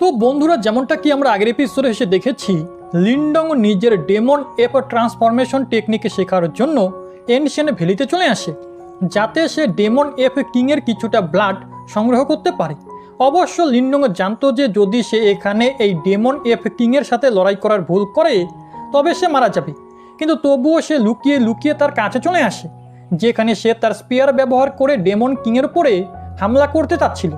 তো বন্ধুরা, যেমনটা কি আমরা আগের এপিসোডে এসে দেখেছি, লিনডং নিজের ডেমন এপ ট্রান্সফরমেশন টেকনিকে শেখার জন্য এনশিয়েন্ট ভ্যালিতে চলে আসে, যাতে সে ডেমন এপ কিংয়ের কিছুটা ব্লাড সংগ্রহ করতে পারে। অবশ্য লিনডং জানতো যে যদি সে এখানে এই ডেমন এপ কিংয়ের সাথে লড়াই করার ভুল করে তবে সে মারা যাবে, কিন্তু তবুও সে লুকিয়ে লুকিয়ে তার কাছে চলে আসে, যেখানে সে তার স্পিয়ার ব্যবহার করে ডেমন কিংয়ের উপরে হামলা করতে চাচ্ছিল,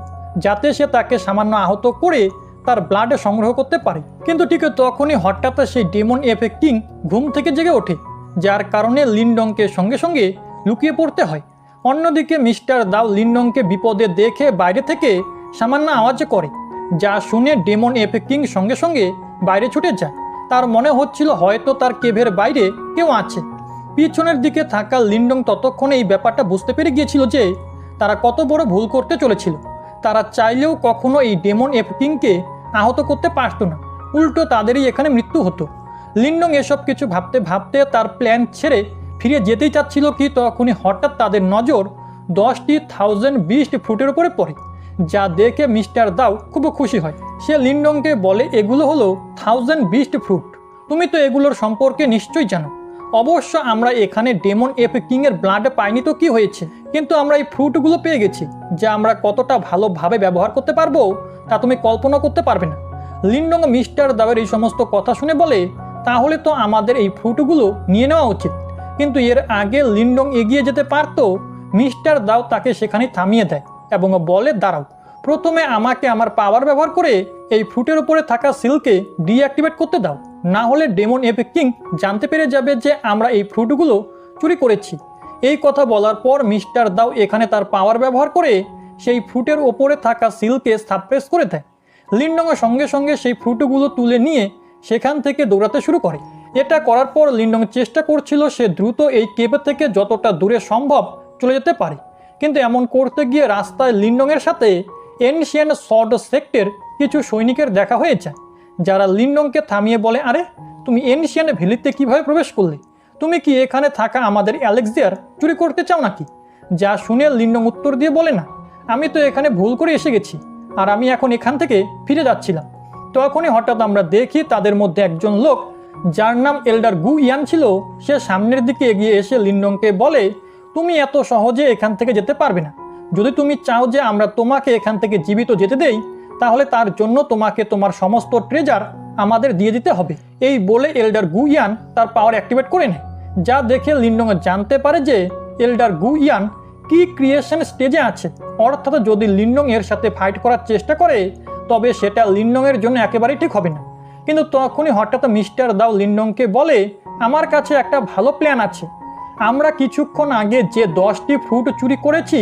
যাতে সে তাকে সামান্য আহত করে তার ব্লাড সংগ্রহ করতে পারে। কিন্তু ঠিক তখনই হঠাৎ সেই ডেমন এফ কিং ঘুম থেকে জেগে ওঠে, যার কারণে লিনডংকে সঙ্গে সঙ্গে লুকিয়ে পড়তে হয়। অন্যদিকে মিস্টার দাও লিনডংকে বিপদে দেখে বাইরে থেকে সামান্য আওয়াজ করে, যা শুনে ডেমন এফ কিং সঙ্গে সঙ্গে বাইরে ছুটে যায়। তার মনে হচ্ছিল হয়তো তার কেভের বাইরে কেউ আছে। পিছনের দিকে থাকা লিনডং ততক্ষণে এই ব্যাপারটা বুঝতে পেরে গিয়েছিল যে তারা কত বড় ভুল করতে চলেছিল। তারা চাইলেও কখনো এই ডেমন এফ কিংকে আহত করতে পারত না, উল্টো তাদেরই এখানে মৃত্যু হতো। লিনডং এসব কিছু ভাবতে ভাবতে তার প্ল্যান ছেড়ে ফিরে যেতেই চাচ্ছিল কি তখনই হঠাৎ তাদের নজর 10টি 1000 বিস্ট ফ্রুটের উপরে পড়ে, যা দেখে মিস্টার দাও খুব খুশি হয়। সে লিনডংকে বলে, এগুলো হলো 1000 বিস্ট ফ্রুট, তুমি তো এগুলোর সম্পর্কে নিশ্চয়ই জানো। অবশ্য আমরা এখানে ডেমন এফ কিংয়ের ব্লাড পাইনি তো কি হয়েছে, কিন্তু আমরা এই ফ্রুটগুলো পেয়ে গেছি, যা আমরা কতটা ভালোভাবে ব্যবহার করতে পারবো তা তুমি কল্পনা করতে পারবে না। লিনডং মিস্টার দাওয়ের এই সমস্ত কথা শুনে বলে, তাহলে তো আমাদের এই ফ্রুটগুলো নিয়ে নেওয়া উচিত। কিন্তু এর আগে লিনডং এগিয়ে যেতে পারতো, মিস্টার দাও তাকে সেখানে থামিয়ে দেয় এবং বলে, দাঁড়াও, প্রথমে আমাকে আমার পাওয়ার ব্যবহার করে এই ফ্রুটের উপরে থাকা সিলকে ডিঅ্যাক্টিভেট করতে দাও, না হলে ডেমন এফ কিং জানতে পেরে যাবে যে আমরা এই ফ্রুটগুলো চুরি করেছি। এই কথা বলার পর মিস্টার দাও এখানে তার পাওয়ার ব্যবহার করে সেই ফ্রুটের ওপরে থাকা সিলকে সাপ্রেস করে দেয়। লিনডং সঙ্গে সঙ্গে সেই ফ্রুটগুলো তুলে নিয়ে সেখান থেকে দৌড়াতে শুরু করে। এটা করার পর লিনডং চেষ্টা করছিল সে দ্রুত এই কেভ থেকে যতটা দূরে সম্ভব চলে যেতে পারে, কিন্তু এমন করতে গিয়ে রাস্তায় লিনডংয়ের সাথে এনশিয়েন্ট সর্ড সেক্টের কিছু সৈনিকের দেখা হয়ে যায়, যারা লিনডংকে থামিয়ে বলে, আরে তুমি এনশিয়েন্ট ভ্যালিতে কিভাবে প্রবেশ করলে? তুমি কি এখানে থাকা আমাদের অ্যালেক্সিয়ার চুরি করতে চাও নাকি? যা শুনে লিনডং উত্তর দিয়ে বলে, না, আমি তো এখানে ভুল করে এসে গেছি, আর আমি এখন এখান থেকে ফিরে যাচ্ছিলাম। তখনই হঠাৎ আমরা দেখি তাদের মধ্যে একজন লোক, যার নাম এল্ডার গু ইয়ান ছিল, সে সামনের দিকে এগিয়ে এসে লিনডংকে বলে, তুমি এত সহজে এখান থেকে যেতে পারবে না। যদি তুমি চাও যে আমরা তোমাকে এখান থেকে জীবিত যেতে দেই, তাহলে তার জন্য তোমাকে তোমার সমস্ত ট্রেজার আমাদের দিয়ে দিতে হবে। এই বলে এল্ডার গু ইয়ান তার পাওয়ার অ্যাক্টিভেট করে নেয়, যা দেখে লিনডং জানতে পারে যে এল্ডার গু ইয়ান কি ক্রিয়েশন স্টেজে আছে। অর্থাৎ যদি লিনডং এর সাথে ফাইট করার চেষ্টা করে তবে সেটা লিনডং এর জন্য একেবারেই ঠিক হবে না। কিন্তু তখনই হঠাৎ মিস্টার দাও লিনডংকে বলে, আমার কাছে একটা ভালো প্ল্যান আছে। আমরা কিছুক্ষণ আগে যে 10টি ফ্রুট চুরি করেছি,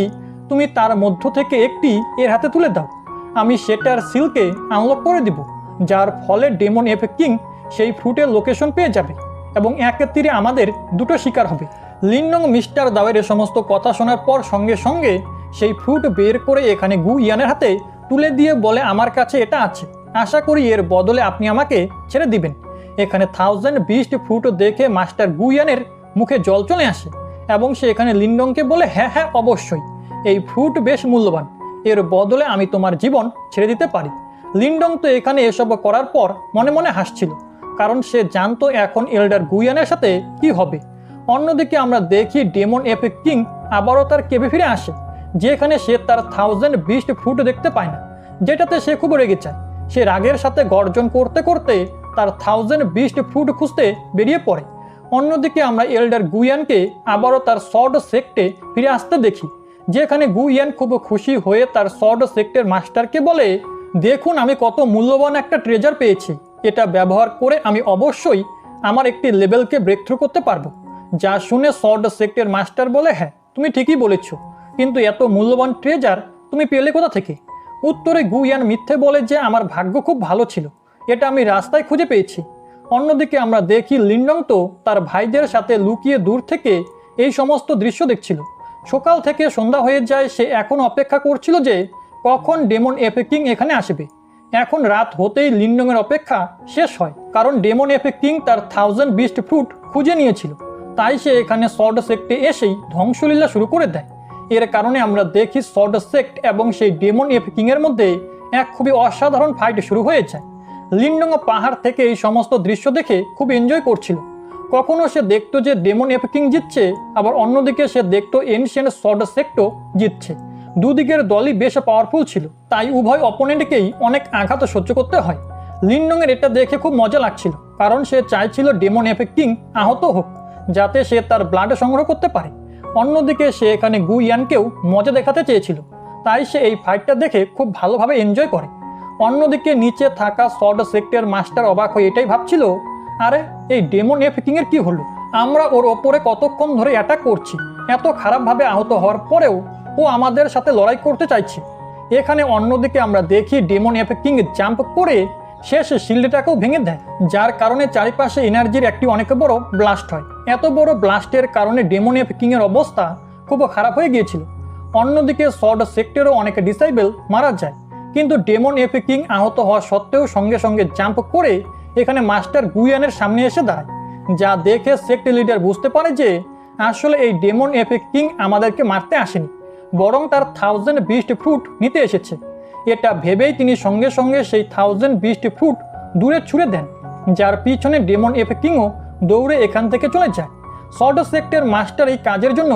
তুমি তার মধ্য থেকে একটি এর হাতে তুলে দাও, আমি সেটার সিলকে আনলক করে দিব, যার ফলে ডেমন এফ কিং সেই ফ্রুটের লোকেশন পেয়ে যাবে এবং একে তীরে আমাদের দুটো শিকার হবে। লিনডং মিস্টার দাওয়ের এ সমস্ত কথা শোনার পর সঙ্গে সঙ্গে সেই ফ্রুট বের করে এখানে গু ইয়ানের হাতে তুলে দিয়ে বলে, আমার কাছে এটা আছে, আশা করি এর বদলে আপনি আমাকে ছেড়ে দিবেন। এখানে 1000 বিস্ট ফ্রুট দেখে মাস্টার গু ইয়ানের মুখে জল চলে আসে এবং সে এখানে লিনডংকে বলে, হ্যাঁ হ্যাঁ অবশ্যই, এই ফ্রুট বেশ মূল্যবান, এর বদলে আমি তোমার জীবন ছেড়ে দিতে পারি। লিনডং তো এখানে এসব করার পর মনে মনে হাসছিল, কারণ সে জানতো এখন এল্ডার গু ইয়ানের সাথে কি হবে। অন্যদিকে আমরা দেখি ডেমন এফ কিং আবারও তার কেভে ফিরে আসে, যেখানে সে তার 1000 বিস্ট ফ্রুট দেখতে পায় না, যেটাতে সে খুব রেগে যায়। সে রাগের সাথে গর্জন করতে করতে তার 1000 বিস্ট ফ্রুট খুঁজতে বেরিয়ে পড়ে। অন্যদিকে আমরা এল্ডার গু ইয়ানকে আবারও তার সর্ড সেক্টে ফিরে আসতে দেখি, যেখানে গু ইয়ান খুব খুশি হয়ে তার সর্ড সেক্টের মাস্টারকে বলে, দেখুন আমি কত মূল্যবান একটা ট্রেজার পেয়েছি, এটা ব্যবহার করে আমি অবশ্যই আমার একটি লেভেলকে ব্রেক থ্রু করতে পারবো। যা শুনে সর্ড সেক্টের মাস্টার বলে, হ্যাঁ তুমি ঠিকই বলেছ, কিন্তু এত মূল্যবান ট্রেজার তুমি পেলে কোথা থেকে? উত্তরে গু ইয়ান মিথ্যে বলে যে আমার ভাগ্য খুব ভালো ছিল, এটা আমি রাস্তায় খুঁজে পেয়েছি। অন্যদিকে আমরা দেখি লিনডং তো তার ভাইদের সাথে লুকিয়ে দূর থেকে এই সমস্ত দৃশ্য দেখছিল। সকাল থেকে সন্ধ্যা হয়ে যায়, সে এখন অপেক্ষা করছিল যে কখন ডেমন এফ কিং এখানে আসবে। এখন রাত হতেই লিনডংয়ের অপেক্ষা শেষ হয়, কারণ ডেমন এফ কিং তার 1000 বিস্ট ফ্রুট খুঁজে নিয়েছিল, তাই সে এখানে সর্ড সেক্টে এসেই ধ্বংসলীলা শুরু করে দেয়। এর কারণে আমরা দেখি সর্ড সেক্ট এবং সেই ডেমন এফ কিং এর মধ্যে এক খুবই অসাধারণ ফাইট শুরু হয়ে যায়। লিন্ডং পাহাড় থেকে এই সমস্ত দৃশ্য দেখে খুব এনজয় করছিল। কখনো সে দেখতো যে ডেমন এফ কিং জিতছে, আবার অন্যদিকে সে দেখতো এনশিয়েন্ট সর্ড সেক্টও জিতছে। দুদিকের দলই বেশ পাওয়ারফুল ছিল, তাই উভয় অপোনেন্টকেই অনেক আঘাত সহ্য করতে হয়। লিন্ডংয়ের এটা দেখে খুব মজা লাগছিল, কারণ সে চাইছিল ডেমন এফ কিং আহত হোক, যাতে সে তার ব্লাড সংগ্রহ করতে পারে। অন্যদিকে সে এখানে গু ইয়ানকেও মজা দেখাতে চেয়েছিল, তাই সে এই ফাইটটা দেখে খুব ভালোভাবে এনজয় করে। অন্যদিকে নিচে থাকা সর্ড সেক্টর মাস্টার অবাক হয়ে এটাই ভাবছিল, আরে এই ডেমন এফ কিং এর কি হলো? আমরা ওর ওপরে কতক্ষণ ধরে অ্যাটাক করছি, এত খারাপভাবে আহত হওয়ার পরেও ও আমাদের সাথে লড়াই করতে চাইছে। এখানে অন্যদিকে আমরা দেখি ডেমন এফ কিং জাম্প করে শেষ শিল্ডটাকেও ভেঙে দেয়, যার কারণে চারিপাশে এনার্জির একটি অনেক বড় ব্লাস্ট হয়। এত বড় ব্লাস্টের কারণে ডেমন এফ কিং এর অবস্থা খুব খারাপ হয়ে গিয়েছিল। অন্যদিকে সর্ড সেক্টরও অনেক ডিসাইবেল মারা যায়, কিন্তু ডেমন এফ কিং আহত হওয়া সত্ত্বেও সঙ্গে সঙ্গে জাম্প করে এখানে মাস্টার গুয়ানের সামনে এসে দাঁড়ায়, যা দেখে সেক্ট লিডার বুঝতে পারে যে আসলে এই ডেমন এফ কিং আমাদেরকে মারতে আসেনি, বরং তার 1000 বিস্ট ফ্রুট নিতে এসেছে। এটা ভেবেই তিনি সঙ্গে সঙ্গে সেই 1000 বিস্ট ফ্রুট দূরে ছুঁড়ে দেন, যার পিছনে ডেমন এফ কিংও দৌড়ে এখান থেকে চলে যায়। সর্ড সেক্টর মাস্টার এই কাজের জন্য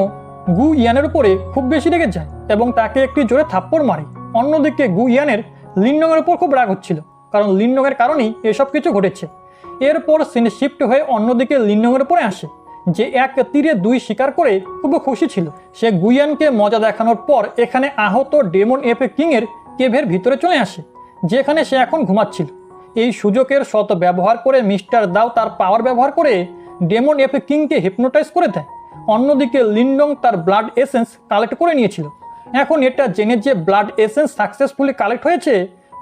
গু ইয়ানের উপরে খুব বেশি রেগে যায় এবং তাকে একটি জোরে থাপ্পড় মারে। অন্যদিকে গু ইয়ানের লিন্ডংয়ের উপর খুব রাগ হচ্ছিল, কারণ লিন্ডংয়ের কারণেই এসব কিছু ঘটেছে। এরপর সিন শিফট হয়ে অন্যদিকে লিন্ডংয়ের উপরে আসে, যে এক তীরে দুই শিকার করে খুব খুশি ছিল। সে গুয়ানকে মজা দেখানোর পর এখানে আহত ডেমন এফ কিং এর কেভের ভিতরে চলে আসে, যেখানে সে এখন ঘুমাচ্ছিল। এই সুযোগের সৎ ব্যবহার করে মিস্টার দাও তার পাওয়ার ব্যবহার করে ডেমন এফ কিংকে হিপনোটাইজ করে দেয়। অন্যদিকে লিন্ডং তার ব্লাড এসেন্স কালেক্ট করে নিয়েছিল। এখন এটা জেনে যে ব্লাড এসেন্স সাকসেসফুলি কালেক্ট হয়েছে,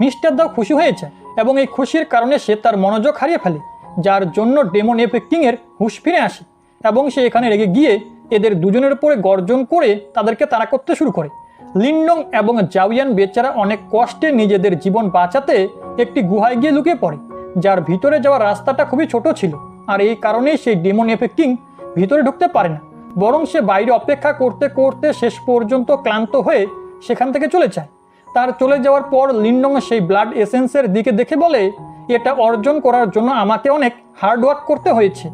মিস্টার দাও খুশি হয়ে যায় এবং এই খুশির কারণে সে তার মনোযোগ হারিয়ে ফেলে, যার জন্য ডেমন এফ কিং এর হুঁশ ফিরে আসে এবং সে এখানে রেগে গিয়ে এদের দুজনের উপরে গর্জন করে তাদেরকে তাড়া করতে শুরু করে। লিন্ডং এবং জাওয়ান বেচারা অনেক কষ্টে নিজেদের জীবন বাঁচাতে একটি গুহায় গিয়ে লুকিয়ে পড়ে, যার ভিতরে যাওয়ার রাস্তাটা খুবই ছোট ছিল, আর এই কারণেই সেই ডেমন এফ কিং ভিতরে ঢুকতে পারে না, বরং সে বাইরে অপেক্ষা করতে করতে শেষ পর্যন্ত ক্লান্ত হয়ে সেখান থেকে চলে যায়। তার চলে যাওয়ার পর লিন্ডং সেই ব্লাড এসেন্সের দিকে দেখে বলে, এটা অর্জন করার জন্য আমাকে অনেক হার্ড ওয়ার্ক করতে হয়েছে,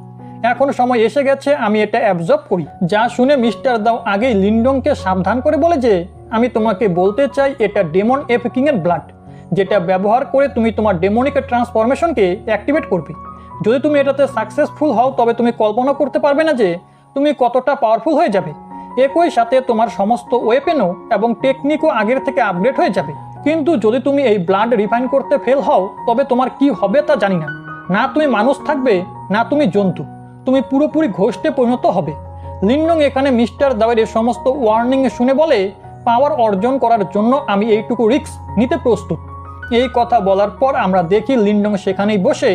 এখন সময় এসে গেছে আমি এটা অ্যাবজর্ব করি। যা শুনে মিস্টার দাও আগেই লিন্ডংকে সাবধান করে বলে যে, আমি তোমাকে বলতে চাই এটা ডেমন এফ কিং এর ব্লাড, যেটা ব্যবহার করে তুমি তোমার ডেমনিক ট্রান্সফরমেশনকে অ্যাক্টিভেট করবে। যদি তুমি এটাতে সাকসেসফুল হও তবে তুমি কল্পনা করতে পারবে না যে তুমি কতটা পাওয়ারফুল হয়ে যাবে। একই সাথে তোমার সমস্ত ওয়েপেনও এবং টেকনিকও আগের থেকে আপগ্রেড হয়ে যাবে। কিন্তু যদি তুমি এই ব্লাড রিফাইন করতে ফেল হও তবে তোমার কি হবে তা জানি না। না তুমি মানুষ থাকবে, না তুমি জন্তু, তুমি পুরোপুরি ঘোষ্টে পরিণত হবে। লিন্ডং এখানে মিস্টার দাওয়ের এই সমস্ত ওয়ার্নিং শুনে বলে, পাওয়ার অর্জন করার জন্য আমি এইটুকু রিস্ক নিতে প্রস্তুত। এই কথা বলার পর আমরা দেখি লিন্ডং সেখানেই বসে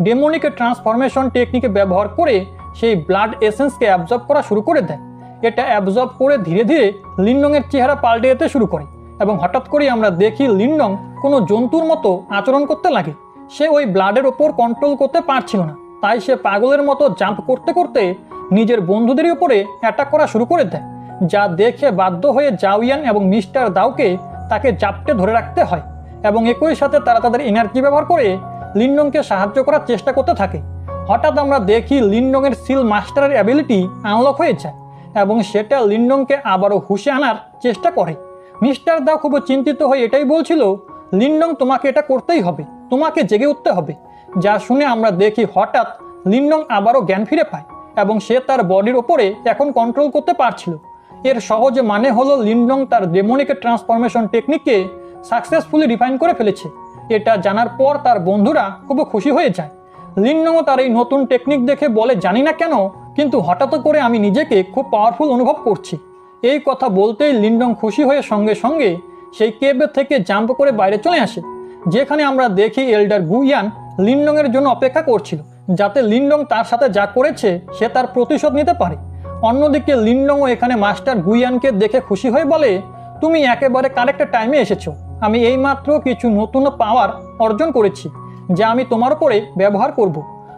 ডেমনিক ট্রান্সফরমেশন টেকনিকে ব্যবহার করে সেই ব্লাড এসেন্সকে অ্যাবজর্ব করা শুরু করে দেয়। এটা অ্যাবজর্ব করে ধীরে ধীরে লিন্ডংয়ের চেহারা পাল্টে যেতে শুরু করে এবং হঠাৎ করেই আমরা দেখি লিন্ডং কোনো জন্তুর মতো আচরণ করতে লাগে। সে ওই ব্লাডের ওপর কন্ট্রোল করতে পারছিল না, তাই সে পাগলের মতো জাম্প করতে করতে নিজের বন্ধুদেরই উপরে অ্যাটাক করা শুরু করে দেয়, যা দেখে বাধ্য হয়ে জাওয়ান এবং মিস্টার দাওকে তাকে জাপটে ধরে রাখতে হয় এবং একই সাথে তারা তাদের এনার্জি ব্যবহার করে লিন্ডংকে সাহায্য করার চেষ্টা করতে থাকে। হঠাৎ আমরা দেখি লিন্ডংয়ের সিল মাস্টারের অ্যাবিলিটি আনলক হয়ে যায় এবং সেটা লিন্ডংকে আবারও হুঁশে আনার চেষ্টা করে। মিস্টার দাও খুব চিন্তিত হয়ে এটাই বলছিল, লিন্ডং তোমাকে এটা করতেই হবে, তোমাকে জেগে উঠতে হবে। যা শুনে আমরা দেখি হঠাৎ লিন্ডং আবারও জ্ঞান ফিরে পায় এবং সে তার বডির ওপরে এখন কন্ট্রোল করতে পারছিল। এর সহজ মানে হলো লিন্ডং তার ডেমনিক ট্রান্সফরমেশন টেকনিককে সাকসেসফুলি রিফাইন করে ফেলেছে। এটা জানার পর তার বন্ধুরা খুব খুশি হয়ে যায়। লিন্ডংও তার এই নতুন টেকনিক দেখে বলে, জানি না কেন কিন্তু হঠাৎ করে আমি নিজেকে খুব পাওয়ারফুল অনুভব করছি। এই কথা বলতেই লিন্ডং খুশি হয়ে সঙ্গে সঙ্গে সেই কেভ থেকে জাম্প করে বাইরে চলে আসে, যেখানে আমরা দেখি এল্ডার গুয়ান লিন্ডংয়ের জন্য অপেক্ষা করছিল, যাতে লিন্ডং তার সাথে যা করেছে সে তার প্রতিশোধ নিতে পারে। অন্যদিকে লিন্ডংও এখানে মাস্টার গুয়ানকে দেখে খুশি হয়ে বলে, তুমি একেবারে কারেক্ট টাইমে এসেছো, আমি এইমাত্র কিছু নতুন পাওয়ার অর্জন করেছি যা আমি তোমার উপরে ব্যবহার করব,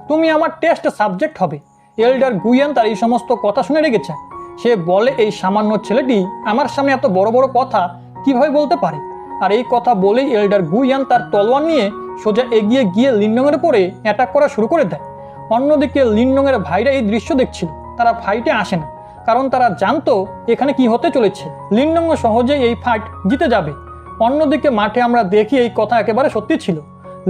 তুমি আমার টেস্ট সাবজেক্ট হবে। এল্ডার গুয়ান তার এই সমস্ত কথা শুনে রেগেছে। সে বলে, এই সামান্য ছেলেটি আমার সামনে এত বড় বড় কথা কিভাবে বলতে পারে? আর এই কথা বলেই এল্ডার গুইয়ান তার তলোয়ার নিয়ে সোজা এগিয়ে গিয়ে লিনডংয়ের উপরে অ্যাটাক করা শুরু করে দেয়। অন্যদিকে লিনডংয়ের ভাইরা এই দৃশ্য দেখছিল, তারা ফাইটে আসে না, কারণ তারা জানতো এখানে কি হতে চলেছে। লিনডং সহজেই এই ফাইট জিতে যাবে। অন্যদিকে মাঠে আমরা দেখি এই কথা একেবারে সত্যি ছিল।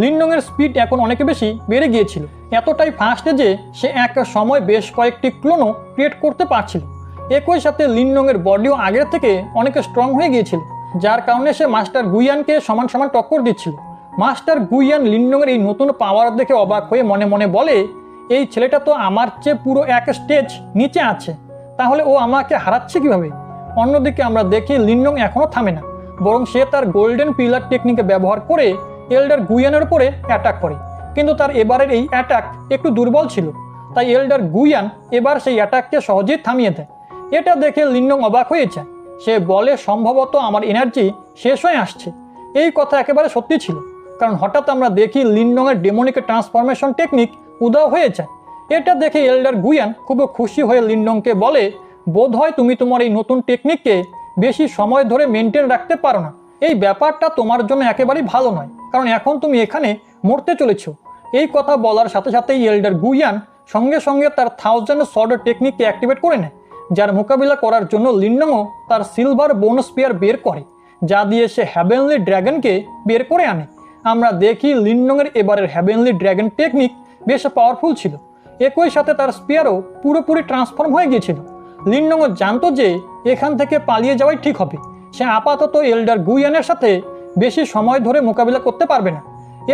লিনডংয়ের স্পিড এখন অনেক বেশি বেড়ে গিয়েছিল, এতটাই ফাস্টে যে সে এক সময় বেশ কয়েকটি ক্লোনও ক্রিয়েট করতে পারছিল। একই সাথে লিনডংয়ের বডিও আগের থেকে অনেক স্ট্রং হয়ে গিয়েছিল, যার কারণে সে মাস্টার গুইয়ানকে সমান সমান টক্কর দিচ্ছিল। মাস্টার গুইয়ান লিনডংয়ের এই নতুন পাওয়ার দেখে অবাক হয়ে মনে মনে বলে, এই ছেলেটা তো আমার চেয়ে পুরো এক স্টেজ নিচে আছে, তাহলে ও আমাকে হারাচ্ছে কিভাবে? অন্যদিকে আমরা দেখি লিনডং এখনও থামে না, বরং সে তার গোল্ডেন পিলার টেকনিকে ব্যবহার করে এল্ডার গুইয়ানের উপরে অ্যাটাক করে। কিন্তু তার এবারের এই অ্যাটাক একটু দুর্বল ছিল, তাই এল্ডার গুইয়ান এবার সেই অ্যাটাককে সহজেই থামিয়ে দেয়। এটা দেখে লিনডং অবাক হয়ে যায়। সে বলে, সম্ভবত আমার এনার্জি শেষ হয়ে আসছে। এই কথা একেবারে সত্যি ছিল, কারণ হঠাৎ আমরা দেখি লিনডংয়ের ডেমনিক ট্রান্সফরমেশন টেকনিক উধাও হয়ে যায়। এটা দেখে এল্ডার গুইয়ান খুব খুশি হয়ে লিনডংকে বলে, বোধহয় তুমি তোমার এই নতুন টেকনিককে বেশি সময় ধরে মেনটেন রাখতে পারো না। এই ব্যাপারটা তোমার জন্য একেবারেই ভালো নয়, কারণ এখন তুমি এখানে মরতে চলেছ। এই কথা বলার সাথে সাথেই এল্ডার গুইয়ান সঙ্গে সঙ্গে তার 1000 সর্ড টেকনিককে অ্যাক্টিভেট করে নেয়, যার মোকাবিলা করার জন্য লিনডংও তার সিলভার বোন স্পিয়ার বের করে, যা দিয়ে সে হ্যাভেনলি ড্র্যাগনকে বের করে আনে। আমরা দেখি লিনডংয়ের এবারের হ্যাভেনলি ড্র্যাগন টেকনিক বেশ পাওয়ারফুল ছিল। একই সাথে তার স্পিয়ারও পুরোপুরি ট্রান্সফর্ম হয়ে গিয়েছিল। লিনডংও জানতো যে এখান থেকে পালিয়ে যাওয়াই ঠিক হবে। সে আপাতত এল্ডার গুইয়ানের সাথে বেশি সময় ধরে মোকাবিলা করতে পারবে না।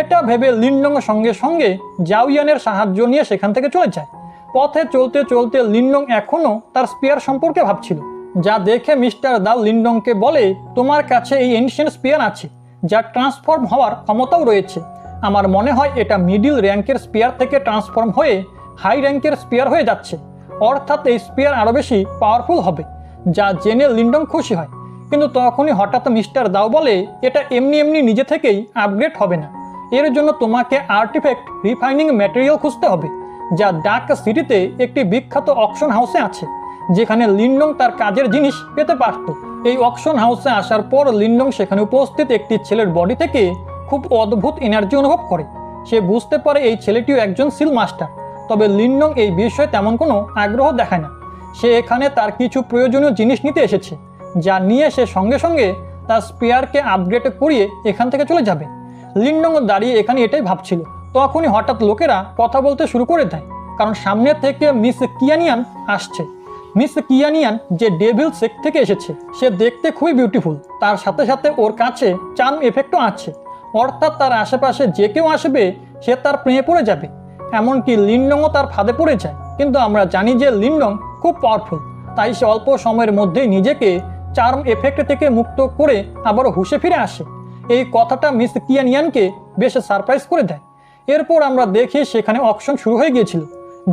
এটা ভেবে লিনডং সঙ্গে সঙ্গে জাওয়ানের সাহায্য নিয়ে সেখান থেকে চলে যায়। পথে চলতে চলতে লিনডং এখনও তার স্পিয়ার সম্পর্কে ভাবছিল, যা দেখে মিস্টার দাও লিনডংকে বলে, তোমার কাছে এই এনশিয়েন্ট স্পিয়ার আছে, যা ট্রান্সফর্ম হওয়ার ক্ষমতাও রয়েছে। আমার মনে হয় এটা মিডিল র্যাঙ্কের স্পিয়ার থেকে ট্রান্সফর্ম হয়ে হাই র্যাঙ্কের স্পিয়ার হয়ে যাচ্ছে, অর্থাৎ এই স্পিয়ার আরও বেশি পাওয়ারফুল হবে। যা জেনে লিনডং খুশি হয়, কিন্তু তখনই হঠাৎ মিস্টার দাও বলে, এটা এমনি এমনি নিজে থেকেই আপগ্রেড হবে না, এর জন্য তোমাকে আর্টিফ্যাক্ট রিফাইনিং ম্যাটেরিয়াল খুঁজতে হবে, যা ডার্ক সিটিতে একটি বিখ্যাত অকশন হাউসে আছে, যেখানে লিনডং তার কাজের জিনিস পেতে পারত। এই অকশন হাউসে আসার পর লিনডং সেখানে উপস্থিত একটি ছেলের বডি থেকে খুব অদ্ভুত এনার্জি অনুভব করে। সে বুঝতে পারে এই ছেলেটিও একজন সিল মাস্টার, তবে লিনডং এই বিষয়ে তেমন কোনো আগ্রহ দেখায় না। সে এখানে তার কিছু প্রয়োজনীয় জিনিস নিতে এসেছে, যা নিয়ে সে সঙ্গে সঙ্গে তার স্পিয়ারকে আপগ্রেড করিয়ে এখান থেকে চলে যাবে। লিনডং দাঁড়িয়ে এখানে এটাই ভাবছিল, তখনই হঠাৎ লোকেরা কথা বলতে শুরু করে দেয়, কারণ সামনে থেকে মিস কিয়ানিয়ান আসছে। মিস কিয়ানিয়ান যে ডেভিল সেক্ট থেকে এসেছে, সে দেখতে খুবই বিউটিফুল, তার সাথে সাথে ওর কাছে চার্ম এফেক্টও আছে, অর্থাৎ তার আশেপাশে যে কেউ আসবে সে তার প্রেমে পড়ে যাবে। এমনকি লিনডংও তার ফাঁদে পড়ে যায়। কিন্তু আমরা জানি যে লিনডং খুব পাওয়ারফুল, তাই সে অল্প সময়ের মধ্যেই নিজেকে চার্ম এফেক্ট থেকে মুক্ত করে আবার হুঁশে ফিরে আসে। এই কথাটা মিস কিয়ানিয়ানকে বেশ সারপ্রাইজ করে দেয়। এরপর আমরা দেখি সেখানে অকশন শুরু হয়ে গিয়েছিল,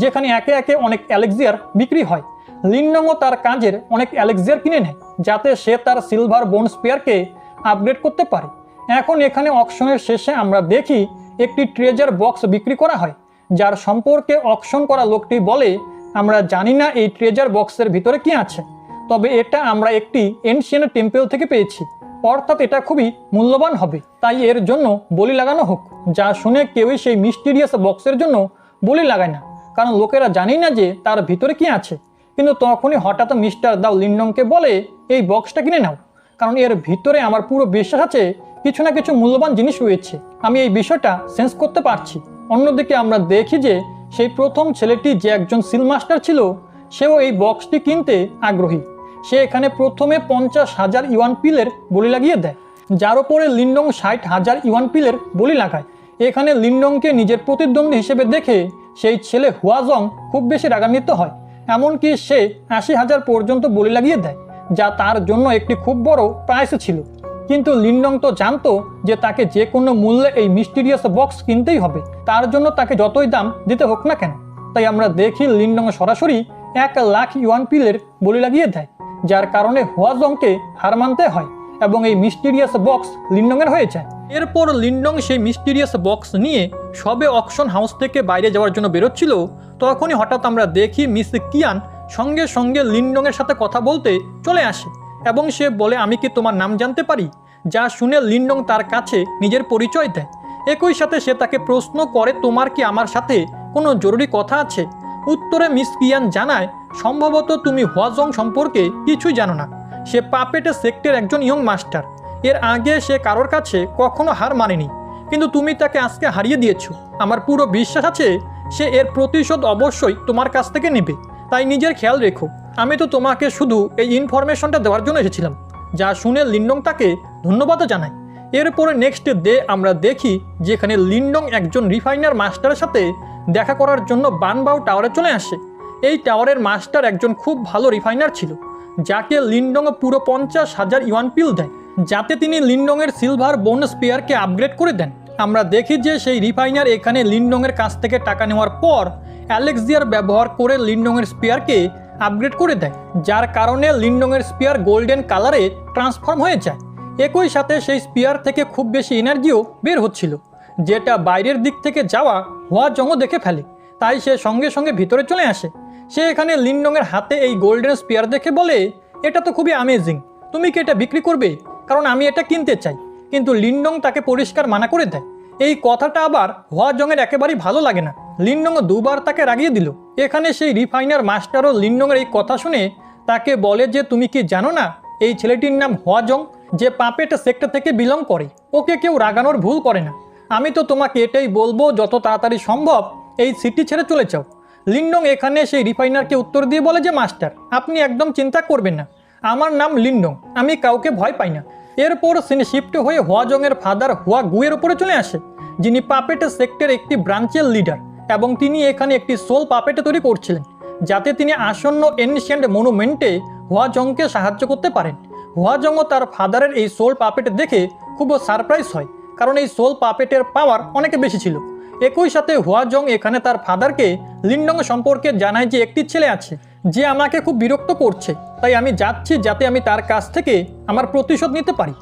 যেখানে একে একে অনেক অ্যালেক্সিয়ার বিক্রি হয়। লিনডংও তার কাজের অনেক অ্যালেক্সিয়ার কিনে নেয়, যাতে সে তার সিলভার বোন স্পিয়ারকে আপগ্রেড করতে পারে। এখন এখানে অকশনের শেষে আমরা দেখি একটি ট্রেজার বক্স বিক্রি করা হয়, যার সম্পর্কে অকশন করা লোকটি বলে, আমরা জানি না এই ট্রেজার বক্সের ভিতরে কি আছে, তবে এটা আমরা একটি এনশিয়েন্ট টেম্পল থেকে পেয়েছি, অর্থাৎ এটা খুবই মূল্যবান হবে, তাই এর জন্য বলি লাগানো হোক। যা শুনে কেউই সেই মিস্টিরিয়াস বক্সের জন্য বলি লাগায় না, কারণ লোকেরা জানি না যে তার ভিতরে কি আছে। কিন্তু তখনই হঠাৎ মিস্টার দাও লিনডংকে বলে, এই বক্সটা কিনে নাও, কারণ এর ভিতরে আমার পুরো বিশ্বাস আছে কিছু না কিছু মূল্যবান জিনিস রয়েছে, আমি এই বিষয়টা সেন্স করতে পারছি। অন্যদিকে আমরা দেখি যে সেই প্রথম ছেলেটি যে একজন সিল মাস্টার ছিল, সেও এই বক্সটি কিনতে আগ্রহী। সে এখানে প্রথমে 50,000 ইউয়ান পিলের বলি লাগিয়ে দেয়, যার উপরে লিনডং 60,000 ইউয়ান পিলের বলি লাগায়। এখানে লিনডংকে নিজের প্রতিদ্বন্দ্বী হিসেবে দেখে সেই ছেলে হুয়াজং খুব বেশি রাগান্বিত হয়, এমনকি সে 80,000 পর্যন্ত বলি লাগিয়ে দেয়, যা তার জন্য একটি খুব বড় প্রাইস ছিল। কিন্তু লিনডং তো জানতো যে তাকে যে কোনো মূল্যে এই মিস্টিরিয়াস বক্স কিনতেই হবে, তার জন্য তাকে যতই দাম দিতে হোক না কেন। তাই আমরা দেখি লিনডং সরাসরি 1 লাখ ইউয়ান পিলের বলি লাগিয়ে দেয়, যার কারণে হুয়াজংকে হার মানতে হয় এবং এই মিস্টিরিয়াস বক্স লিনডংয়ের হয়ে যায়। এরপর লিনডং সেই মিস্টিরিয়াস বক্স নিয়ে সবে অকশন হাউস থেকে বাইরে যাওয়ার জন্য বেরোচ্ছিল, তখনই হঠাৎ আমরা দেখি মিস কিয়ান সঙ্গে সঙ্গে লিনডংয়ের সাথে কথা বলতে চলে আসে এবং সে বলে, আমি কি তোমার নাম জানতে পারি? যা শুনে লিনডং তার কাছে নিজের পরিচয় দেয়। একই সাথে সে তাকে প্রশ্ন করে, তোমার কি আমার সাথে কোনো জরুরি কথা আছে? উত্তরে মিস কিয়ান জানায়, সম্ভবত তুমি হুয়াজং সম্পর্কে কিছুই জানো না। সে পাপেটে সেক্টের একজন ইয়ং মাস্টার। এর আগে সে কারোর কাছে কখনো হার মানেনি, কিন্তু তুমি তাকে আজকে হারিয়ে দিয়েছো। আমার পুরো বিশ্বাস আছে সে এর প্রতিশোধ অবশ্যই তোমার কাছ থেকে নেবে, তাই নিজের খেয়াল রেখো। আমি তো তোমাকে শুধু এই ইনফরমেশনটা দেওয়ার জন্য এসেছিলাম। যা শুনে লিনডং তাকে ধন্যবাদও জানায়। এরপরে নেক্সট ডে আমরা দেখি যেখানে লিনডং একজন রিফাইনার মাস্টারের সাথে দেখা করার জন্য বানবাও টাওয়ারে চলে আসে। এই টাওয়ারের মাস্টার একজন খুব ভালো রিফাইনার ছিল, যাকে লিনডং পুরো 50,000 ইউয়ান পিল দেয়, যাতে তিনি লিনডংয়ের সিলভার বোন স্পিয়ারকে আপগ্রেড করে দেন। আমরা দেখি যে সেই রিফাইনার এখানে লিনডংয়ের কাছ থেকে টাকা নেওয়ার পর অ্যালেক্সিয়ার ব্যবহার করে লিনডংয়ের স্পিয়ারকে আপগ্রেড করে দেয়, যার কারণে লিনডংয়ের স্পিয়ার গোল্ডেন কালারে ট্রান্সফর্ম হয়ে যায়। একই সাথে সেই স্পিয়ার থেকে খুব বেশি এনার্জিও বের হচ্ছিল, যেটা বাইরের দিক থেকে যাওয়া হুয়াজংও দেখে ফেলে। তাই সে সঙ্গে সঙ্গে ভিতরে চলে আসে। সে এখানে লিনডংয়ের হাতে এই গোল্ডেন স্পিয়ার দেখে বলে, এটা তো খুবই অ্যামেজিং, তুমি কি এটা বিক্রি করবে? কারণ আমি এটা কিনতে চাই। কিন্তু লিনডং তাকে পরিষ্কার মানা করে দেয়। এই কথাটা আবার হুয়াজংয়ের একেবারেই ভালো লাগে না। লিনডং দুবার তাকে রাগিয়ে দিল। এখানে সেই রিফাইনার মাস্টারও লিনডংয়ের এই কথা শুনে তাকে বলে যে, তুমি কি জানো না এই ছেলেটির নাম হুয়াজং, যে পাপেট সেক্টর থেকে বিলং করে। ওকে কেউ রাগানোর ভুল করে না। আমি তো তোমাকে এটাই বলবো, যত তাড়াতাড়ি সম্ভব এই সিটি ছেড়ে চলে যাও। লিনডং এখানে সেই রিফাইনারকে উত্তর দিয়ে বলে যে, মাস্টার আপনি একদম চিন্তা করবেন না, আমার নাম লিনডং, আমি কাউকে ভয় পাই না। এরপর সিনে শিফট হয়ে হুয়াজংয়ের ফাদার হুয়া গুয়ের ওপরে চলে আসে, যিনি পাপেট সেক্টর একটি ব্রাঞ্চের লিডার, এবং তিনি এখানে একটি সোল পাপেট তৈরি করছিলেন, যাতে তিনি আসন্ন এনশিয়েন্ট মনুমেন্টে হুয়াজংকে সাহায্য করতে পারেন। হুয়াজংও তার ফাদারের এই সোল পাপেট দেখে খুব সারপ্রাইজ হয়, কারণ এই সোল পাপেটের পাওয়ার অনেক বেশি ছিল। একই সাথে হুয়াজং এখানে তার ফাদারকে লিনডং সম্পর্কে জানায় যে একটি ছেলে আছে যে আমাকে খুব বিরক্ত করছে, তাই আমি যাচ্ছি যাতে আমি তার কাছ থেকে আমার প্রতিশোধ নিতে পারি।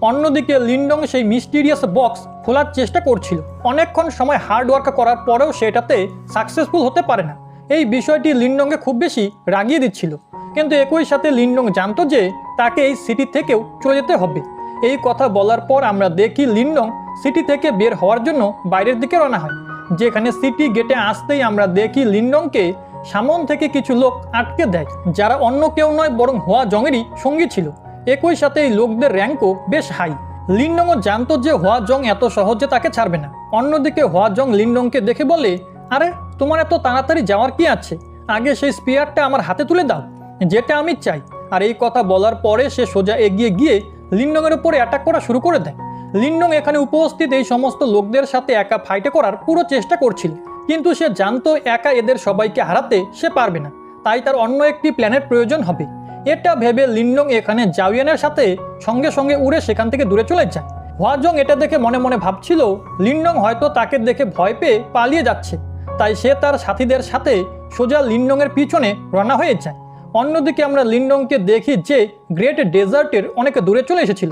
অন্যদিকে লিনডং সেই মিস্টিরিয়াস বক্স খোলার চেষ্টা করছিল। অনেকক্ষণ সময় হার্ড ওয়ার্ক করার পরেও সেটাতে সাকসেসফুল হতে পারে না। এই বিষয়টি লিনডংকে খুব বেশি রাগিয়ে দিচ্ছিল। কিন্তু একই সাথে লিনডং জানতো যে তাকে এই সিটি থেকেও চলে যেতে হবে। এই কথা বলার পর আমরা দেখি লিনডং সিটি থেকে বের হওয়ার জন্য বাইরের দিকে রওনা হয়। যেখানে সিটি গেটে আসতেই আমরা দেখি লিনডংকে সামন থেকে কিছু লোক আটকে দেয়, যারা অন্য কেউ নয় বরং হুয়াজংয়েরই সঙ্গী ছিল। একই সাথে এই লোকদের র্যাঙ্কও বেশ হাই। লিনডংও জানতো যে হুয়াজং এত সহজে তাকে ছাড়বে না। অন্যদিকে হুয়াজং লিনডংকে দেখে বলে, আরে তোমার এত তাড়াতাড়ি যাওয়ার কি আছে, আগে সেই স্পিয়ারটা আমার হাতে তুলে দাও, যেটা আমি চাই। আর এই কথা বলার পরে সে সোজা এগিয়ে গিয়ে লিনডংয়ের উপরে অ্যাটাক করা শুরু করে দেয়। লিনডং এখানে উপস্থিত এই সমস্ত লোকদের সাথে একা ফাইটে করার পুরো চেষ্টা করছিল, কিন্তু সে জানতো একা এদের সবাইকে হারাতে সে পারবে না, তাই তার অন্য একটি প্ল্যানের প্রয়োজন হবে। এটা ভেবে লিনডং এখানে জাওয়ানের সাথে সঙ্গে সঙ্গে উড়ে সেখান থেকে দূরে চলে যায়। হুয়াজং এটা দেখে মনে মনে ভাবছিল লিনডং হয়তো তাকে দেখে ভয় পেয়ে পালিয়ে যাচ্ছে, তাই সে তার সাথীদের সাথে সোজা লিনডংয়ের পিছনে রওনা হয়ে যায়। অন্যদিকে আমরা লিনডংকে দেখি যে গ্রেট ডেজার্টের অনেক দূরে চলে এসেছিল।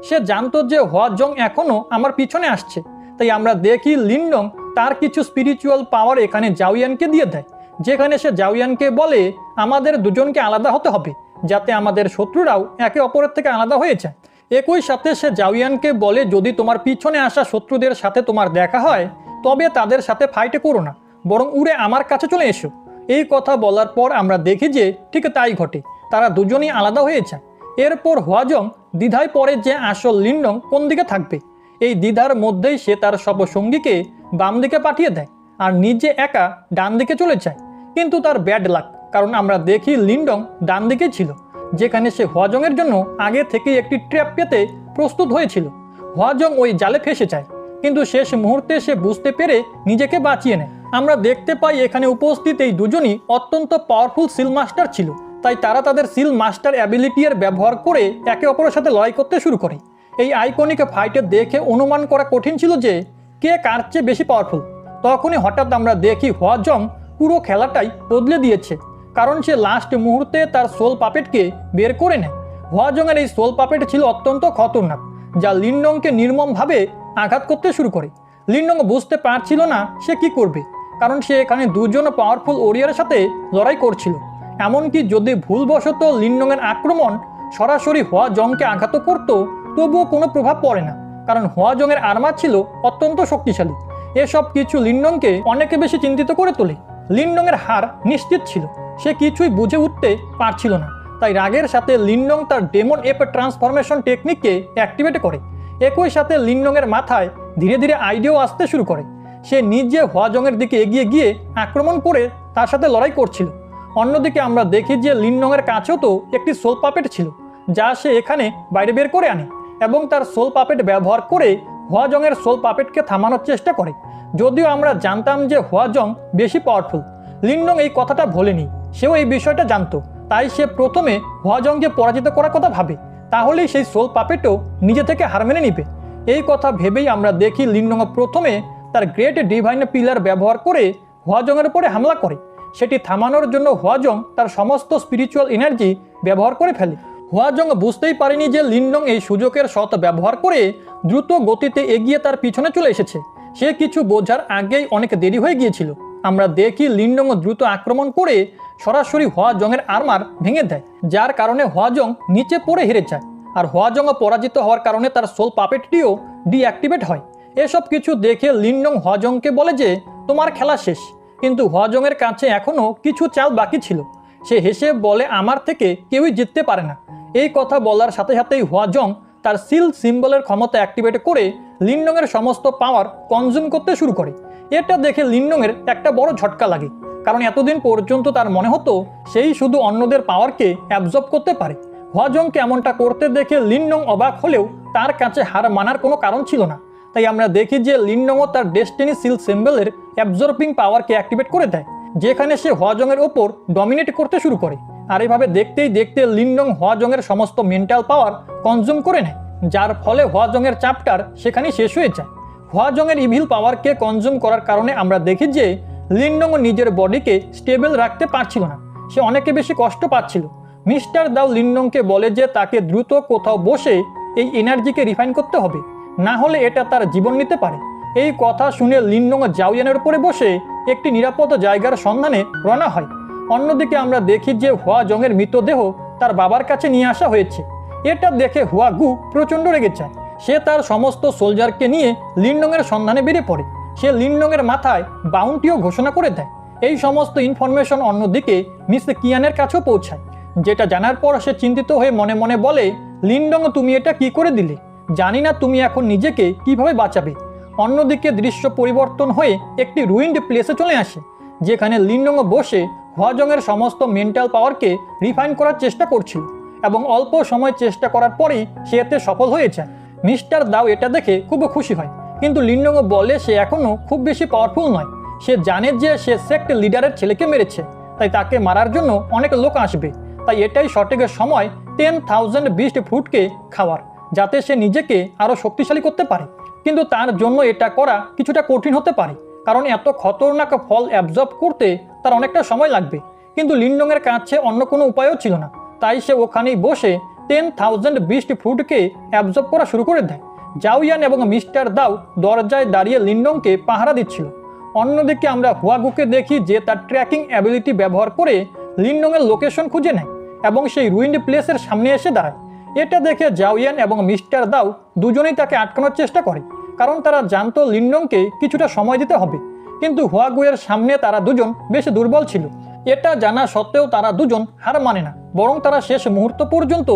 সে জানতো যে হুয়াজং এখনও আমার পিছনে আসছে, তাই আমরা দেখি লিনডং তার কিছু স্পিরিচুয়াল পাওয়ার এখানে জাওয়ানকে দিয়ে দেয়, যেখানে সে জাওয়ানকে বলে আমাদের দুজনকে আলাদা হতে হবে, যাতে আমাদের শত্রুরাও একে অপরের থেকে আলাদা হয়ে যায়। একই সাথে সে জাওয়ানকে বলে, যদি তোমার পিছনে আসা শত্রুদের সাথে তোমার দেখা হয় তবে তাদের সাথে ফাইটে করো না, বরং উড়ে আমার কাছে চলে এসো। এই কথা বলার পর আমরা দেখি যে ঠিক তাই ঘটে, তারা দুজনেই আলাদা হয়ে যায়। এরপর হুয়াজং দ্বিধায় পড়ে যে আসল লিনডং কোন দিকে থাকবে। এই দ্বিধার মধ্যেই সে তার সব সঙ্গীকে বাম দিকে পাঠিয়ে দেয় আর নিজে একা ডান দিকে চলে যায়। কিন্তু তার ব্যাড লাক, কারণ আমরা দেখি লিনডং ডান দিকে ছিল, যেখানে সে হুয়াজংয়ের জন্য আগে থেকেই একটি ট্র্যাপ পেতে প্রস্তুত হয়েছিল। হুয়াজং ওই জালে ফেসে যায়, কিন্তু শেষ মুহূর্তে সে বুঝতে পেরে নিজেকে বাঁচিয়ে নেয়। আমরা দেখতে পাই এখানে উপস্থিত এই দুজনই অত্যন্ত পাওয়ারফুল সিল মাস্টার ছিল, তাই তারা তাদের সিল মাস্টার অ্যাবিলিটি এর ব্যবহার করে একে অপরের সাথে লড়াই করতে শুরু করে। এই আইকনিক ফাইটে দেখে অনুমান করা কঠিন ছিল যে কে কার চেয়ে বেশি পাওয়ারফুল। তখনই হঠাৎ আমরা দেখি হুয়াজং পুরো খেলাটাই বদলে দিয়েছে, কারণ সে লাস্ট মুহূর্তে তার সোল পাপেটকে বের করে নেয়। হুয়াজংয়ের এই সোল পাপেট ছিল অত্যন্ত খতরনাক, যা লিনডংকে নির্মমভাবে আঘাত করতে শুরু করে। লিনডং বুঝতে পারছিল না সে কি করবে, কারণ সে এখানে দুজন পাওয়ারফুল ওরিয়ারের সাথে লড়াই করছিল। এমনকি যদি ভুলবশত লিনডংয়ের আক্রমণ সরাসরি হুয়াজংকে আঘাত করত, তবুও কোনো প্রভাব পড়ে না, কারণ হুয়াজংয়ের আর্মার ছিল অত্যন্ত শক্তিশালী। এসব কিছু লিনডংকে অনেকে বেশি চিন্তিত করে তোলে। লিনডংয়ের হার নিশ্চিত ছিল, সে কিছুই বুঝে উঠতে পারছিল না। তাই রাগের সাথে লিনডং তার ডেমন এপ ট্রান্সফরমেশন টেকনিককে অ্যাক্টিভেট করে। একই সাথে লিনডংয়ের মাথায় ধীরে ধীরে আইডিয়াও আসতে শুরু করে। সে নিজে হুয়াজংয়ের দিকে এগিয়ে গিয়ে আক্রমণ করে তার সাথে লড়াই করছিল। অন্যদিকে আমরা দেখি যে লিনডংয়ের কাছেও তো একটি সোল পাপেট ছিল, যা সে এখানে বাইরে বের করে আনে এবং তার সোল পাপেট ব্যবহার করে হুয়াজংয়ের সোল পাপেটকে থামানোর চেষ্টা করে। যদিও আমরা জানতাম যে হুয়াজং বেশি পাওয়ারফুল, লিনডং এই কথাটা ভোলেনি, সেও এই বিষয়টা জানতো। তাই সে প্রথমে হুয়াজংকে পরাজিত করার কথা ভাবে, তাহলেই সেই সোল পাপেটও নিজে থেকে হার মেনে নিবে। এই কথা ভেবেই আমরা দেখি লিনডং প্রথমে তার গ্রেট ডিভাইন পিলার ব্যবহার করে হুয়াজংয়ের উপরে হামলা করে। সেটি থামানোর জন্য হুয়াজং তার সমস্ত স্পিরিচুয়াল এনার্জি ব্যবহার করে ফেলে। হুয়াজং বুঝতেই পারেনি যে লিনডং এই সুযোগের সৎ ব্যবহার করে দ্রুত গতিতে এগিয়ে তার পিছনে চলে এসেছে। সে কিছু বোঝার আগেই অনেক দেরি হয়ে গিয়েছিল। আমরা দেখি লিনডং দ্রুত আক্রমণ করে সরাসরি হুয়াজংয়ের আর্মার ভেঙে দেয়, যার কারণে হুয়াজং নিচে পড়ে হেরে যায়। আর হুয়াজং পরাজিত হওয়ার কারণে তার সোল পাপেটটিও ডিঅ্যাক্টিভেট হয়। এসব কিছু দেখে লিনডং হুয়াজংকে বলে যে তোমার খেলা শেষ। কিন্তু হুয়াজংয়ের কাছে এখনও কিছু চাল বাকি ছিল। সে হেসে বলে আমার থেকে কেউই জিততে পারে না। এই কথা বলার সাথে সাথেই হুয়াজং তার সিল সিম্বলের ক্ষমতা অ্যাক্টিভেট করে লিনডংয়ের সমস্ত পাওয়ার কনজিউম করতে শুরু করে। এটা দেখে লিনডংয়ের একটা বড় ঝটকা লাগে, কারণ এতদিন পর্যন্ত তার মনে হতো সেই শুধু অন্যদের পাওয়ারকে অ্যাবজর্ব করতে পারে। হুয়াজংকে এমনটা করতে দেখে লিনডং অবাক হলেও তার কাছে হার মানার কোনো কারণ ছিল না। তাই আমরা দেখি যে লিনডংও তার ডেস্টিনি সিল সিম্বলের অ্যাবজর্বিং পাওয়ারকে অ্যাক্টিভেট করে দেয়, যেখানে সে হুয়াজংয়ের ওপর ডমিনেট করতে শুরু করে। আর এভাবে দেখতেই দেখতে লিনডং হুয়াজংয়ের সমস্ত মেন্টাল পাওয়ার কনজিউম করে নেয়, যার ফলে হুয়াজংয়ের চ্যাপ্টার সেখানেই শেষ হয়ে যায়। হুয়াজংয়ের ইভিল পাওয়ারকে কনজিউম করার কারণে আমরা দেখি যে লিনডং নিজের বডিকে স্টেবল রাখতে পারছিল না, সে অনেক বেশি কষ্ট পাচ্ছিল। মিস্টার দাও লিনডংকে বলে যে তাকে দ্রুত কোথাও বসে এই এনার্জিকে রিফাইন করতে হবে, না হলে এটা তার জীবন নিতে পারে। এই কথা শুনে লিনডং জাওয়ানের উপরে বসে একটি নিরাপদ জায়গার সন্ধানে রওনা হয়। অন্যদিকে আমরা দেখি যে হুয়াজংয়ের মৃতদেহ তার বাবার কাছে নিয়ে আসা হয়েছে। এটা দেখে হুয়াগু প্রচণ্ড রেগে যায়। সে তার সমস্ত সোলজারকে নিয়ে লিনডংয়ের সন্ধানে বেরিয়ে পড়ে। সে লিনডংয়ের মাথায় বাউন্টিও ঘোষণা করে দেয়। এই সমস্ত ইনফরমেশন অন্যদিকে মিস কিয়ানের কাছেও পৌঁছায়, যেটা জানার পর সে চিন্তিত হয়ে মনে মনে বলে লিনডং তুমি এটা কি করে দিলে, জানি না তুমি এখন নিজেকে কিভাবে বাঁচাবে। অন্যদিকে দৃশ্য পরিবর্তন হয়ে একটি রুইন্ড প্লেসে চলে আসে, যেখানে লিনডং বসে হুয়াজংয়ের সমস্ত মেন্টাল পাওয়ারকে রিফাইন করার চেষ্টা করছিল এবং অল্প সময় চেষ্টা করার পরেই সে এতে সফল হয়ে যায়। মিস্টার দাও এটা দেখে খুব খুশি হয়, কিন্তু লিনডং বলে সে এখনও খুব বেশি পাওয়ারফুল নয়। সে জানে যে সে সেক্ট লিডারের ছেলেকে মেরেছে, তাই তাকে মারার জন্য অনেক লোক আসবে। তাই এটাই সঠিক সময় 10,000 বিস্ট ফ্রুটকে খাওয়ার, যাতে সে নিজেকে আরও শক্তিশালী করতে পারে। কিন্তু তার জন্য এটা করা কিছুটা কঠিন হতে পারে, কারণ এত খতরনাক ফল অ্যাবজর্ব করতে তার অনেকটা সময় লাগবে। কিন্তু লিনডংয়ের কাছে অন্য কোনো উপায়ও ছিল না, তাই সে ওখানেই বসে 10,000 বিস্ট ফ্রুটকে অ্যাবজর্ব করা শুরু করে দেয়। জাওয়ান এবং মিস্টার দাও দরজায় দাঁড়িয়ে লিনডংকে পাহারা দিচ্ছিল। অন্যদিকে আমরা হুয়াগুকে দেখি যে তার ট্র্যাকিং অ্যাবিলিটি ব্যবহার করে লিনডংয়ের লোকেশন খুঁজে নেয় এবং সেই রুইন্ড প্লেসের সামনে এসে দাঁড়ায়। এটা দেখে জাওয়ান এবং মিস্টার দাও দুজনেই তাকে আটকানোর চেষ্টা করে, কারণ তারা জানতো লিনডংকে কিছুটা সময় দিতে হবে। কিন্তু হুয়াগুয়ের সামনে তারা দুজন বেশ দুর্বল ছিল। এটা জানা সত্ত্বেও তারা দুজন হার মানে না, বরং তারা শেষ মুহূর্ত পর্যন্ত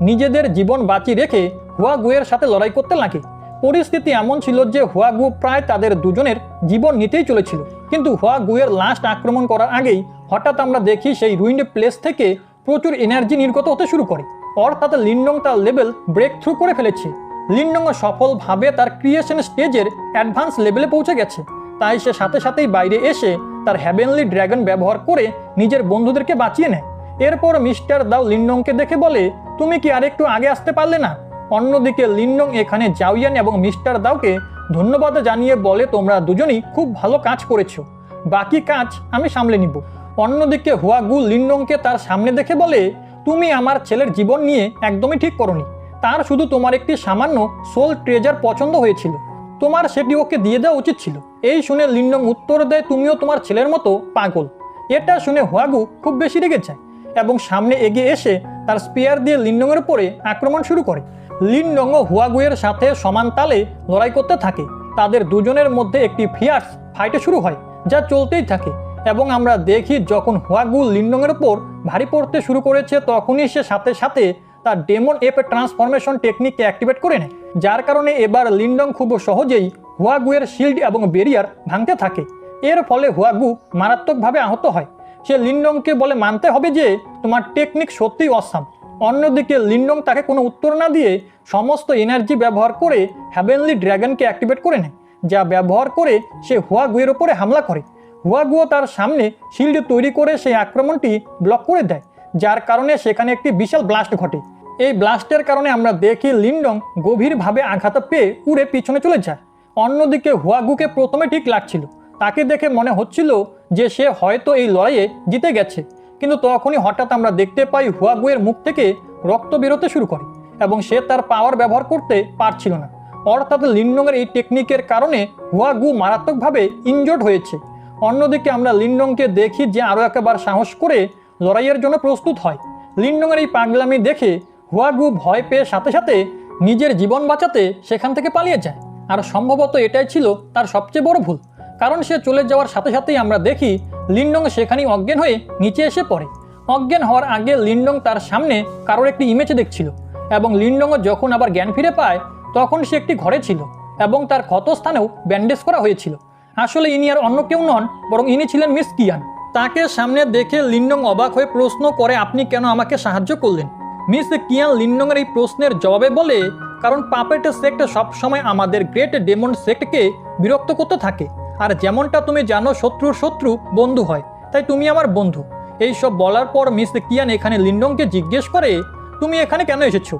নিজেদের জীবন বাঁচিয়ে রেখে হুয়াগুয়ের সাথে লড়াই করতে লাগে। পরিস্থিতি এমন ছিল যে হুয়াগু প্রায় তাদের দুজনের জীবন নিতেই চলেছিল। কিন্তু হুয়াগুয়ের লাস্ট আক্রমণ করার আগেই হঠাৎ আমরা দেখি সেই রুইন্ড প্লেস থেকে প্রচুর এনার্জি নির্গত হতে শুরু করে, অর্থাৎ লিনডং তার লেভেল ব্রেক থ্রু করে ফেলেছে। লিনডং সফলভাবে তার ক্রিয়েশন স্টেজের অ্যাডভান্স লেভেলে পৌঁছে গেছে। তাই সে সাথে সাথেই বাইরে এসে তার হ্যাভেনলি ড্র্যাগন ব্যবহার করে নিজের বন্ধুদেরকে বাঁচিয়ে নেয়। এরপর মিস্টার দাও লিনডংকে দেখে বলে তুমি কি আরেকটু আগে আসতে পারলে না। অন্যদিকে লিনডং এখানে জাওয়ান এবং মিস্টার দাওকে ধন্যবাদ জানিয়ে বলে তোমরা দুজনই খুব ভালো কাজ করেছো, বাকি কাজ আমি সামলে নিব। অন্যদিকে হুয়াগু লিনডংকে তার সামনে দেখে বলে তুমি আমার ছেলের জীবন নিয়ে একদমই ঠিক করনি, তার শুধু তোমার একটি সামান্য সোল ট্রেজার পছন্দ হয়েছিল, তোমার সেটি ওকে দিয়ে দেওয়া উচিত ছিল। এই শুনে লিনডং উত্তর দেয় তুমিও তোমার ছেলের মতো পাগল। এটা শুনে হুয়াগু খুব বেশি রেগে যায় এবং সামনে এগিয়ে এসে তার স্পিয়ার দিয়ে লিনডংয়ের উপরে আক্রমণ শুরু করে। লিনডং ও হুয়াগুয়ের সাথে সমান তালে লড়াই করতে থাকে। তাদের দুজনের মধ্যে একটি ফিয়ার্স ফাইট শুরু হয়, যা চলতেই থাকে। এবং আমরা দেখি যখন হুয়াগু লিনডংয়ের ওপর ভারী পড়তে শুরু করেছে, তখনই সে সাথে সাথে তার ডেমন এপ ট্রান্সফরমেশন টেকনিককে অ্যাক্টিভেট করে নেয়, যার কারণে এবার লিনডং খুব সহজেই হুয়াগুয়ের শিল্ড এবং ব্যারিয়ার ভাঙতে থাকে। এর ফলে হুয়াগু মারাত্মকভাবে আহত হয়। সে লিনডংকে বলে মানতে হবে যে তোমার টেকনিক সত্যিই অসাম। অন্যদিকে লিনডং তাকে কোনো উত্তর না দিয়ে সমস্ত এনার্জি ব্যবহার করে হ্যাভেনলি ড্র্যাগনকে অ্যাক্টিভেট করে নেয়, যা ব্যবহার করে সে হুয়াগুয়ের ওপরে হামলা করে। হুয়াগুও তার সামনে শিল্ড তৈরি করে সেই আক্রমণটি ব্লক করে দেয়, যার কারণে সেখানে একটি বিশাল ব্লাস্ট ঘটে। এই ব্লাস্টের কারণে আমরা দেখি লিনডং গভীরভাবে আঘাত পেয়ে উড়ে পিছনে চলে যায়। অন্যদিকে হুয়াগুকে প্রথমে ঠিক লাগছিল, তাকে দেখে মনে হচ্ছিল যে সে হয়তো এই লড়াইয়ে জিতে গেছে। কিন্তু তখনই হঠাৎ আমরা দেখতে পাই হুয়াগুয়ের মুখ থেকে রক্ত বেরোতে শুরু করে এবং সে তার পাওয়ার ব্যবহার করতে পারছিল না। অর্থাৎ লিনডংয়ের এই টেকনিকের কারণে হুয়াগু মারাত্মকভাবে ইনজোর্ড হয়েছে। অন্যদিকে আমরা লিনডংকে দেখি যে আরও একবার সাহস করে লড়াইয়ের জন্য প্রস্তুত হয়। লিনডংয়ের এই পাগলামি দেখে হুয়াগু ভয় পেয়ে সাথে সাথে নিজের জীবন বাঁচাতে সেখান থেকে পালিয়ে যায়। আর সম্ভবত এটাই ছিল তার সবচেয়ে বড় ভুল, কারণ সে চলে যাওয়ার সাথে সাথেই আমরা দেখি লিনডং সেখানেই অজ্ঞান হয়ে নিচে এসে পড়ে। অজ্ঞান হওয়ার আগে লিনডং তার সামনে কারোর একটি ইমেজ দেখছিল এবং লিনডং যখন আবার জ্ঞান ফিরে পায় তখন সে একটি ঘরে ছিল এবং তার ক্ষতস্থানেও ব্যান্ডেজ করা হয়েছিল। আসলে ইনি আর অন্য কেউ নন, বরং ইনি ছিলেন মিস কিয়ান। তাকে সামনে দেখে লিনডং অবাক হয়ে প্রশ্ন করে, আপনি কেন আমাকে সাহায্য করলেন? মিস কিয়ান লিনডংয়ের এই প্রশ্নের জবাবে বলে, কারণ পাপেট সেক্ট সবসময় আমাদের গ্রেট ডেমন সেক্টকে বিরক্ত করতে থাকে। আর যেমনটা তুমি জানো, শত্রুর শত্রু বন্ধু হয়, তাই তুমি আমার বন্ধু। এই সব বলার পর মিস কিয়ান এখানে লিনডংকে জিজ্ঞেস করে, তুমি এখানে কেন এসেছো?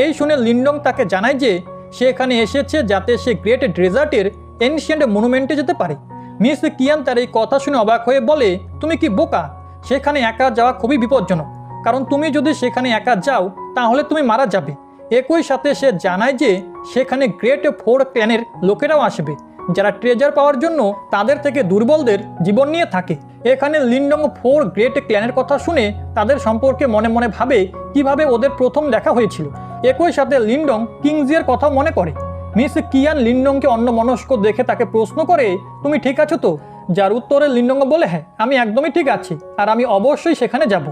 এই শুনে লিনডং তাকে জানায় যে সে এখানে এসেছে যাতে সে গ্রেট ডেজার্টের এনশিয়েন্ট মনুমেন্টে যেতে পারে। মিস কিয়ান তার এই কথা শুনে অবাক হয়ে বলে, তুমি কি বোকা? সেখানে একা যাওয়া খুবই বিপজ্জনক, কারণ তুমি যদি সেখানে একা যাও তাহলে তুমি মারা যাবে। একই সাথে সে জানায় যে সেখানে গ্রেট 4 ক্ল্যানের লোকেরাও আসবে, যারা ট্রেজার পাওয়ার জন্য তাদের থেকে দুর্বলদের জীবন নিয়ে থাকে। এখানে লিনডং 4 গ্রেট ক্ল্যানের কথা শুনে তাদের সম্পর্কে মনে মনে ভাবে কিভাবে ওদের প্রথম দেখা হয়েছিল। একই সাথে লিনডং কিংজিয়ার কথা মনে করে। মিস কিয়ান লিনডংকে অন্যমনস্ক দেখে তাকে প্রশ্ন করে, তুমি ঠিক আছো তো? যার উত্তরে লিনডং বলে, হ্যাঁ আমি একদমই ঠিক আছি, আর আমি অবশ্যই সেখানে যাব।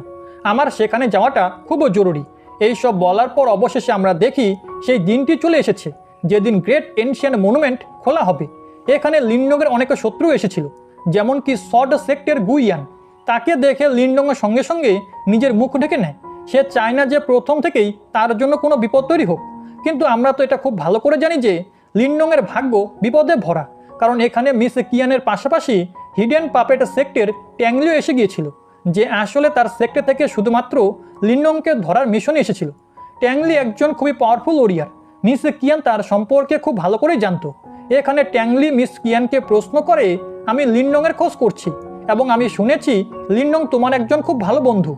আমার সেখানে যাওয়াটা খুব জরুরি। এই সব বলার পর অবশেষে আমরা দেখি সেই দিনটি চলে এসেছে যেদিন গ্রেট এনশিয়েন্ট মনুমেন্ট খোলা হবে। এখানে লিনডংয়ের অনেক শত্রু এসেছিল, যেমন কি সড সেক্টের গুইয়ান। তাকে দেখে লিনডং সঙ্গে সঙ্গে নিজের মুখ ঢেকে নেয়। সে চায় না যে প্রথম থেকেই তার জন্য কোনো বিপদ তৈরি হোক। কিন্তু আমরা তো এটা খুব ভালো করে জানি যে লিনডংয়ের ভাগ্য বিপদে ভরা, কারণ এখানে মিস কিয়ানের পাশাপাশি হিডেন পাপেট সেক্টের ট্যাংলিও এসে গিয়েছিল, যে আসলে তার সেক্টর থেকে শুধুমাত্র লিনডংকে ধরার মিশনে এসেছিল। ট্যাংলি একজন খুবই পাওয়ারফুল ওরিয়ার। মিস কিয়ান তার সম্পর্কে খুব ভালো করেই জানতো। এখানে ট্যাংলি মিস কিয়ানকে প্রশ্ন করে, আমি লিনডংয়ের খোঁজ করছি এবং আমি শুনেছি লিনডং তোমার একজন খুব ভালো বন্ধু।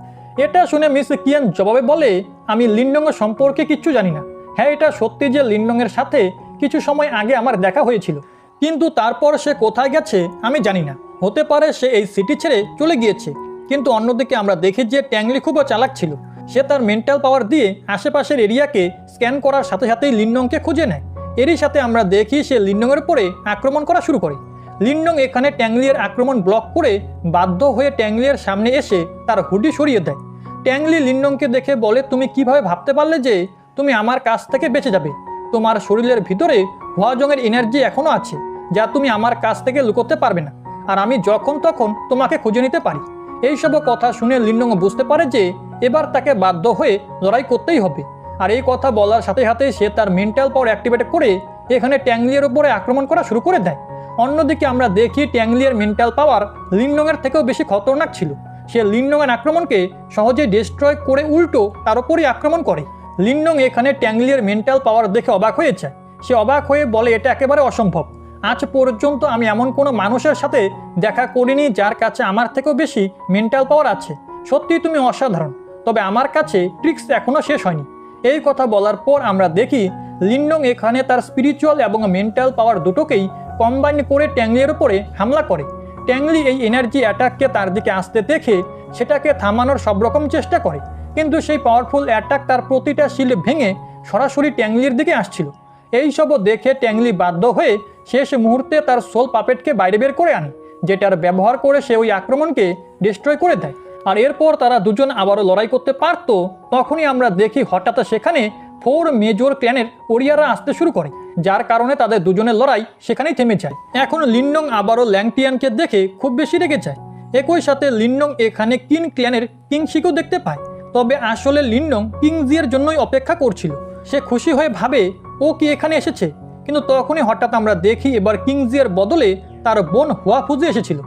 এটা শুনে মিস কিয়ান জবাবে বলে, আমি লিনডংয়ের সম্পর্কে কিচ্ছু জানি না। হ্যাঁ, এটা সত্যি যে লিনডংয়ের সাথে কিছু সময় আগে আমার দেখা হয়েছিল, কিন্তু তারপর সে কোথায় গেছে আমি জানি না। হতে পারে সে এই সিটি ছেড়ে চলে গিয়েছে। কিন্তু অন্যদিকে আমরা দেখি যে ট্যাংলি খুব চালাক ছিল। সে তার মেন্টাল পাওয়ার দিয়ে আশেপাশের এরিয়াকে স্ক্যান করার সাথে সাথেই লিনডংকে খুঁজে নেয়। এরই সাথে আমরা দেখি সে লিনডংয়ের উপরে আক্রমণ করা শুরু করে। লিনডং এখানে ট্যাংলির আক্রমণ ব্লক করে বাধ্য হয়ে ট্যাংলির সামনে এসে তার হুডি সরিয়ে দেয়। ট্যাংলি লিনডংকে দেখে বলে, তুমি কিভাবে ভাবতে পারলে যে তুমি আমার কাছ থেকে বেঁচে যাবে? তোমার শরীরের ভিতরে হুয়াজংয়ের এনার্জি এখনও আছে, যা তুমি আমার কাছ থেকে লুকোতে পারবে না, আর আমি যখন তখন তোমাকে খুঁজে নিতে পারি। এইসব কথা শুনে লিনডং বুঝতে পারে যে এবার তাকে বাধ্য হয়ে লড়াই করতেই হবে। আর এই কথা বলার সাথে সাথে সে তার মেন্টাল পাওয়ার অ্যাক্টিভেট করে এখানে ট্যাংলির উপরে আক্রমণ করা শুরু করে দেয়। অন্যদিকে আমরা দেখি ট্যাংলির মেন্টাল পাওয়ার লিনডংয়ের থেকেও বেশি খতরনাক ছিল। সে লিনডংয়ের আক্রমণকে সহজে ডিস্ট্রয় করে উল্টো তার উপরই আক্রমণ করে। লিনডং এখানে ট্যাংলির মেন্টাল পাওয়ার দেখে অবাক হয়ে যায়। সে অবাক হয়ে বলে, এটা একেবারে অসম্ভব। আজ পর্যন্ত আমি এমন কোনো মানুষের সাথে দেখা করিনি যার কাছে আমার থেকেও বেশি মেন্টাল পাওয়ার আছে। সত্যিই তুমি অসাধারণ, তবে আমার কাছে ট্রিক্স এখনও শেষ হয়নি। এই কথা বলার পর আমরা দেখি লিনডং এখানে তার স্পিরিচুয়াল এবং মেন্টাল পাওয়ার দুটোকেই কম্বাইন করে ট্যাংলির উপরে হামলা করে। ট্যাংলি এই এনার্জি অ্যাটাককে তার দিকে আসতে দেখে সেটাকে থামানোর সব রকম চেষ্টা করে, কিন্তু সেই পাওয়ারফুল অ্যাটাক তার প্রতিটা শিল ভেঙে সরাসরি ট্যাংলির দিকে আসছিল। এইসবও দেখে ট্যাংলি বাধ্য হয়ে শেষ মুহূর্তে তার সোল পাপেটকে বাইরে বের করে আনে, যেটার ব্যবহার করে সে ওই আক্রমণকে ডিস্ট্রয় করে দেয়। আর এরপর তারা দুজন আবারও লড়াই করতে পারত। তখনই আমরা দেখি হঠাৎ সেখানে 4 মেজর ক্ল্যানের ওরিয়ারা আসতে শুরু করে, যার কারণে তাদের দুজনের লড়াই সেখানেই থেমে যায়। এখন লিনডং আবারও ল্যাংটিয়ানকে দেখে খুব বেশি রেগে যায়। একই সাথে লিনডং এখানে কিন ক্ল্যানের কিংশিকেও দেখতে পায়। তবে আসলে লিনডং কিংজিয়ের জন্যই অপেক্ষা করছিল। সে খুশি হয়ে ভাবে ও কি এখানে এসেছে, কিন্তু তখনই হঠাৎ আমরা দেখি এবার কিংজিয়ের বদলে তার বোন হুয়াফুজি এসেছিল।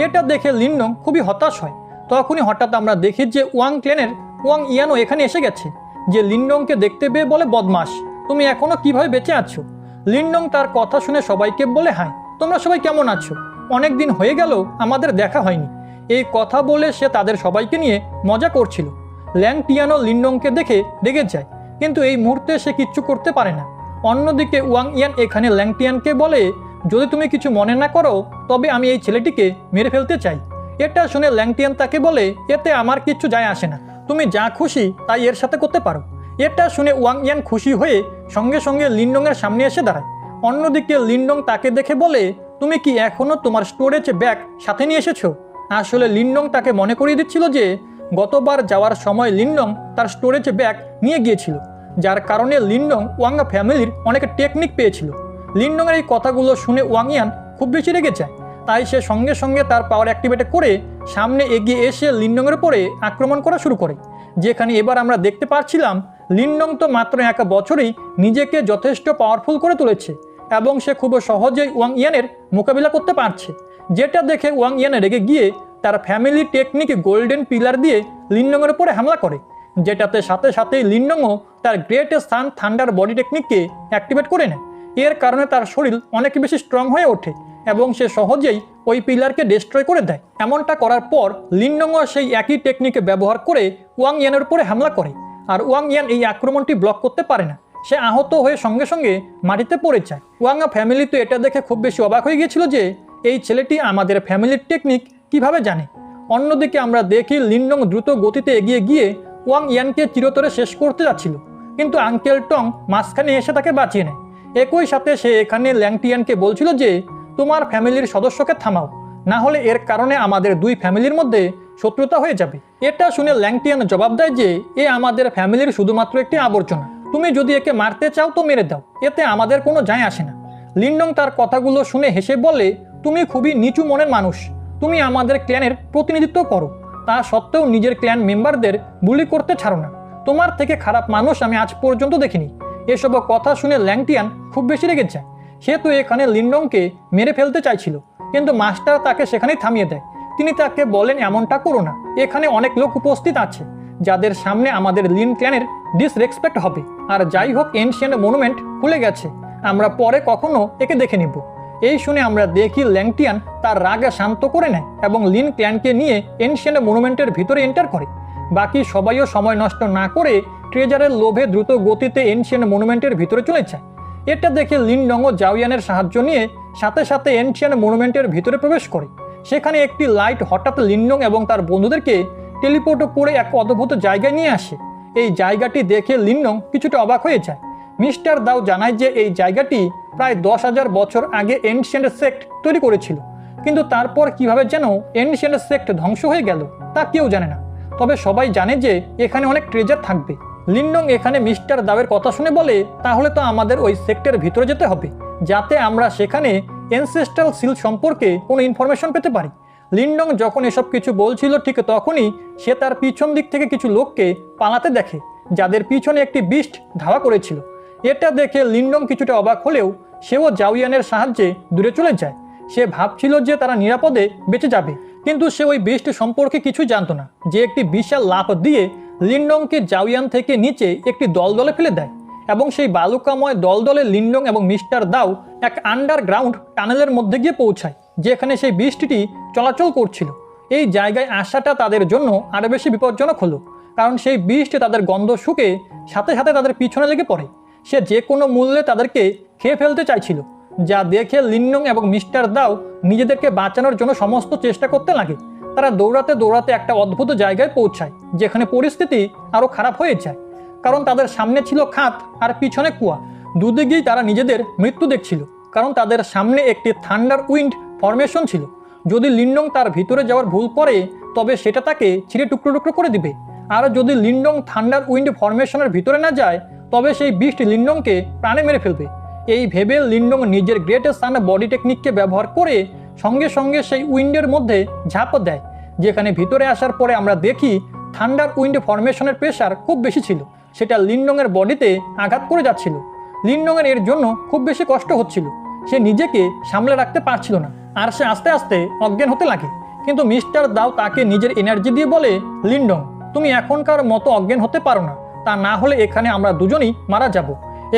এটা দেখে লিনডং খুবই হতাশ হয়। তখনই হঠাৎ আমরা দেখি যে ওয়াং ক্ল্যানের ওয়াং ইয়ানও এখানে এসে গেছে, যে লিনডংকে দেখতে পেয়ে বলে, বদমাস, তুমি এখনো কিভাবে বেঁচে আছো? লিনডং তার কথা শুনে সবাইকে বলে, হাই, তোমরা সবাই কেমন আছো? অনেক দিন হয়ে গেল আমাদের দেখা হয়নি। এই কথা বলে সে তাদের সবাইকে নিয়ে মজা করছিল। ল্যাংটিয়ানও লিনডংকে দেখে রেগে যায়, কিন্তু এই মুহূর্তে সে কিচ্ছু করতে পারে না। অন্যদিকে ওয়াং ইয়ান এখানে ল্যাংটিয়ানকে বলে, যদি তুমি কিছু মনে না করো তবে আমি এই ছেলেটিকে মেরে ফেলতে চাই। এটা শুনে ল্যাংটিয়ান তাকে বলে, এতে আমার কিচ্ছু যায় আসে না, তুমি যা খুশি তাই এর সাথে করতে পারো। এটা শুনে ওয়াং ইয়ান খুশি হয়ে সঙ্গে সঙ্গে লিনডংয়ের সামনে এসে দাঁড়ায়। অন্যদিকে লিনডং তাকে দেখে বলে, তুমি কি এখনও তোমার স্টোরেজ ব্যাগ সাথে নিয়ে এসেছো? আসলে লিনডং তাকে মনে করিয়ে দিচ্ছিল যে গতবার যাওয়ার সময় লিনডং তার স্টোরেজ ব্যাগ নিয়ে গিয়েছিল, যার কারণে লিনডং ওয়াং ফ্যামিলির অনেক টেকনিক পেয়েছিল। লিনডংয়ের এই কথাগুলো শুনে ওয়াং ইয়ান খুব বেশি রেগে যায়। তাই সে সঙ্গে সঙ্গে তার পাওয়ার অ্যাক্টিভেট করে সামনে এগিয়ে এসে লিনডংয়ের উপরে আক্রমণ করা শুরু করে। যেখানে এবার আমরা দেখতে পাচ্ছিলাম লিনডং তো মাত্র 1 বছরেই নিজেকে যথেষ্ট পাওয়ারফুল করে তুলেছে এবং সে খুব সহজেই ওয়াং ইয়ানের মোকাবিলা করতে পারছে। যেটা দেখে ওয়াং ইয়ান রেগে গিয়ে তার ফ্যামিলি টেকনিক গোল্ডেন পিলার দিয়ে লিনডংয়ের উপরে হামলা করে, যেটাতে সাথে সাথেই লিনডংও তার গ্রেট সান থান্ডার বডি টেকনিককে অ্যাক্টিভেট করে নেয়। এর কারণে তার শরীর অনেক বেশি স্ট্রং হয়ে ওঠে এবং সে সহজেই ওই পিলারকে ডিস্ট্রয় করে দেয়। এমনটা করার পর লিনডংও সেই একই টেকনিকে ব্যবহার করে ওয়াং ইয়ানের উপরে হামলা করে, আর ওয়াং ইয়ান এই আক্রমণটি ব্লক করতে পারে না। সে আহত হয়ে সঙ্গে সঙ্গে মাটিতে পড়ে যায়। ওয়াং ফ্যামিলি তো এটা দেখে খুব বেশি অবাক হয়ে গিয়েছিল যে এই ছেলেটি আমাদের ফ্যামিলির টেকনিক কিভাবে জানে। অন্যদিকে আমরা দেখি লিনডং দ্রুত গতিতে এগিয়ে গিয়ে ওয়াং ইয়ানকে চিরতরে শেষ করতে যাচ্ছিল, কিন্তু আঙ্কেল টং মাঝখানে এসে তাকে বাঁচিয়ে নেয়। একই সাথে সে এখানে ল্যাংটিয়ানকে বলছিল যে তোমার ফ্যামিলির সদস্যকে থামাও, না হলে এর কারণে আমাদের দুই ফ্যামিলির মধ্যে শত্রুতা হয়ে যাবে। এটা শুনে ল্যাংটিয়ান জবাব দেয় যে এ আমাদের ফ্যামিলির শুধুমাত্র একটি আবর্জনা, তুমি যদি একে মারতে চাও তো মেরে দাও, এতে আমাদের কোনো যায় আসে না। লিনডং তার কথাগুলো শুনে হেসে বলে, তুমি খুবই নিচু মনের মানুষ, তুমি আমাদের ক্ল্যানের প্রতিনিধিত্ব করো, তা সত্ত্বেও নিজের ক্ল্যান মেম্বারদের বুলি করতে ছাড়ো না, তোমার থেকে খারাপ মানুষ আমি আজ পর্যন্ত দেখিনি। এসব কথা শুনে ল্যাংটিয়ান খুব বেশি রেগে যায়। সে তো এখানে লিনডংকে মেরে ফেলতে চাইছিল, কিন্তু মাস্টার তাকে সেখানেই থামিয়ে দেয়। তিনি তাকে বলেন, এমনটা করো না, এখানে অনেক লোক উপস্থিত আছে যাদের সামনে আমাদের লিন ক্ল্যানের ডিসরেসপেক্ট হবে। আর যাই হোক, এনশিয়েন্ট মনুমেন্ট খুলে গেছে, আমরা পরে কখনো একে দেখে নিব। এই শুনে আমরা দেখি ল্যাংটিয়ান তার রাগ শান্ত করে নেয় এবং লিন ক্ল্যানকে নিয়ে এনশিয়েন্ট মনুমেন্টের ভিতরে এন্টার করে। বাকি সবাইও সময় নষ্ট না করে ট্রেজারের লোভে দ্রুত গতিতে এনশিয়েন্ট মনুমেন্টের ভিতরে চলে যায়। এটা দেখে লিনডং ও জাওয়ানের সাহায্য নিয়ে সাথে সাথে এনশিয়েন্ট মনুমেন্টের ভিতরে প্রবেশ করে। সেখানে একটি লাইট হঠাৎ লিনডং এবং তার বন্ধুদেরকে টেলিপোর্ট করে এক অদ্ভুত জায়গায় নিয়ে আসে। এই জায়গাটি দেখে লিনডং কিছুটা অবাক হয়ে যায়। মিস্টার দাও জানায় যে এই জায়গাটি প্রায় 10,000 বছর আগে এনশিয়েন্ট সেক্ট তৈরি করেছিল, কিন্তু তারপর কিভাবে যেন এনশিয়েন্ট সেক্ট ধ্বংস হয়ে গেল তা কেউ জানে না। তবে সবাই জানে যে এখানে অনেক ট্রেজার থাকবে। লিনডং এখানে মিস্টার দাওয়ের কথা শুনে বলে, তাহলে তো আমাদের ওই সেক্টের ভিতরে যেতে হবে, যাতে আমরা সেখানে এনসেস্ট্রাল সিল সম্পর্কে কোনো ইনফরমেশন পেতে পারি। লিনডং যখন এসব কিছু বলছিল ঠিক তখনই সে তার পিছন দিক থেকে কিছু লোককে পালাতে দেখে, যাদের পিছনে একটি বিস্ট ধাওয়া করেছিল। এটা দেখে লিনডং কিছুটা অবাক হলেও সেও জাওয়ানের সাহায্যে দূরে চলে যায়। সে ভাবছিল যে তারা নিরাপদে বেঁচে যাবে, কিন্তু সে ওই বিস্ট সম্পর্কে কিছুই জানতো না যে একটি বিশাল লাফ দিয়ে লিনডংকে জাওয়ান থেকে নিচে একটি দলদলে ফেলে দেয় এবং সেই বালুকাময় দলদলে লিনডং এবং মিস্টার দাও এক আন্ডারগ্রাউন্ড টানেলের মধ্যে গিয়ে পৌঁছায়, যেখানে সেই বিস্টটি চলাচল করছিল। এই জায়গায় আসাটা তাদের জন্য আরও বেশি বিপজ্জনক হলো, কারণ সেই বিস্ট তাদের গন্ধ শুকে সাথে সাথে তাদের পিছনে লেগে পড়ে। সে যে কোনো মূল্যে তাদেরকে খেয়ে ফেলতে চাইছিল, যা দেখে লিনডং এবং মিস্টার দাও নিজেদেরকে বাঁচানোর জন্য সমস্ত চেষ্টা করতে লাগে। তারা দৌড়াতে দৌড়াতে একটা অদ্ভুত জায়গায় পৌঁছায়, যেখানে পরিস্থিতি আরও খারাপ হয়ে যায়। কারণ তাদের সামনে ছিল খাত আর পিছনে কুয়া। দুদিকেই তারা নিজেদের মৃত্যু দেখছিল, কারণ তাদের সামনে একটি থান্ডার উইন্ড ফরমেশন ছিল। যদি লিন্ডং তার ভিতরে যাওয়ার ভুল করে তবে সেটা তাকে ছিঁড়ে টুকরো টুকরো করে দিবে। আর যদি লিন্ডং থান্ডার উইন্ড ফরমেশনের ভিতরে না যায় তবে সেই বিস্ট লিন্ডংকে প্রাণে মেরে ফেলবে। এই ভেবে লিন্ডং নিজের গ্রেট সান বডি টেকনিককে ব্যবহার করে সঙ্গে সঙ্গে সেই উইন্ডের মধ্যে ঝাঁপ দেয়, যেখানে ভিতরে আসার পরে আমরা দেখি থান্ডার উইন্ড ফরমেশনের প্রেশার খুব বেশি ছিল, সেটা লিন্ডংয়ের বডিতে আঘাত করে যাচ্ছিল। লিন্ডংয়ের এর জন্য খুব বেশি কষ্ট হচ্ছিল, সে নিজেকে সামলে রাখতে পারছিল না আর সে আস্তে আস্তে অজ্ঞান হতে লাগে। কিন্তু মিস্টার দাও তাকে নিজের এনার্জি দিয়ে বলে, লিন্ডং তুমি এখনকার মতো অজ্ঞান হতে পারো না, তা না হলে এখানে আমরা দুজনেই মারা যাব।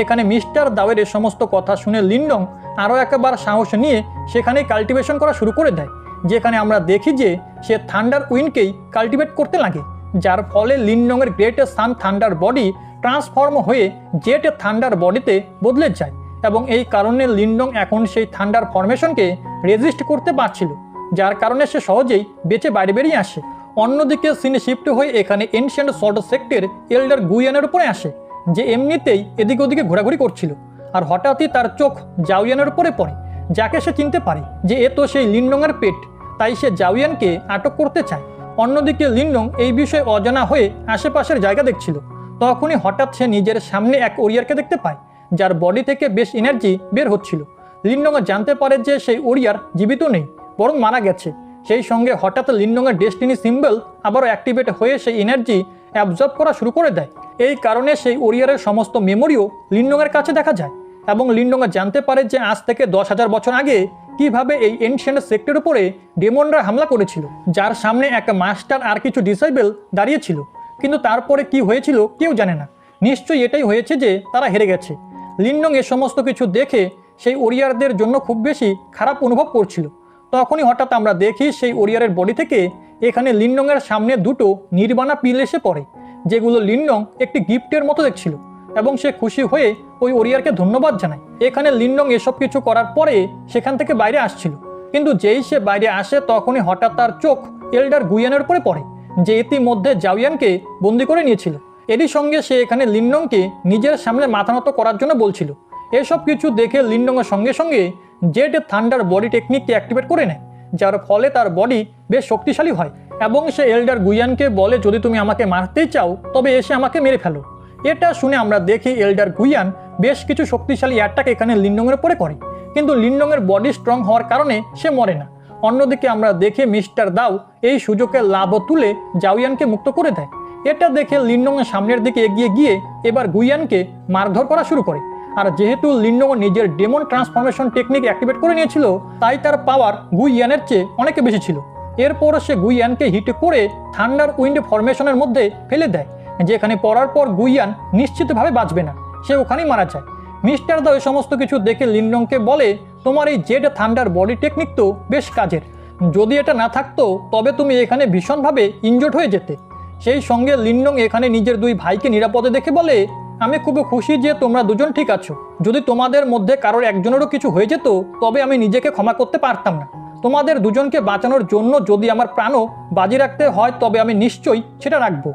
এখানে মিস্টার দাওয়ের এই সমস্ত কথা শুনে লিন্ডং আরও একবার সাহস নিয়ে সেখানেই কাল্টিভেশন করা শুরু করে দেয়, যেখানে আমরা দেখি যে সে থান্ডার উইন্ডকেই কাল্টিভেট করতে লাগে, যার ফলে লিন্ডংয়ের গ্রেট সান থান্ডার বডি ট্রান্সফর্ম হয়ে জেট থান্ডার বডিতে বদলে যায় এবং এই কারণে লিন্ডং এখন সেই থান্ডার ফরমেশনকে রেজিস্ট করতে পারছিল, যার কারণে সে সহজেই বেঁচে বাইরে বেরিয়ে আসে। অন্যদিকে সিনে শিফট হয়ে এখানে এনশিয়েন্ট সল্ট সেক্টর এল্ডার গুইয়ানের উপরে আসে, যে এমনিতেই এদিক ওদিকে ঘোরাঘুরি করছিল। আর হঠাৎই তার চোখ জাউয়ানের উপরে পড়ে, যাকে সে চিনতে পারে যে এ তো সেই লিন্ডংয়ের পেট, তাই সে জাউয়ানকে আটক করতে চায়। অন্যদিকে লিন্ডং এই বিষয়ে অজানা হয়ে আশেপাশের জায়গা দেখছিল। তখনই হঠাৎ সে নিজের সামনে এক ওরিয়ারকে দেখতে পায়, যার বডি থেকে বেশ এনার্জি বের হচ্ছিল। লিন্ডং জানতে পারে যে সেই ওরিয়ার জীবিত নেই, বরং মারা গেছে। সেই সঙ্গে হঠাৎ লিন্ডংয়ের ডেস্টিনি সিম্বল আবারও অ্যাক্টিভেট হয়ে সেই এনার্জি অ্যাবজর্ব করা শুরু করে দেয়। এই কারণে সেই ওরিয়ারের সমস্ত মেমোরিও লিন্ডংয়ের কাছে দেখা যায় এবং লিন্ডং জানতে পারে যে আজ থেকে 10,000 বছর আগে কিভাবে এই এনশিয়েন্ট সেক্টর উপরে ডেমনরা হামলা করেছিল, যার সামনে এক মাস্টার আর কিছু ডিসেবল দাঁড়িয়েছিল। কিন্তু তারপরে কি হয়েছিল কেউ জানে না, নিশ্চয়ই এটাই হয়েছে যে তারা হেরে গেছে। লিন্ডং এ সমস্ত কিছু দেখে সেই ওরিয়ারদের জন্য খুব বেশি খারাপ অনুভব করছিল। তখনই হঠাৎ আমরা দেখি সেই ওরিয়ারের বডি থেকে এখানে লিন্ডংয়ের সামনে দুটো নির্বাণা পিল এসে পড়ে, যেগুলো লিন্ডং একটি গিফটের মতো দেখছিল এবং সে খুশি হয়ে ওই ওরিয়ারকে ধন্যবাদ জানায়। এখানে লিন্ডং এসব কিছু করার পরে সেখান থেকে বাইরে আসছিল, কিন্তু যেই সে বাইরে আসে তখনই হঠাৎ তার চোখ এল্ডার গুইয়ানের উপরে পড়ে, যে ইতিমধ্যে জাউয়ানকে বন্দি করে নিয়েছিল। এরই সঙ্গে সে এখানে লিন্ডংকে নিজের সামনে মাথা নত করার জন্য বলছিল। এসব কিছু দেখে লিন্ডংয়ের সঙ্গে সঙ্গে জেড থান্ডার বডি টেকনিককে অ্যাক্টিভেট করে নেয়, যার ফলে তার বডি বেশ শক্তিশালী হয় এবং সে এল্ডার গুইয়ানকে বলে, যদি তুমি আমাকে মারতেই চাও তবে এসে আমাকে মেরে ফেলো। এটা শুনে আমরা দেখি এল্ডার গুইয়ান বেশ কিছু শক্তিশালী অ্যাটাক এখানে লিন্ডংয়ের উপরে করে, কিন্তু লিন্ডংয়ের বডি স্ট্রং হওয়ার কারণে সে মরে না। অন্যদিকে আমরা দেখি মিস্টার দাও এই সুযোগের লাভ তুলে জাউয়ানকে মুক্ত করে দেয়। এটা দেখে লিন্ডং সামনের দিকে এগিয়ে গিয়ে এবার গুইয়ানকে মারধর করা শুরু করে। আর যেহেতু লিন্ডং নিজের ডেমন ট্রান্সফরমেশন টেকনিক অ্যাক্টিভেট করে নিয়েছিল, তাই তার পাওয়ার গুইয়ানের চেয়ে অনেক বেশি ছিল। এরপর সে গুইয়ানকে হিট করে থান্ডার উইন্ড ফরমেশনের মধ্যে ফেলে দেয়, যেখানে পড়ার পর গুইয়ান নিশ্চিতভাবে বাঁচবে না, সে ওখানেই মারা যায়। মিস্টার দাও এই সমস্ত কিছু দেখে লিন্ডংকে বলে, তোমার এই জেড থান্ডার বডি টেকনিক তো বেশ কাজের, যদি এটা না থাকতো তবে তুমি এখানে ভীষণভাবে ইনজোর্ড হয়ে যেতে। সেই সঙ্গে লিন্ডং এখানে নিজের দুই ভাইকে নিরাপদে দেখে বলে, আমি খুব খুশি যে তোমরা দুজন ঠিক আছো। যদি তোমাদের মধ্যে কারোর একজনেরও কিছু হয়ে যেত তবে আমি নিজেকে ক্ষমা করতে পারতাম না। তোমাদের দুজনকে বাঁচানোর জন্য যদি আমার প্রাণও বাজি রাখতে হয় তবে আমি নিশ্চয়ই সেটা রাখবো।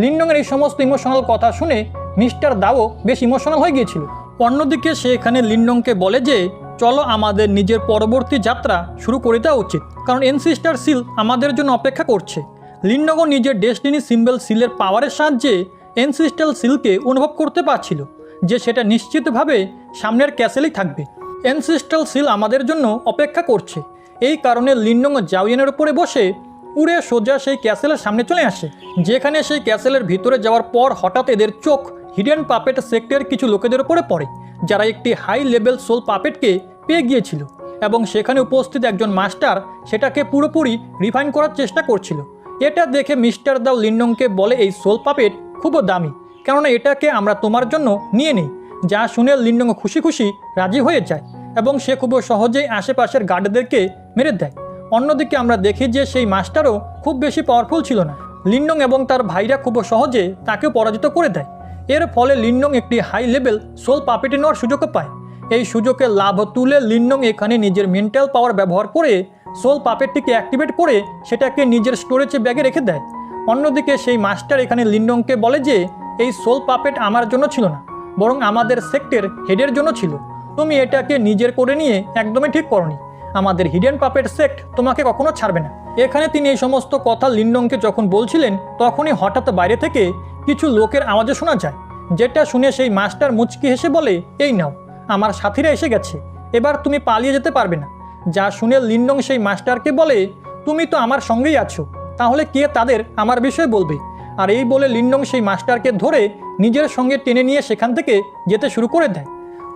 লিন্ডংয়ের এই সমস্ত ইমোশনাল কথা শুনে মিস্টার দাও বেশ ইমোশনাল হয়ে গিয়েছিল। অন্যদিকে সে এখানে লিন্ডংকে বলে যে, চলো আমাদের নিজের পরবর্তী যাত্রা শুরু করে দেওয়া উচিত, কারণ এনসিস্টার সিল আমাদের জন্য অপেক্ষা করছে। লিন্ডং নিজের ডেস্টিনি সিম্বল সিলের পাওয়ারের সাহায্যে এনসিস্টাল সিলকে অনুভব করতে পারছিল যে সেটা নিশ্চিতভাবে সামনের ক্যাসেলেই থাকবে। এনসিস্টাল সিল আমাদের জন্য অপেক্ষা করছে। এই কারণে লিন্ডং জাউয়ানের উপরে বসে উড়ে সোজা সেই ক্যাসেলের সামনে চলে আসে, যেখানে সেই ক্যাসেলের ভিতরে যাওয়ার পর হঠাৎ এদের চোখ হিডেন পাপেট সেক্টরের কিছু লোকেদের উপরে পড়ে, যারা একটি হাই লেভেল সোল পাপেটকে পেয়ে গিয়েছিল এবং সেখানে উপস্থিত একজন মাস্টার সেটাকে পুরোপুরি রিফাইন করার চেষ্টা করছিল। এটা দেখে মিস্টার দাও লিন্ডংকে বলে, এই সোল পাপেট খুব দামি, কেননা এটাকে আমরা তোমার জন্য নিয়ে নিই। যা শুনে লিন্ডং খুশি খুশি রাজি হয়ে যায় এবং সে খুব সহজেই আশেপাশের গার্ডদেরকে মেরে দেয়। অন্যদিকে আমরা দেখি যে সেই মাস্টারও খুব বেশি পাওয়ারফুল ছিল না। লিন্ডং এবং তার ভাইরা খুব সহজে তাকেও পরাজিত করে দেয়। এর ফলে লিন্ডং একটি হাই লেভেল সোল পাপেটে নেওয়ার সুযোগও পায়। এই সুযোগের লাভ তুলে লিন্ডং এখানে নিজের মেন্টাল পাওয়ার ব্যবহার করে সোল পাপেটটিকে অ্যাক্টিভেট করে সেটাকে নিজের স্টোরেজ ব্যাগে রেখে দেয়। অন্যদিকে সেই মাস্টার এখানে লিন্ডংকে বলে যে এই সোল পাপেট আমার জন্য ছিল না, বরং আমাদের সেক্টের হেডের জন্য ছিল। তুমি এটাকে নিজের করে নিয়ে একদমই ঠিক করনি। আমাদের হিডেন পাপেট সেক্ট তোমাকে কখনো ছাড়বে না। এখানে তিনি এই সমস্ত কথা লিন্ডংকে যখন বলছিলেন, তখনই হঠাৎ বাইরে থেকে কিছু লোকের আওয়াজে শোনা যায়, যেটা শুনে সেই মাস্টার মুচকি হেসে বলে, এই নাও, আমার সাথীরা এসে গেছে, এবার তুমি পালিয়ে যেতে পারবে না। যা শুনে লিন্ডং সেই মাস্টারকে বলে, তুমি তো আমার সঙ্গেই আছো, তাহলে কে তাদের আমার বিষয়ে বলবে? আর এই বলে লিন্ডং সেই মাস্টারকে ধরে নিজের সঙ্গে টেনে নিয়ে সেখান থেকে যেতে শুরু করে দেয়।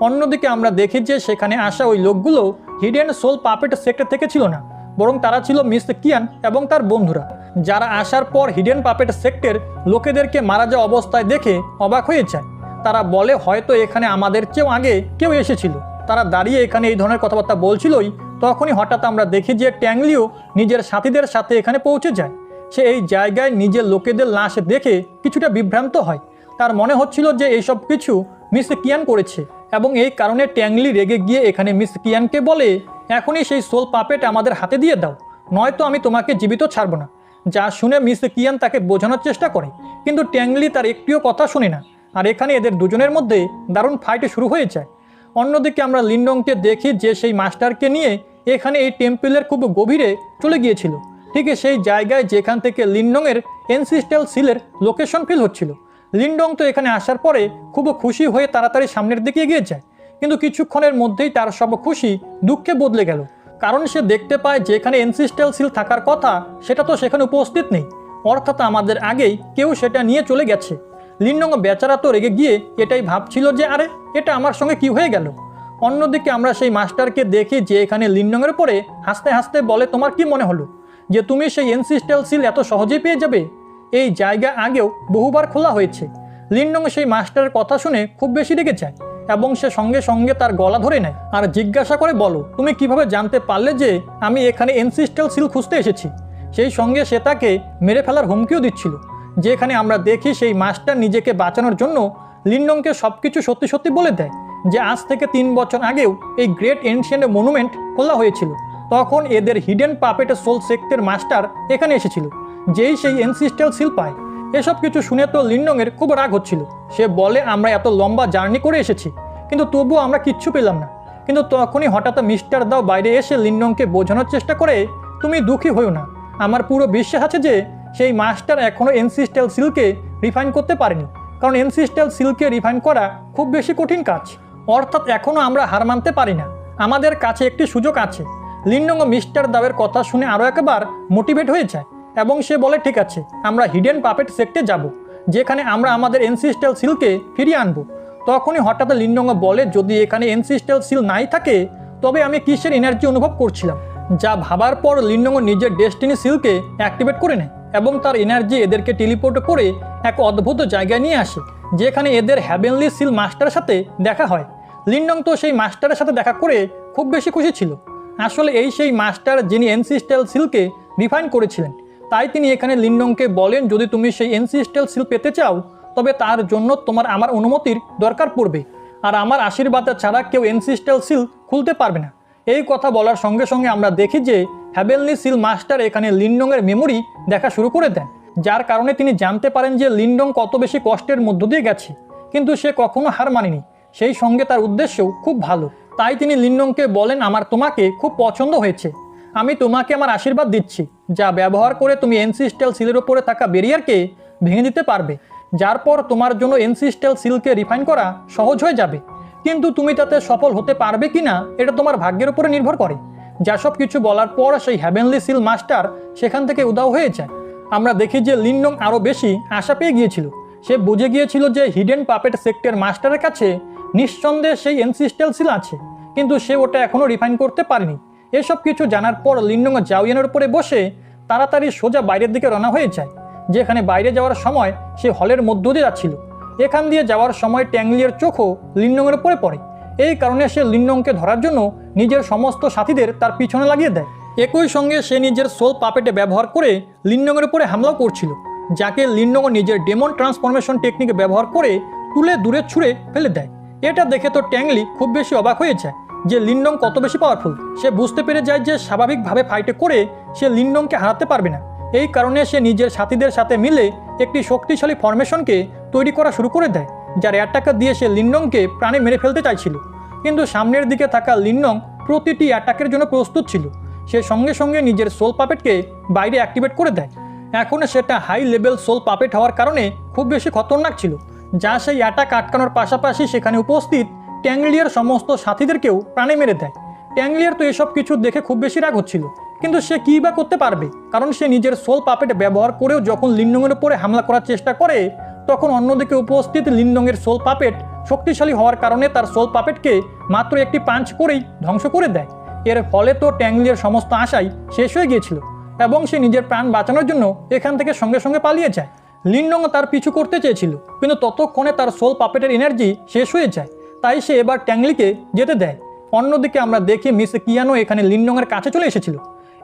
অন্যদিকে আমরা দেখি যে সেখানে আসা ওই লোকগুলো হিডেন সোল পাপেট সেক্টর থেকে ছিল না, বরং তারা ছিল মিস কিয়ান এবং তার বন্ধুরা, যারা আসার পর হিডেন পাপেট সেক্টর লোকেদেরকে মারা যাওয়া অবস্থায় দেখে অবাক হয়ে যায়। তারা বলে, হয়তো এখানে আমাদের চেয়েও আগে কেউ এসেছিল। তারা দাঁড়িয়ে এখানে এই ধরনের কথাবার্তা বলছিলই, তখনই হঠাৎ আমরা দেখি যে ট্যাংলিও নিজের সাথীদের সাথে এখানে পৌঁছে যায়। সে এই জায়গায় নিজের লোকেদের লাশ দেখে কিছুটা বিভ্রান্ত হয়। তার মনে হচ্ছিল যে এইসব কিছু মিস কিয়ান করেছে, এবং এই কারণে ট্যাংলি রেগে গিয়ে এখানে মিস কিয়ানকে বলে, এখনই সেই সোল পাপেট আমাদের হাতে দিয়ে দাও, নয়তো আমি তোমাকে জীবিত ছাড়ব না। যা শুনে মিস কিয়ান তাকে বোঝানোর চেষ্টা করে, কিন্তু ট্যাংলি তার একটিও কথা শুনে না। আর এখানে এদের দুজনের মধ্যে দারুণ ফাইট শুরু হয়ে যায়। অন্যদিকে আমরা লিন্ডংকে দেখি যে সেই মাস্টারকে নিয়ে এখানে এই টেম্পলের খুব গভীরে চলে গিয়েছিল, ঠিক সেই জায়গায় যেখান থেকে লিন্ডংয়ের এনসিস্টাল সিলের লোকেশন ফিল হচ্ছিল। লিন্ডং তো এখানে আসার পরে খুব খুশি হয়ে তাড়াতাড়ি সামনের দিকে এগিয়ে যায়, কিন্তু কিছুক্ষণের মধ্যেই তার সব খুশি দুঃখে বদলে গেল, কারণ সে দেখতে পায় যেখানে এনসিস্টাল সিল থাকার কথা সেটা তো সেখানে উপস্থিত নেই, অর্থাৎ আমাদের আগেই কেউ সেটা নিয়ে চলে গেছে। লিন্ডং বেচারা তো রেগে গিয়ে এটাই ভাবছিল যে আরে এটা আমার সঙ্গে কি হয়ে গেল। অন্যদিকে আমরা সেই মাস্টারকে দেখি যে এখানে লিন্ডংয়ের পরে হাসতে হাসতে বলে, তোমার কি মনে হলো যে তুমি সেই এনসিস্টাল সিল এত সহজেই পেয়ে যাবে? এই জায়গা আগেও বহুবার খোলা হয়েছে। লিন্ডং সেই মাস্টারের কথা শুনে খুব বেশি রেগে যায় এবং সে সঙ্গে সঙ্গে তার গলা ধরে নেয় আর জিজ্ঞাসা করে, বলো তুমি কিভাবে জানতে পারলে যে আমি এখানে এনসিস্টাল সিল খুঁজতে এসেছি? সেই সঙ্গে সে তাকে মেরে ফেলার হুমকিও দিচ্ছিল। যেখানে আমরা দেখি সেই মাস্টার নিজেকে বাঁচানোর জন্য লিন্ডংকে সব কিছু সত্যি সত্যি বলে দেয় যে আজ থেকে 3 বছর আগেও এই গ্রেট এনশিয়েন্ট মনুমেন্ট খোলা হয়েছিল, তখন এদের হিডেন পাপেট সোল সেক্টের মাস্টার এখানে এসেছিল, যেই সেই এনসিস্টাল সিল পায়। এসব কিছু শুনে তো লিন্ডংয়ের খুব রাগ হচ্ছিল। সে বলে, আমরা এত লম্বা জার্নি করে এসেছি, কিন্তু তবুও আমরা কিচ্ছু পেলাম না। কিন্তু তখনই হঠাৎ মিস্টার দাও বাইরে এসে লিন্ডংকে বোঝানোর চেষ্টা করে, তুমি দুঃখী হইও না, আমার পুরো বিশ্বাস আছে যে সেই মাস্টার এখনও এনসিস্টাল সিলকে রিফাইন করতে পারেনি, কারণ এনসিস্টাল সিলকে রিফাইন করা খুব বেশি কঠিন কাজ, অর্থাৎ এখনও আমরা হার মানতে পারি না, আমাদের কাছে একটি সুযোগ আছে। লিন্ডং মিস্টার দাওয়ের কথা শুনে আরও একবার মোটিভেট হয়ে যায় এবং সে বলে, ঠিক আছে, আমরা হিডেন পাপেট সেক্টে যাব, যেখানে আমরা আমাদের এনসিস্টাল সিলকে ফিরিয়ে আনবো। তখনই হঠাৎ লিন্ডং বলে, যদি এখানে এনসিস্টাল সিল নাই থাকে তবে আমি কিসের এনার্জি অনুভব করছিলাম? যা ভাবার পর লিন্ডং নিজের ডেস্টিনি সিলকে অ্যাক্টিভেট করে নেয় এবং তার এনার্জি এদেরকে টেলিপোর্ট করে এক অদ্ভুত জায়গায় নিয়ে আসে, যেখানে এদের হ্যাভেনলি সিল মাস্টারের সাথে দেখা হয়। লিন্ডং তো সেই মাস্টারের সাথে দেখা করে খুব বেশি খুশি ছিল। আসলে এই সেই মাস্টার যিনি এনসিস্টাল সিলকে রিফাইন করেছিলেন। তাই তিনি এখানে লিন্ডংকে বলেন, যদি তুমি সেই এনসিস্টাল সিল পেতে চাও তবে তার জন্য তোমার আমার অনুমতির দরকার পড়বে, আর আমার আশীর্বাদ ছাড়া কেউ এনসিস্টাল সিল খুলতে পারবে না। এই কথা বলার সঙ্গে সঙ্গে আমরা দেখি যে হ্যাভেনলি সিল মাস্টার এখানে লিন্ডংয়ের মেমোরি দেখা শুরু করে দেন, যার কারণে তিনি জানতে পারেন যে লিন্ডং কত বেশি কষ্টের মধ্য দিয়ে গেছে, কিন্তু সে কখনো হার মানেনি, সেই সঙ্গে তার উদ্দেশ্যও খুব ভালো। তাই তিনি লিন্ডংকে বলেন, আমার তোমাকে খুব পছন্দ হয়েছে, আমি তোমাকে আমার আশীর্বাদ দিচ্ছি, যা ব্যবহার করে তুমি এনসিস্টাল সিলের ওপরে থাকা ব্যারিয়ারকে ভেঙে দিতে পারবে, যার পর তোমার জন্য এনসিস্টাল সিলকে রিফাইন করা সহজ হয়ে যাবে। কিন্তু তুমি তাতে সফল হতে পারবে কি না এটা তোমার ভাগ্যের উপরে নির্ভর করে। যা সব কিছু বলার পর সেই হ্যাভেনলি সিল মাস্টার সেখান থেকে উধাও হয়ে যায়। আমরা দেখি যে লিন্ডং আরও বেশি আশা পেয়ে গিয়েছিল। সে বুঝে গিয়েছিল যে হিডেন পাপেট সেক্টর মাস্টারের কাছে নিঃসন্দেহে সেই এনসিস্টাল সিল আছে, কিন্তু সে ওটা এখনও রিফাইন করতে পারেনি। এসব কিছু জানার পর লিন্ডং জাওয়ানের উপরে বসে তাড়াতাড়ি সোজা বাইরের দিকে রওনা হয়ে যায়, যেখানে বাইরে যাওয়ার সময় সে হলের মধ্য দিয়ে যাচ্ছিল। এখান দিয়ে যাওয়ার সময় ট্যাংলির চোখও লিন্ডংয়ের উপরে পড়ে। এই কারণে সে লিন্ডংকে ধরার জন্য নিজের সমস্ত সাথীদের তার পিছনে লাগিয়ে দেয়। একই সঙ্গে সে নিজের সোল পাপেটে ব্যবহার করে লিন্ডংয়ের উপরে হামলাও করছিল, যাকে লিন্ডং নিজের ডেমন ট্রান্সফরমেশন টেকনিক ব্যবহার করে তুলে দূরে ছুঁড়ে ফেলে দেয়। এটা দেখে তো ট্যাংলি খুব বেশি অবাক হয়ে যায় যে লিন্ডং কত বেশি পাওয়ারফুল। সে বুঝতে পেরে যায় যে স্বাভাবিকভাবে ফাইটে করে সে লিন্ডংকে হারাতে পারবে না। এই কারণে সে নিজের সাথীদের সাথে মিলে একটি শক্তিশালী ফরমেশনকে তৈরি করা শুরু করে দেয়, যার অ্যাটাকার দিয়ে সে লিনডংকে প্রাণে মেরে ফেলতে চাইছিল। কিন্তু সামনের দিকে থাকা লিনডং প্রতিটি অ্যাটাকের জন্য প্রস্তুত ছিল। সে সঙ্গে সঙ্গে নিজের সোল পাপেটকে বাইরে অ্যাক্টিভেট করে দেয়। এখন সেটা হাই লেভেল সোল পাপেট হওয়ার কারণে খুব বেশি খতরনাক ছিল, যা সেই অ্যাটাক আটকানোর পাশাপাশি সেখানে উপস্থিত ট্যাংলিয়ার সমস্ত সাথীদেরকেও প্রাণে মেরে দেয়। ট্যাংলিয়ার তো এসব কিছু দেখে খুব বেশি রাগ হচ্ছিল, কিন্তু সে কী বা করতে পারবে, কারণ সে নিজের সোল পাপেট ব্যবহার করেও যখন লিনডংয়ের উপরে হামলা করার চেষ্টা করে, তখন অন্যদিকে উপস্থিত লিনডংয়ের সোল পাপেট শক্তিশালী হওয়ার কারণে তার সোল পাপেটকে মাত্র একটি পাঞ্চ করেই ধ্বংস করে দেয়। এর ফলে তো ট্যাংলিয়ার সমস্ত আশাই শেষ হয়ে গিয়েছিল এবং সে নিজের প্রাণ বাঁচানোর জন্য এখান থেকে সঙ্গে সঙ্গে পালিয়ে যায়। লিনডং তার পিছু করতে চেয়েছিল, কিন্তু ততক্ষণে তার সোল পাপেটের এনার্জি শেষ হয়ে যায়, তাই সে এবার ট্যাংলিকে যেতে দেয়। অন্যদিকে আমরা দেখি মিস কিয়ানো এখানে লিনডংয়ের কাছে চলে এসেছিল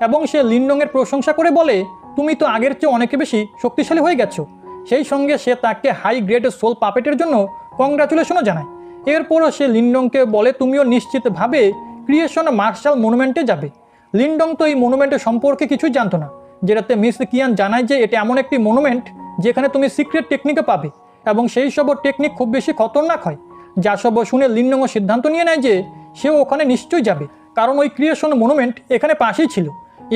এবং সে লিনডংয়ের প্রশংসা করে বলে, তুমি তো আগের চেয়ে অনেক বেশি শক্তিশালী হয়ে গেছো। সেই সঙ্গে সে তাকে হাই গ্রেড সোল পাপেটের জন্য কংগ্রাচুলেশনও জানায়। এরপরও সে লিনডংকে বলে, তুমিও নিশ্চিতভাবে ক্রিয়েশন মার্শাল মনুমেন্টে যাবে। লিনডং তো এই মনুমেন্টের সম্পর্কে কিছুই জানতো না, যেটাতে মিস কিয়ান জানায় যে এটা এমন একটি মনুমেন্ট যেখানে তুমি সিক্রেট টেকনিকও পাবে এবং সেই সব টেকনিক খুব বেশি খতরনাক হয়। যা সব শুনে লিনডংও সিদ্ধান্ত নিয়ে নেয় যে সেও ওখানে নিশ্চয়ই যাবে, কারণ ওই ক্রিয়েশন মনুমেন্ট এখানে পাশেই ছিল।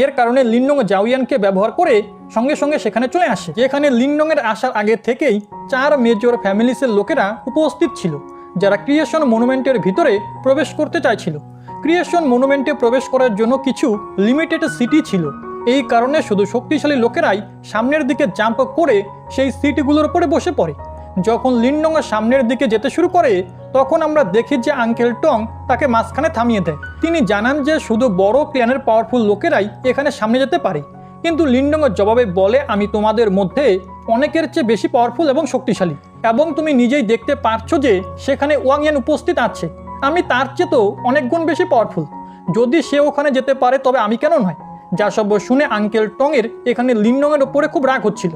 এর কারণে লিনডং জাওয়ানকে ব্যবহার করে সঙ্গে সঙ্গে সেখানে চলে আসে, যেখানে লিনডংয়ের আসার আগে থেকেই 4 মেজর ফ্যামিলিসের লোকেরা উপস্থিত ছিল, যারা ক্রিয়েশন মনুমেন্টের ভিতরে প্রবেশ করতে চাইছিল। ক্রিয়েশন মনুমেন্টে প্রবেশ করার জন্য কিছু লিমিটেড সিটি ছিল, এই কারণে শুধু শক্তিশালী লোকেরাই সামনের দিকে জাম্প করে সেই সিটগুলোর উপরে বসে পড়ে। যখন লিনডং সামনের দিকে যেতে শুরু করে, তখন আমরা দেখি যে আঙ্কেল টং তাকে মাঝখানে থামিয়ে দেয়। তিনি জানান যে শুধু বড় ক্ল্যানের পাওয়ারফুল লোকেরাই এখানে সামনে যেতে পারে, কিন্তু লিনডং জবাবে বলে, আমি তোমাদের মধ্যে অনেকের চেয়ে বেশি পাওয়ারফুল এবং শক্তিশালী, এবং তুমি নিজেই দেখতে পারছো যে সেখানে ওয়াং ইয়ান উপস্থিত আছে। আমি তার চেয়ে তো অনেক গুণ বেশি পাওয়ারফুল। যদি সে ওখানে যেতে পারে তবে আমি কেন নয়? যা সব শুনে আঙ্কেল টংয়ের এখানে লিনডংয়ের উপরে খুব রাগ হচ্ছিল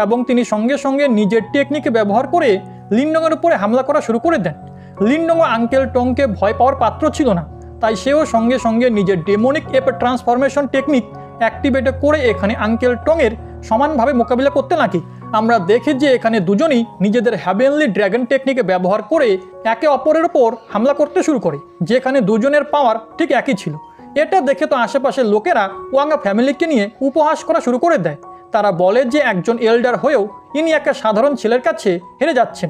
এবং তিনি সঙ্গে সঙ্গে নিজের টেকনিকে ব্যবহার করে লিনডংয়ের উপরে হামলা করা শুরু করে দেন। লিনডং আঙ্কেল টংকে ভয় পাওয়ার পাত্র ছিল না, তাই সেও সঙ্গে সঙ্গে নিজের demonic app transformation technique activate করে এখানে আঙ্কেল টংয়ের সমানভাবে মোকাবিলা করতে লাগে। আমরা দেখি যে এখানে দুজনই নিজেদের হ্যাভেনলি ড্র্যাগন টেকনিকে ব্যবহার করে একে অপরের ওপর হামলা করতে শুরু করে, যেখানে দুজনের পাওয়ার ঠিক একই ছিল। এটা দেখে তো আশেপাশের লোকেরা ওয়াঙ্গা ফ্যামিলিকে নিয়ে উপহাস করা শুরু করে দেয়। তারা বলে যে একজন এল্ডার হয়েও ইনি একটা সাধারণ ছেলের কাছে হেরে যাচ্ছেন।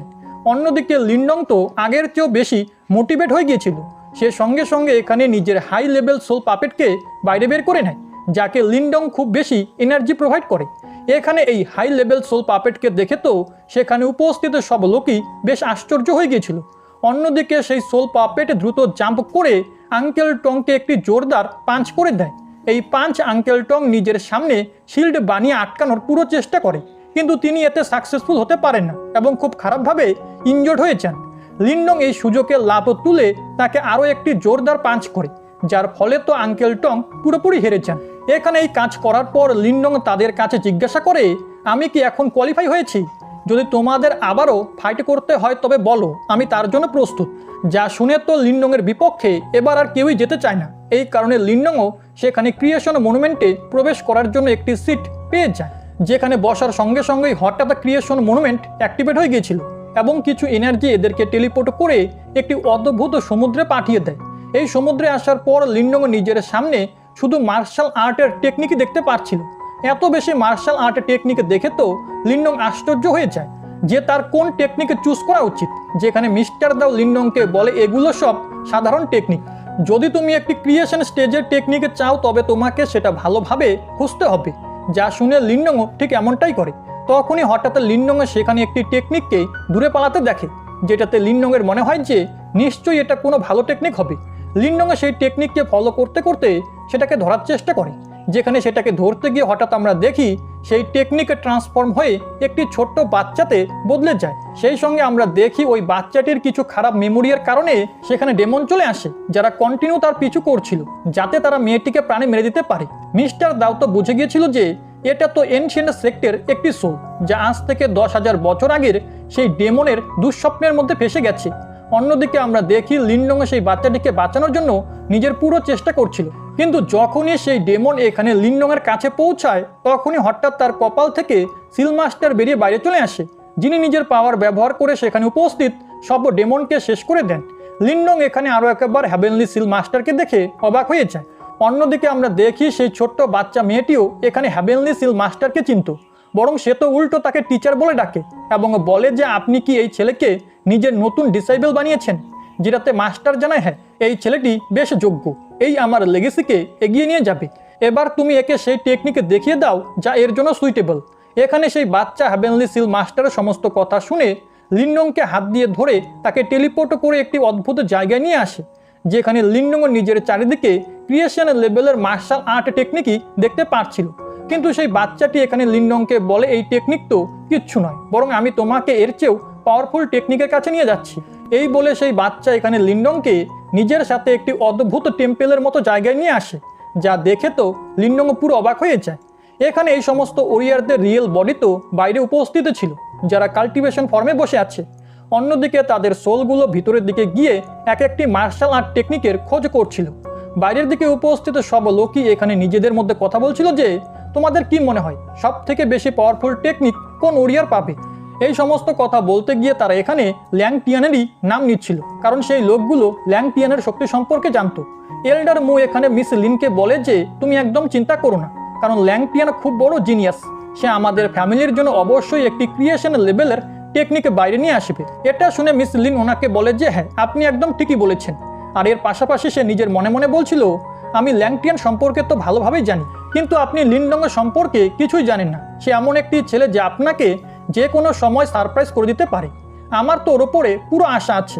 অন্যদিকে লিনডং তো আগের চেয়েও বেশি মোটিভেট হয়ে গিয়েছিল। সে সঙ্গে সঙ্গে এখানে নিজের হাই লেভেল সোল পাপেটকে বাইরে বের করে নেয়, যাকে লিনডং খুব বেশি এনার্জি প্রোভাইড করে। এখানে এই হাই লেভেল সোল পাপেটকে দেখে তো সেখানে উপস্থিত সব লোকই বেশ আশ্চর্য হয়ে গিয়েছিল। অন্যদিকে সেই সোল পাপেট দ্রুত জাম্প করে আঙ্কেল টংকে একটি জোরদার পাঞ্চ করে দেয়। এই পাঞ্চ আঙ্কেল টং নিজের সামনে শিল্ড বানিয়ে আটকানোর পুরো চেষ্টা করে, কিন্তু তিনি এতে সাকসেসফুল হতে পারেন না এবং খুব খারাপভাবে ইনজোর্ড হয়ে যান। লিনডং এই সুযোগে লাভ তুলে তাকে আরও একটি জোরদার পাঞ্চ করে, যার ফলে তো আঙ্কেল টং পুরোপুরি হেরে যান। এখানে এই কাজ করার পর লিনডং তাদের কাছে জিজ্ঞাসা করে, আমি কি এখন কোয়ালিফাই হয়েছি? যদি তোমাদের আবারও ফাইট করতে হয় তবে বলো, আমি তার জন্য প্রস্তুত। যা শুনে তো লিনডংয়ের বিপক্ষে এবার আর কেউই যেতে চায় না। এই কারণে লিনডংও সেখানে ক্রিয়েশন মনুমেন্টে প্রবেশ করার জন্য একটি সিট পেয়ে যায়, যেখানে বসার সঙ্গে সঙ্গেই হঠাৎ ক্রিয়েশন মনুমেন্ট অ্যাক্টিভেট হয়ে গিয়েছিল এবং কিছু এনার্জি এদেরকে টেলিপোর্ট করে একটি অদ্ভুত সমুদ্রে পাঠিয়ে দেয়। এই সমুদ্রে আসার পর লিনডং নিজের সামনে শুধু মার্শাল আর্টের টেকনিকই দেখতে পাচ্ছিল। এত বেশি মার্শাল আর্টের টেকনিক দেখে তো লিনডং আশ্চর্য হয়ে যায় যে তার কোন টেকনিকে চুজ করা উচিত, যেখানে মিস্টার দাও লিনডংকে বলে এগুলো সব সাধারণ টেকনিক। যদি তুমি একটি ক্রিয়েশন স্টেজের টেকনিকে চাও তবে তোমাকে সেটা ভালোভাবে খুঁজতে হবে। যা শুনে লিনডংও ঠিক এমনটাই করে। তখনই হঠাৎ লিনডং সেখানে একটি টেকনিককে দূরে পালাতে দেখে, যেটাতে লিনডংয়ের মনে হয় যে নিশ্চয়ই এটা কোনো ভালো টেকনিক হবে। লিনডং সেই টেকনিককে ফলো করতে করতে সেটাকে ধরার চেষ্টা করে, যেখানে সেটাকে ধরতে গিয়ে হঠাৎ আমরা দেখি সেই টেকনিকে ট্রান্সফর্ম হয়ে একটি ছোট্ট বাচ্চাতে বদলে যায়। সেই সঙ্গে আমরা দেখি ওই বাচ্চাটির কিছু খারাপ মেমোরিয়ার কারণে সেখানে ডেমন চলে আসে, যারা কন্টিনিউ তার পিছু করছিল যাতে তারা মেয়েটিকে প্রাণে মেরে দিতে পারে। মিস্টার দাও তো বুঝে গিয়েছিল যে এটা তো এনশিয়েন্ট সেক্টের একটি সোল, যা আজ থেকে 10,000 বছর আগের সেই ডেমনের দুঃস্বপ্নের মধ্যে ফেসে গেছে। অন্যদিকে আমরা দেখি লিনডং সেই বাচ্চাটিকে বাঁচানোর জন্য নিজের পুরো চেষ্টা করছিল। কিন্তু যখনই সেই ডেমন এখানে লিনডংয়ের কাছে পৌঁছায় তখনই হঠাৎ তার কপাল থেকে সিল মাস্টার বেরিয়ে বাইরে চলে আসে, যিনি নিজের পাওয়ার ব্যবহার করে সেখানে উপস্থিত সব ডেমনকে শেষ করে দেন। লিনডং এখানে আরও একবার হ্যাভেনলি সিল মাস্টারকে দেখে অবাক হয়ে যায়। অন্যদিকে আমরা দেখি সেই ছোট্ট বাচ্চা মেয়েটিও এখানে হ্যাভেনলি সিল মাস্টারকে চিনত, বরং সে তো উল্টো তাকে টিচার বলে ডাকে এবং বলে যে আপনি কি এই ছেলেকে নিজের নতুন ডিসাইবল বানিয়েছেন, যেটাতে মাস্টার জানায় হ্যাঁ এই ছেলেটি বেশ যোগ্য, এই আমার লেগেসিকে এগিয়ে নিয়ে যাবে, এবার তুমি একে সেই টেকনিকে দেখিয়ে দাও যা এর জন্য সুইটেবল। এখানে সেই বাচ্চা হ্যাভেনলি সিল মাস্টারের সমস্ত কথা শুনে লিনডংকে হাত দিয়ে ধরে তাকে টেলিপোর্ট করে একটি অদ্ভুত জায়গায় নিয়ে আসে, যেখানে লিনডং নিজের চারিদিকে ক্রিয়েশন লেভেলের মার্শাল আর্ট টেকনিকই দেখতে পাচ্ছিল। কিন্তু সেই বাচ্চাটি এখানে লিনডংকে বলে এই টেকনিক তো কিচ্ছু নয়, বরং আমি তোমাকে এর চেয়েও পাওয়ারফুল টেকনিকের কাছে নিয়ে যাচ্ছি। এই বলে সেই বাচ্চা এখানে লিনডংকে নিজের সাথে একটি অদ্ভুত টেম্পেলের মতো জায়গায় নিয়ে আসে, যা দেখে তো লিনডং পুরো অবাক হয়ে যায়। এখানে এই সমস্ত ওরিয়ারদের রিয়েল বডি তো বাইরে উপস্থিত ছিল, যারা কাল্টিভেশন ফর্মে বসে আছে। অন্যদিকে তাদের সোলগুলো ভিতরের দিকে গিয়ে এক একটি মার্শাল আর্ট টেকনিকের খোঁজ করছিল। বাইরের দিকে উপস্থিত সব লোকই এখানে নিজেদের মধ্যে কথা বলছিল যে তোমাদের কি মনে হয় সব থেকে বেশি পাওয়ারফুল টেকনিক কোন ওরিয়ার পাবে। এই সমস্ত কথা বলতে গিয়ে তারা এখানে ল্যাংটিয়ানেরই নাম নিচ্ছিল, কারণ সেই লোকগুলো ল্যাংটিয়ানের শক্তি সম্পর্কে জানতো। এল্ডার মু এখানে মিস লিনকে বলে যে তুমি একদম চিন্তা করো না, কারণ ল্যাংটিয়ান খুব বড় জিনিয়াস, সে আমাদের ফ্যামিলির জন্য অবশ্যই একটি ক্রিয়েশন লেভেলের টেকনিক বাইরে নিয়ে আসবে। এটা শুনে মিস লিন ওনাকে বলে যে হ্যাঁ আপনি একদম ঠিকই বলেছেন। আর এর পাশাপাশি সে নিজের মনে মনে বলছিল আমি ল্যাংটিয়ান সম্পর্কে তো ভালোভাবেই জানি, কিন্তু আপনি লিনডং সম্পর্কে কিছুই জানেন না। সে এমন একটি ছেলে যে আপনাকে যে কোনো সময় সারপ্রাইজ করে দিতে পারে, আমার তো ওর ওপরে পুরো আশা আছে।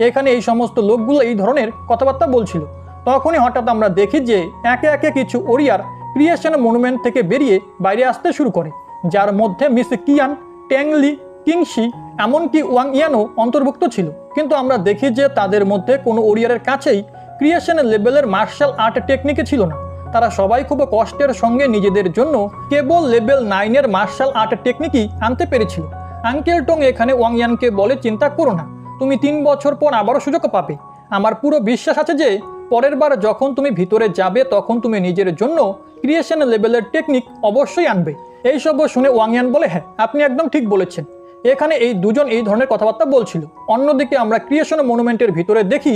এখানে এই সমস্ত লোকগুলো এই ধরনের কথাবার্তা বলছিল। তখনই হঠাৎ আমরা দেখি যে একে একে কিছু ওরিয়ার ক্রিয়েশন মনুমেন্ট থেকে বেরিয়ে বাইরে আসতে শুরু করে, যার মধ্যে মিস কিয়ান, ট্যাংলি, কিংশি এমনকি ওয়াং ইয়ানও অন্তর্ভুক্ত ছিল। কিন্তু আমরা দেখি যে তাদের মধ্যে কোনো ওরিয়ারের কাছেই ক্রিয়েশন লেভেলের মার্শাল আর্ট টেকনিকে ছিল না। তারা সবাই খুব কষ্টের সঙ্গে নিজেদের জন্য কেবল লেভেল 9-এর মার্শাল আর্ট টেকনিকই আনতে পেরেছিল। আঙ্কেল টং এখানে ওয়াং ইয়ানকে বলে চিন্তা করো না, তুমি 3 বছর পর আবারও সুযোগ পাবে। আমার পুরো বিশ্বাস আছে যে পরের বার যখন তুমি ভিতরে যাবে তখন তুমি নিজের জন্য ক্রিয়েশন লেভেলের টেকনিক অবশ্যই আনবে। এইসব শুনে ওয়াং ইয়ান বলে হ্যাঁ আপনি একদম ঠিক বলেছেন। এখানে এই দুজন এই ধরনের কথাবার্তা বলছিল। অন্যদিকে আমরা ক্রিয়েশন মনুমেন্টের ভিতরে দেখি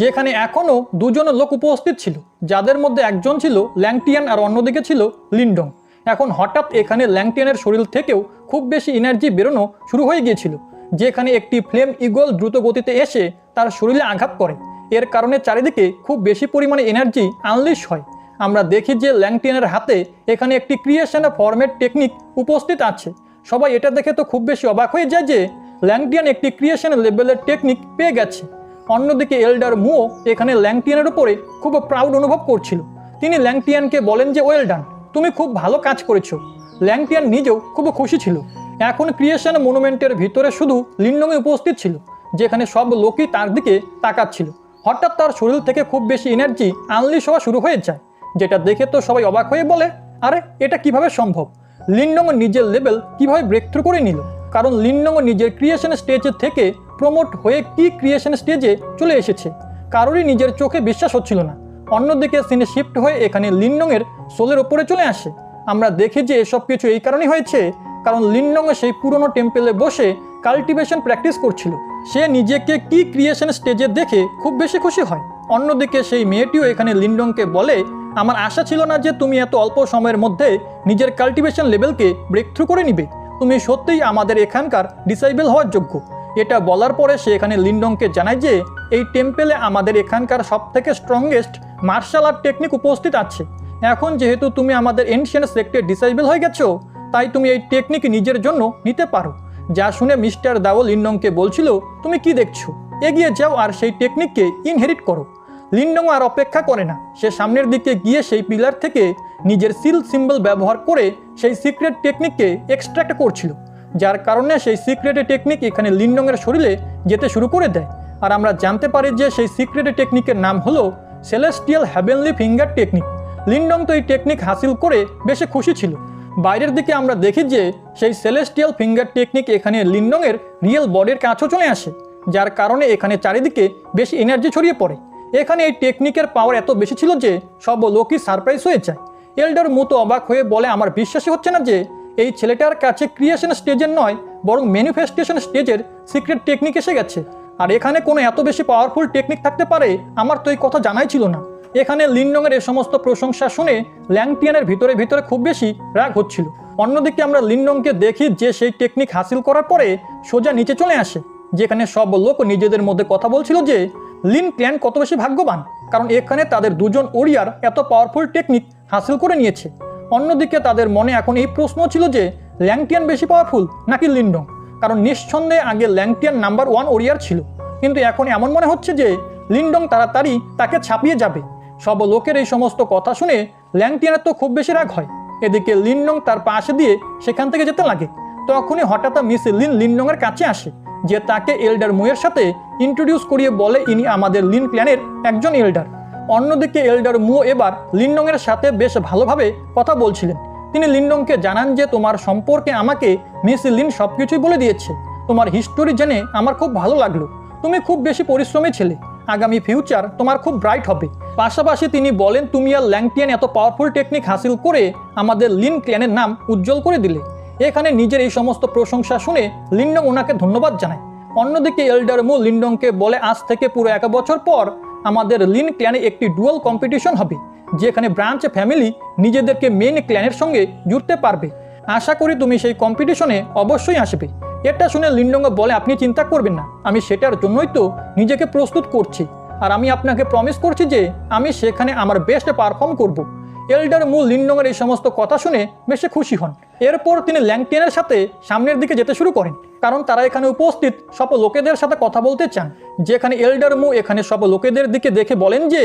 যেখানে এখনও দুজন লোক উপস্থিত ছিল, যাদের মধ্যে একজন ছিল ল্যাংটিয়ান আর অন্যদিকে ছিল লিনডং। এখন হঠাৎ এখানে ল্যাংটিয়ানের শরীর থেকেও খুব বেশি এনার্জি বেরোনো শুরু হয়ে গিয়েছিল, যেখানে একটি ফ্লেম ইগল দ্রুত গতিতে এসে তার শরীরে আঘাত করে। এর কারণে চারিদিকে খুব বেশি পরিমাণে এনার্জি আনলিশ হয়। আমরা দেখি যে ল্যাংটিয়ানের হাতে এখানে একটি ক্রিয়েশন ফর্মেট টেকনিক উপস্থিত আছে। সবাই এটা দেখে তো খুব বেশি অবাক হয়ে যায় যে ল্যাংটিয়ান একটি ক্রিয়েশন লেভেলের টেকনিক পেয়ে গেছে। অন্যদিকে এল্ডার মুও এখানে ল্যাংটিয়ানের উপরে খুব প্রাউড অনুভব করছিল। তিনি ল্যাংটিয়ানকে বলেন যে ওয়েল ডান, তুমি খুব ভালো কাজ করেছো। ল্যাংটিয়ান নিজেও খুব খুশি ছিল। এখন ক্রিয়েশন মনুমেন্টের ভিতরে শুধু লিনডংয়ে উপস্থিত ছিল, যেখানে সব লোকই তার দিকে তাকাচ্ছিল। হঠাৎ তার শরীর থেকে খুব বেশি এনার্জি আনলিশ হওয়া শুরু হয়ে যায়, যেটা দেখে তো সবাই অবাক হয়ে বলে আরে এটা কিভাবে সম্ভব, লিনডং নিজের লেভেল কিভাবে ব্রেক থ্রু করে নিল। কারণ লিনডং নিজের ক্রিয়েশন স্টেজ থেকে প্রমোট হয়ে কি ক্রিয়েশন স্টেজে চলে এসেছে, কারোরই নিজের চোখে বিশ্বাস হচ্ছিল না। অন্যদিকে সিনে শিফট হয়ে এখানে লিনডংয়ের সোলের ওপরে চলে আসে। আমরা দেখি যে এসব কিছু এই কারণেই হয়েছে কারণ লিনডং সেই পুরনো টেম্পেলে বসে কাল্টিভেশন প্র্যাকটিস করছিল। সে নিজেকে কি ক্রিয়েশন স্টেজে দেখে খুব বেশি খুশি হয়। অন্যদিকে সেই মেয়েটিও এখানে লিনডংকে বলে আমার আশা ছিল না যে তুমি এত অল্প সময়ের মধ্যে নিজের কাল্টিভেশন লেভেলকে ব্রেক থ্রু করে নিবে, তুমি সত্যিই আমাদের এখানকার ডিসাইবল হওয়ার যোগ্য। এটা বলার পরে সে এখানে লিনডংকে জানায় যে এই টেম্পেলে আমাদের এখানকার সবথেকে স্ট্রংগেস্ট মার্শাল আর্ট টেকনিক উপস্থিত আছে। এখন যেহেতু তুমি আমাদের এনশিয়েন্ট সেক্টে ডিসাইবল হয়ে গেছো, তাই তুমি এই টেকনিক নিজের জন্য নিতে পারো। যা শুনে মিস্টার দাও লিনডংকে বলছিল তুমি কি দেখছো, এগিয়ে যাও আর সেই টেকনিককে ইনহেরিট করো। লিনডং আর অপেক্ষা করে না, সে সামনের দিকে গিয়ে সেই পিলার থেকে নিজের সিল সিম্বল ব্যবহার করে সেই সিক্রেট টেকনিককে এক্সট্র্যাক্ট করছিল, যার কারণে সেই সিক্রেট টেকনিক এখানে লিনডংয়ের শরীরে যেতে শুরু করে দেয়। আর আমরা জানতে পারি যে সেই সিক্রেট টেকনিকের নাম হলো সেলেস্টিয়াল হ্যাভেনলি ফিঙ্গার টেকনিক। লিনডং তো এই টেকনিক হাসিল করে বেশি খুশি ছিল। বাইরের দিকে আমরা দেখি যে সেই সেলেস্টিয়াল ফিঙ্গার টেকনিক এখানে লিনডংয়ের রিয়েল বডির কাছেও চলে আসে, যার কারণে এখানে চারিদিকে বেশি এনার্জি ছড়িয়ে পড়ে। এখানে এই টেকনিকের পাওয়ার এত বেশি ছিল যে সব লোকই সারপ্রাইজ হয়ে যায়। এল্ডার মু তো অবাক হয়ে বলে, আমার বিশ্বাসই হচ্ছে না যে এই ছেলেটার কাছে ক্রিয়েশন স্টেজের নয় বরং ম্যানিফেস্টেশন স্টেজের সিক্রেট টেকনিক এসে গেছে। আর এখানে কোনো এত বেশি পাওয়ারফুল টেকনিক থাকতে পারে আমার তো এই কথা জানাই ছিল না। এখানে লিনডংয়ের এই সমস্ত প্রশংসা শুনে ল্যাংটিয়ানের ভিতরে ভিতরে খুব বেশি রাগ হচ্ছিল। অন্যদিকে আমরা লিনডংকে দেখি যে সেই টেকনিক হাসিল করার পরে সোজা নিচে চলে আসে, যেখানে সব লোক নিজেদের মধ্যে কথা বলছিল যে লিন ক্ল্যান কত বেশি ভাগ্যবান, কারণ এখানে তাদের দুজন ওরিয়ার এত পাওয়ারফুল টেকনিক হাসিল করে নিয়েছে। অন্যদিকে তাদের মনে এখন এই প্রশ্ন ছিল যে ল্যাংটিয়ান বেশি পাওয়ারফুল নাকি লিনডং, কারণ নিঃসন্দেহে আগে ল্যাংটিয়ান নাম্বার 1 ওরিয়ার ছিল, কিন্তু এখন এমন মনে হচ্ছে যে লিনডং তাড়াতাড়ি তাকে ছাপিয়ে যাবে। সব লোকের এই সমস্ত কথা শুনে ল্যাংটিয়ানের তো খুব বেশি রাগ হয়। এদিকে লিনডং তার পাশে দিয়ে সেখান থেকে যেতে লাগে। তখনই হঠাৎ মিস লিন লিনডংয়ের কাছে আসে, যে তাকে এল্ডার মুয়ের সাথে ইন্ট্রোডিউস করিয়ে বলে ইনি আমাদের লিন ক্ল্যানের একজন এল্ডার। অন্যদিকে এল্ডার মু এবার লিনডংয়ের সাথে বেশ ভালোভাবে কথা বলছিলেন। তিনি লিনডংকে জানান যে তোমার সম্পর্কে আমাকে মিস লিন সব কিছুই বলে দিয়েছে। তোমার হিস্টোরি জেনে আমার খুব ভালো লাগলো। তুমি খুব বেশি পরিশ্রমী ছেলে, আগামী ফিউচার তোমার খুব ব্রাইট হবে। পাশাপাশি তিনি বলেন, তুমি আর ল্যাংটিয়ান এত পাওয়ারফুল টেকনিক হাসিল করে আমাদের লিন ক্ল্যানের নাম উজ্জ্বল করে দিলে। এখানে নিজের এই সমস্ত প্রশংসা শুনে লিনডং ওনাকে ধন্যবাদ জানায়। অন্যদিকে এল্ডার মু লিনডংকে বলে, আজ থেকে পুরো 1 বছর পর আমাদের লিন ক্ল্যানে একটি ডুয়াল কম্পিটিশন হবে, যেখানে ব্রাঞ্চ ফ্যামিলি নিজেদেরকে মেন ক্ল্যানের সঙ্গে জুড়তে পারবে। আশা করি তুমি সেই কম্পিটিশনে অবশ্যই আসবে। এটা শুনে লিনডং বলে, আপনি চিন্তা করবেন না, আমি সেটার জন্যই তো নিজেকে প্রস্তুত করছি, আর আমি আপনাকে প্রমিস করছি যে আমি সেখানে আমার বেস্ট পারফর্ম করব। এল্ডার মু লিনডংয়ের এই সমস্ত কথা শুনে বেশ খুশি হন। এরপর তিনি ল্যাংটিয়ানের সাথে সামনের দিকে যেতে শুরু করেন, কারণ তারা এখানে উপস্থিত সব লোকেদের সাথে কথা বলতে চান। যেখানে এল্ডার মু এখানে সব লোকেদের দিকে দেখে বলেন যে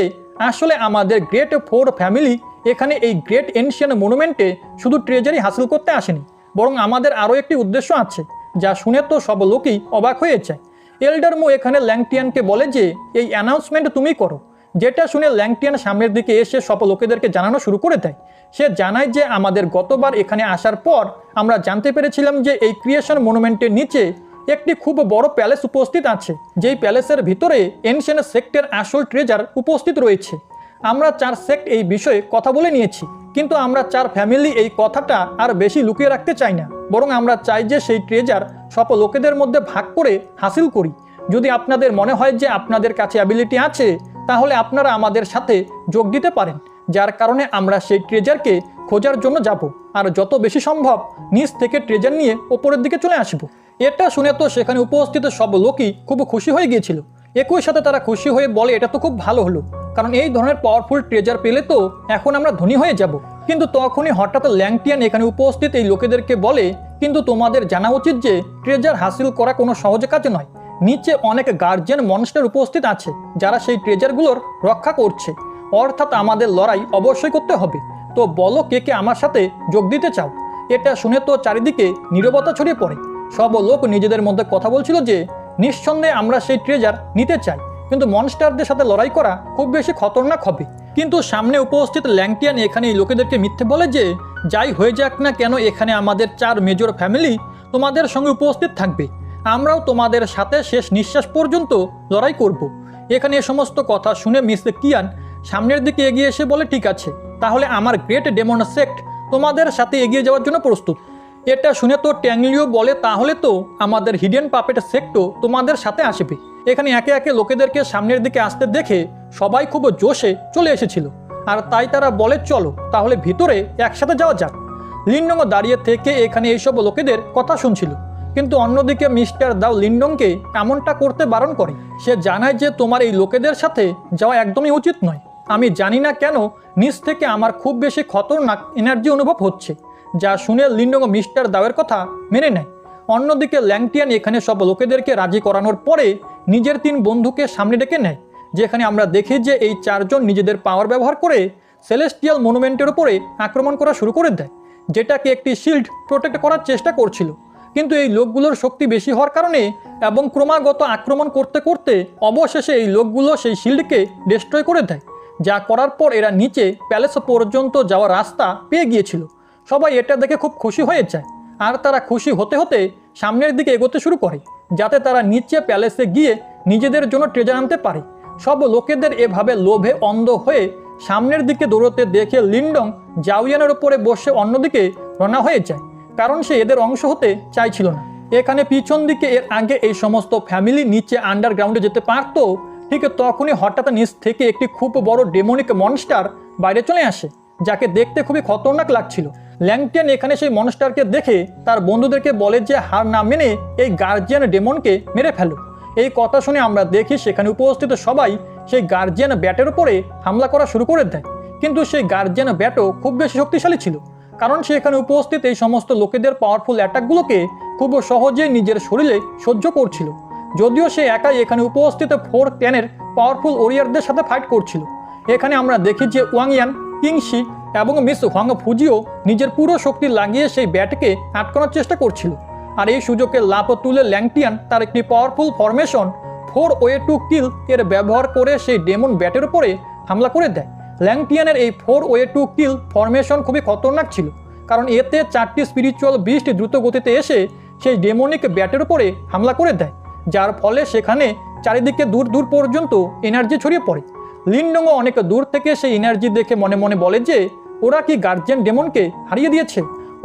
আসলে আমাদের গ্রেট 4 ফ্যামিলি এখানে এই গ্রেট এনশিয়ান মনুমেন্টে শুধু ট্রেজারি হাসিল করতে আসেনি, বরং আমাদের আরও একটি উদ্দেশ্য আছে, যা শুনে তো সব লোকই অবাক হয়ে যায়। এল্ডার মু এখানে ল্যাংটিয়ানকে বলে যে এই অ্যানাউন্সমেন্ট তুমি করো, যেটা শুনে ল্যাংটিয়ান সামনের দিকে এসে সব লোকেদেরকে জানানো শুরু করে দেয়। সে জানায় যে আমাদের গতবার এখানে আসার পর আমরা জানতে পেরেছিলাম যে এই ক্রিয়েশন মনুমেন্টের নিচে একটি খুব বড় প্যালেস উপস্থিত আছে, যেই প্যালেসের ভিতরে এনশিয়েন্ট সেক্টের আসল ট্রেজার উপস্থিত রয়েছে। আমরা 4 সেক্ট এই বিষয়ে কথা বলে নিয়েছি, কিন্তু আমরা 4 ফ্যামিলি এই কথাটা আর বেশি লুকিয়ে রাখতে চাই না, বরং আমরা চাই যে সেই ট্রেজার সব লোকেদের মধ্যে ভাগ করে হাসিল করি। যদি আপনাদের মনে হয় যে আপনাদের কাছে অ্যাবিলিটি আছে, তাহলে আপনারা আমাদের সাথে যোগ দিতে পারেন, যার কারণে আমরা সেই ট্রেজারকে খোঁজার জন্য যাব, আর যত বেশি সম্ভব নিচ থেকে ট্রেজার নিয়ে ওপরের দিকে চলে আসব। এটা শুনে তো সেখানে উপস্থিত সব লোকই খুব খুশি হয়ে গিয়েছিল। একই সাথে তারা খুশি হয়ে বলে, এটা তো খুব ভালো হলো, কারণ এই ধরনের পাওয়ারফুল ট্রেজার পেলে তো এখন আমরা ধনী হয়ে যাব। কিন্তু তখনই হঠাৎ ল্যাংটিয়ান এখানে উপস্থিত এই লোকেদেরকে বলে, কিন্তু তোমাদের জানা উচিত যে ট্রেজার হাসিল করা কোনো সহজ কাজ নয়। নিচে অনেক গার্জিয়ান মনস্টার উপস্থিত আছে, যারা সেই ট্রেজারগুলোর রক্ষা করছে, অর্থাৎ আমাদের লড়াই অবশ্যই করতে হবে। তো বলো কে কে আমার সাথে যোগ দিতে চাও। এটা শুনে তো চারিদিকে নীরবতা ছড়িয়ে পড়ে। সব লোক নিজেদের মধ্যে কথা বলছিল যে নিঃসন্দেহে আমরা সেই ট্রেজার নিতে চাই, কিন্তু মনস্টারদের সাথে লড়াই করা খুব বেশি খতরনাক হবে। কিন্তু সামনে উপস্থিত ল্যাংটিয়ান এখানে এই লোকেদেরকে মিথ্যে বলে যে যাই হয়ে যাক না কেন, এখানে আমাদের 4 মেজর ফ্যামিলি তোমাদের সঙ্গে উপস্থিত থাকবে, আমরাও তোমাদের সাথে শেষ নিঃশ্বাস পর্যন্ত লড়াই করব। এখানে এ সমস্ত কথা শুনে মিস কিয়ান সামনের দিকে এগিয়ে এসে বলে, ঠিক আছে, তাহলে আমার গ্রেট ডেমন সেক্ট তোমাদের সাথে এগিয়ে যাওয়ার জন্য প্রস্তুত। এটা শুনে তো ট্যাংলিও বলে, তাহলে তো আমাদের হিডেন পাপেট সেক্টও তোমাদের সাথে আসবে। এখানে একে একে লোকেদেরকে সামনের দিকে আসতে দেখে সবাই খুব জোশে চলে এসেছিল, আর তাই তারা বলে, চলো তাহলে ভিতরে একসাথে যাওয়া যাক। লিনডং দাঁড়িয়ে থেকে এখানে এইসব লোকেদের কথা শুনছিল, কিন্তু অন্যদিকে মিস্টার দাও লিনডংকে এমনটা করতে বারণ করে। সে জানায় যে তোমার এই লোকেদের সাথে যাওয়া একদমই উচিত নয়। আমি জানি না কেন নিচ থেকে আমার খুব বেশি খতরনাক এনার্জি অনুভব হচ্ছে। যা শুনে লিনডং মিস্টার দাওয়ের কথা মেনে নেয়। অন্যদিকে ল্যাংটিয়ান এখানে সব লোকেদেরকে রাজি করানোর পরে নিজের 3 বন্ধুকে সামনে ডেকে নেয়, যেখানে আমরা দেখি যে এই 4 জন নিজেদের পাওয়ার ব্যবহার করে সেলেস্টিয়াল মনুমেন্টের উপরে আক্রমণ করা শুরু করে দেয়, যেটাকে একটি শিল্ড প্রোটেক্ট করার চেষ্টা করছিল। কিন্তু এই লোকগুলোর শক্তি বেশি হওয়ার কারণে এবং ক্রমাগত আক্রমণ করতে করতে অবশেষে এই লোকগুলো সেই শিল্ডকে ডিস্ট্রয় করে দেয়, যা করার পর এরা নিচে প্যালেস পর্যন্ত যাওয়ার রাস্তা পেয়ে গিয়েছিল। সবাই এটা দেখে খুব খুশি হয়ে যায়, আর তারা খুশি হতে হতে সামনের দিকে এগোতে শুরু করে, যাতে তারা নিচে প্যালেসে গিয়ে নিজেদের জন্য ট্রেজার আনতে পারে। সব লোকেদের এভাবে লোভে অন্ধ হয়ে সামনের দিকে দৌড়তে দেখে লিন্ডং জাওয়ানের ওপরে বসে অন্যদিকে রওনা হয়ে যায়, কারণ সে এদের অংশ হতে চাইছিল না। এখানে পিছন দিকে এর আগে এই সমস্ত ফ্যামিলি নিচে আন্ডারগ্রাউন্ডে যেতে পারতো, ঠিক তখনই হঠাৎ নিচ থেকে একটি খুব বড় ডেমনিক মনস্টার বাইরে চলে আসে, যাকে দেখতে খুবই খতরনাক লাগছিল। ল্যাংটিয়ান এখানে সেই মনস্টারকে দেখে তার বন্ধুদেরকে বলে যে হার না মেনে এই গার্জিয়ান ডেমনকে মেরে ফেলো। এই কথা শুনে আমরা দেখি সেখানে উপস্থিত সবাই সেই গার্জিয়ান ব্যাটের উপরে হামলা করা শুরু করে দেয়, কিন্তু সেই গার্জিয়ান ব্যাটও খুব বেশি শক্তিশালী ছিল, কারণ সে এখানে উপস্থিত এই সমস্ত লোকেদের পাওয়ারফুল অ্যাটাকগুলোকে খুব সহজেই নিজের শরীরে সহ্য করছিল। যদিও সে একাই এখানে উপস্থিত 410-এর পাওয়ারফুল ওরিয়ারদের সাথে ফাইট করছিল। এখানে আমরা দেখি যে ওয়াংয়ান, কিংশি এবং মিস হোয়াং ফুজিও নিজের পুরো শক্তি লাগিয়ে সেই ব্যাটকে আটকানোর চেষ্টা করছিল। আর এই সুযোগে লাভ তুলে ল্যাংটিয়ান তার একটি powerful formation 4 way to kill এর ব্যবহার করে সেই ডেমন ব্যাটের উপরে হামলা করে দেয়। ল্যাংটিয়ানের এই 4 ওয়ে টু কিল ফরমেশন খুবই খতরনাক ছিল, কারণ এতে 4টি স্পিরিচুয়াল বিস্ট দ্রুত গতিতে এসে সেই ডেমনিক ব্যাটের উপরে হামলা করে দেয়, যার ফলে সেখানে চারিদিকে দূর দূর পর্যন্ত এনার্জি ছড়িয়ে পড়ে। লিন্ডংও অনেক দূর থেকে সেই এনার্জি দেখে মনে মনে বলে যে ওরা কি গার্জিয়ান ডেমনকে হারিয়ে দিয়েছে।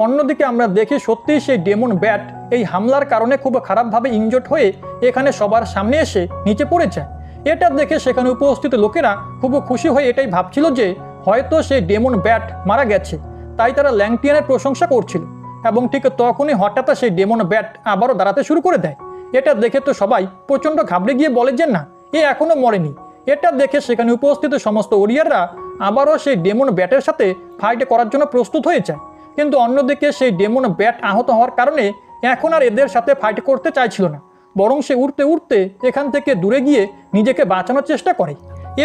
অন্যদিকে আমরা দেখি সত্যিই সেই ডেমন ব্যাট এই হামলার কারণে খুব খারাপভাবে ইনজোর্ড হয়ে এখানে সবার সামনে এসে নিচে পড়ে যায়। এটা দেখে সেখানে উপস্থিত লোকেরা খুব খুশি হয়ে এটাই ভাবছিল যে হয়তো সেই ডেমন ব্যাট মারা গেছে, তাই তারা ল্যাংটিয়ানের প্রশংসা করছিল। এবং ঠিক তখনই হঠাৎ সেই ডেমন ব্যাট আবারও দাঁড়াতে শুরু করে দেয়। এটা দেখে তো সবাই প্রচণ্ড ঘাবড়ে গিয়ে বলে যে না, এ এখনও মরেনি। এটা দেখে সেখানে উপস্থিত সমস্ত ওরিয়াররা আবারও সেই ডেমন ব্যাটের সাথে ফাইট করার জন্য প্রস্তুত হয়ে যায়, কিন্তু অন্যদিকে সেই ডেমন ব্যাট আহত হওয়ার কারণে এখন আর এদের সাথে ফাইট করতে চাইছিল না, বরং সে উড়তে উড়তে এখান থেকে দূরে গিয়ে নিজেকে বাঁচানোর চেষ্টা করে।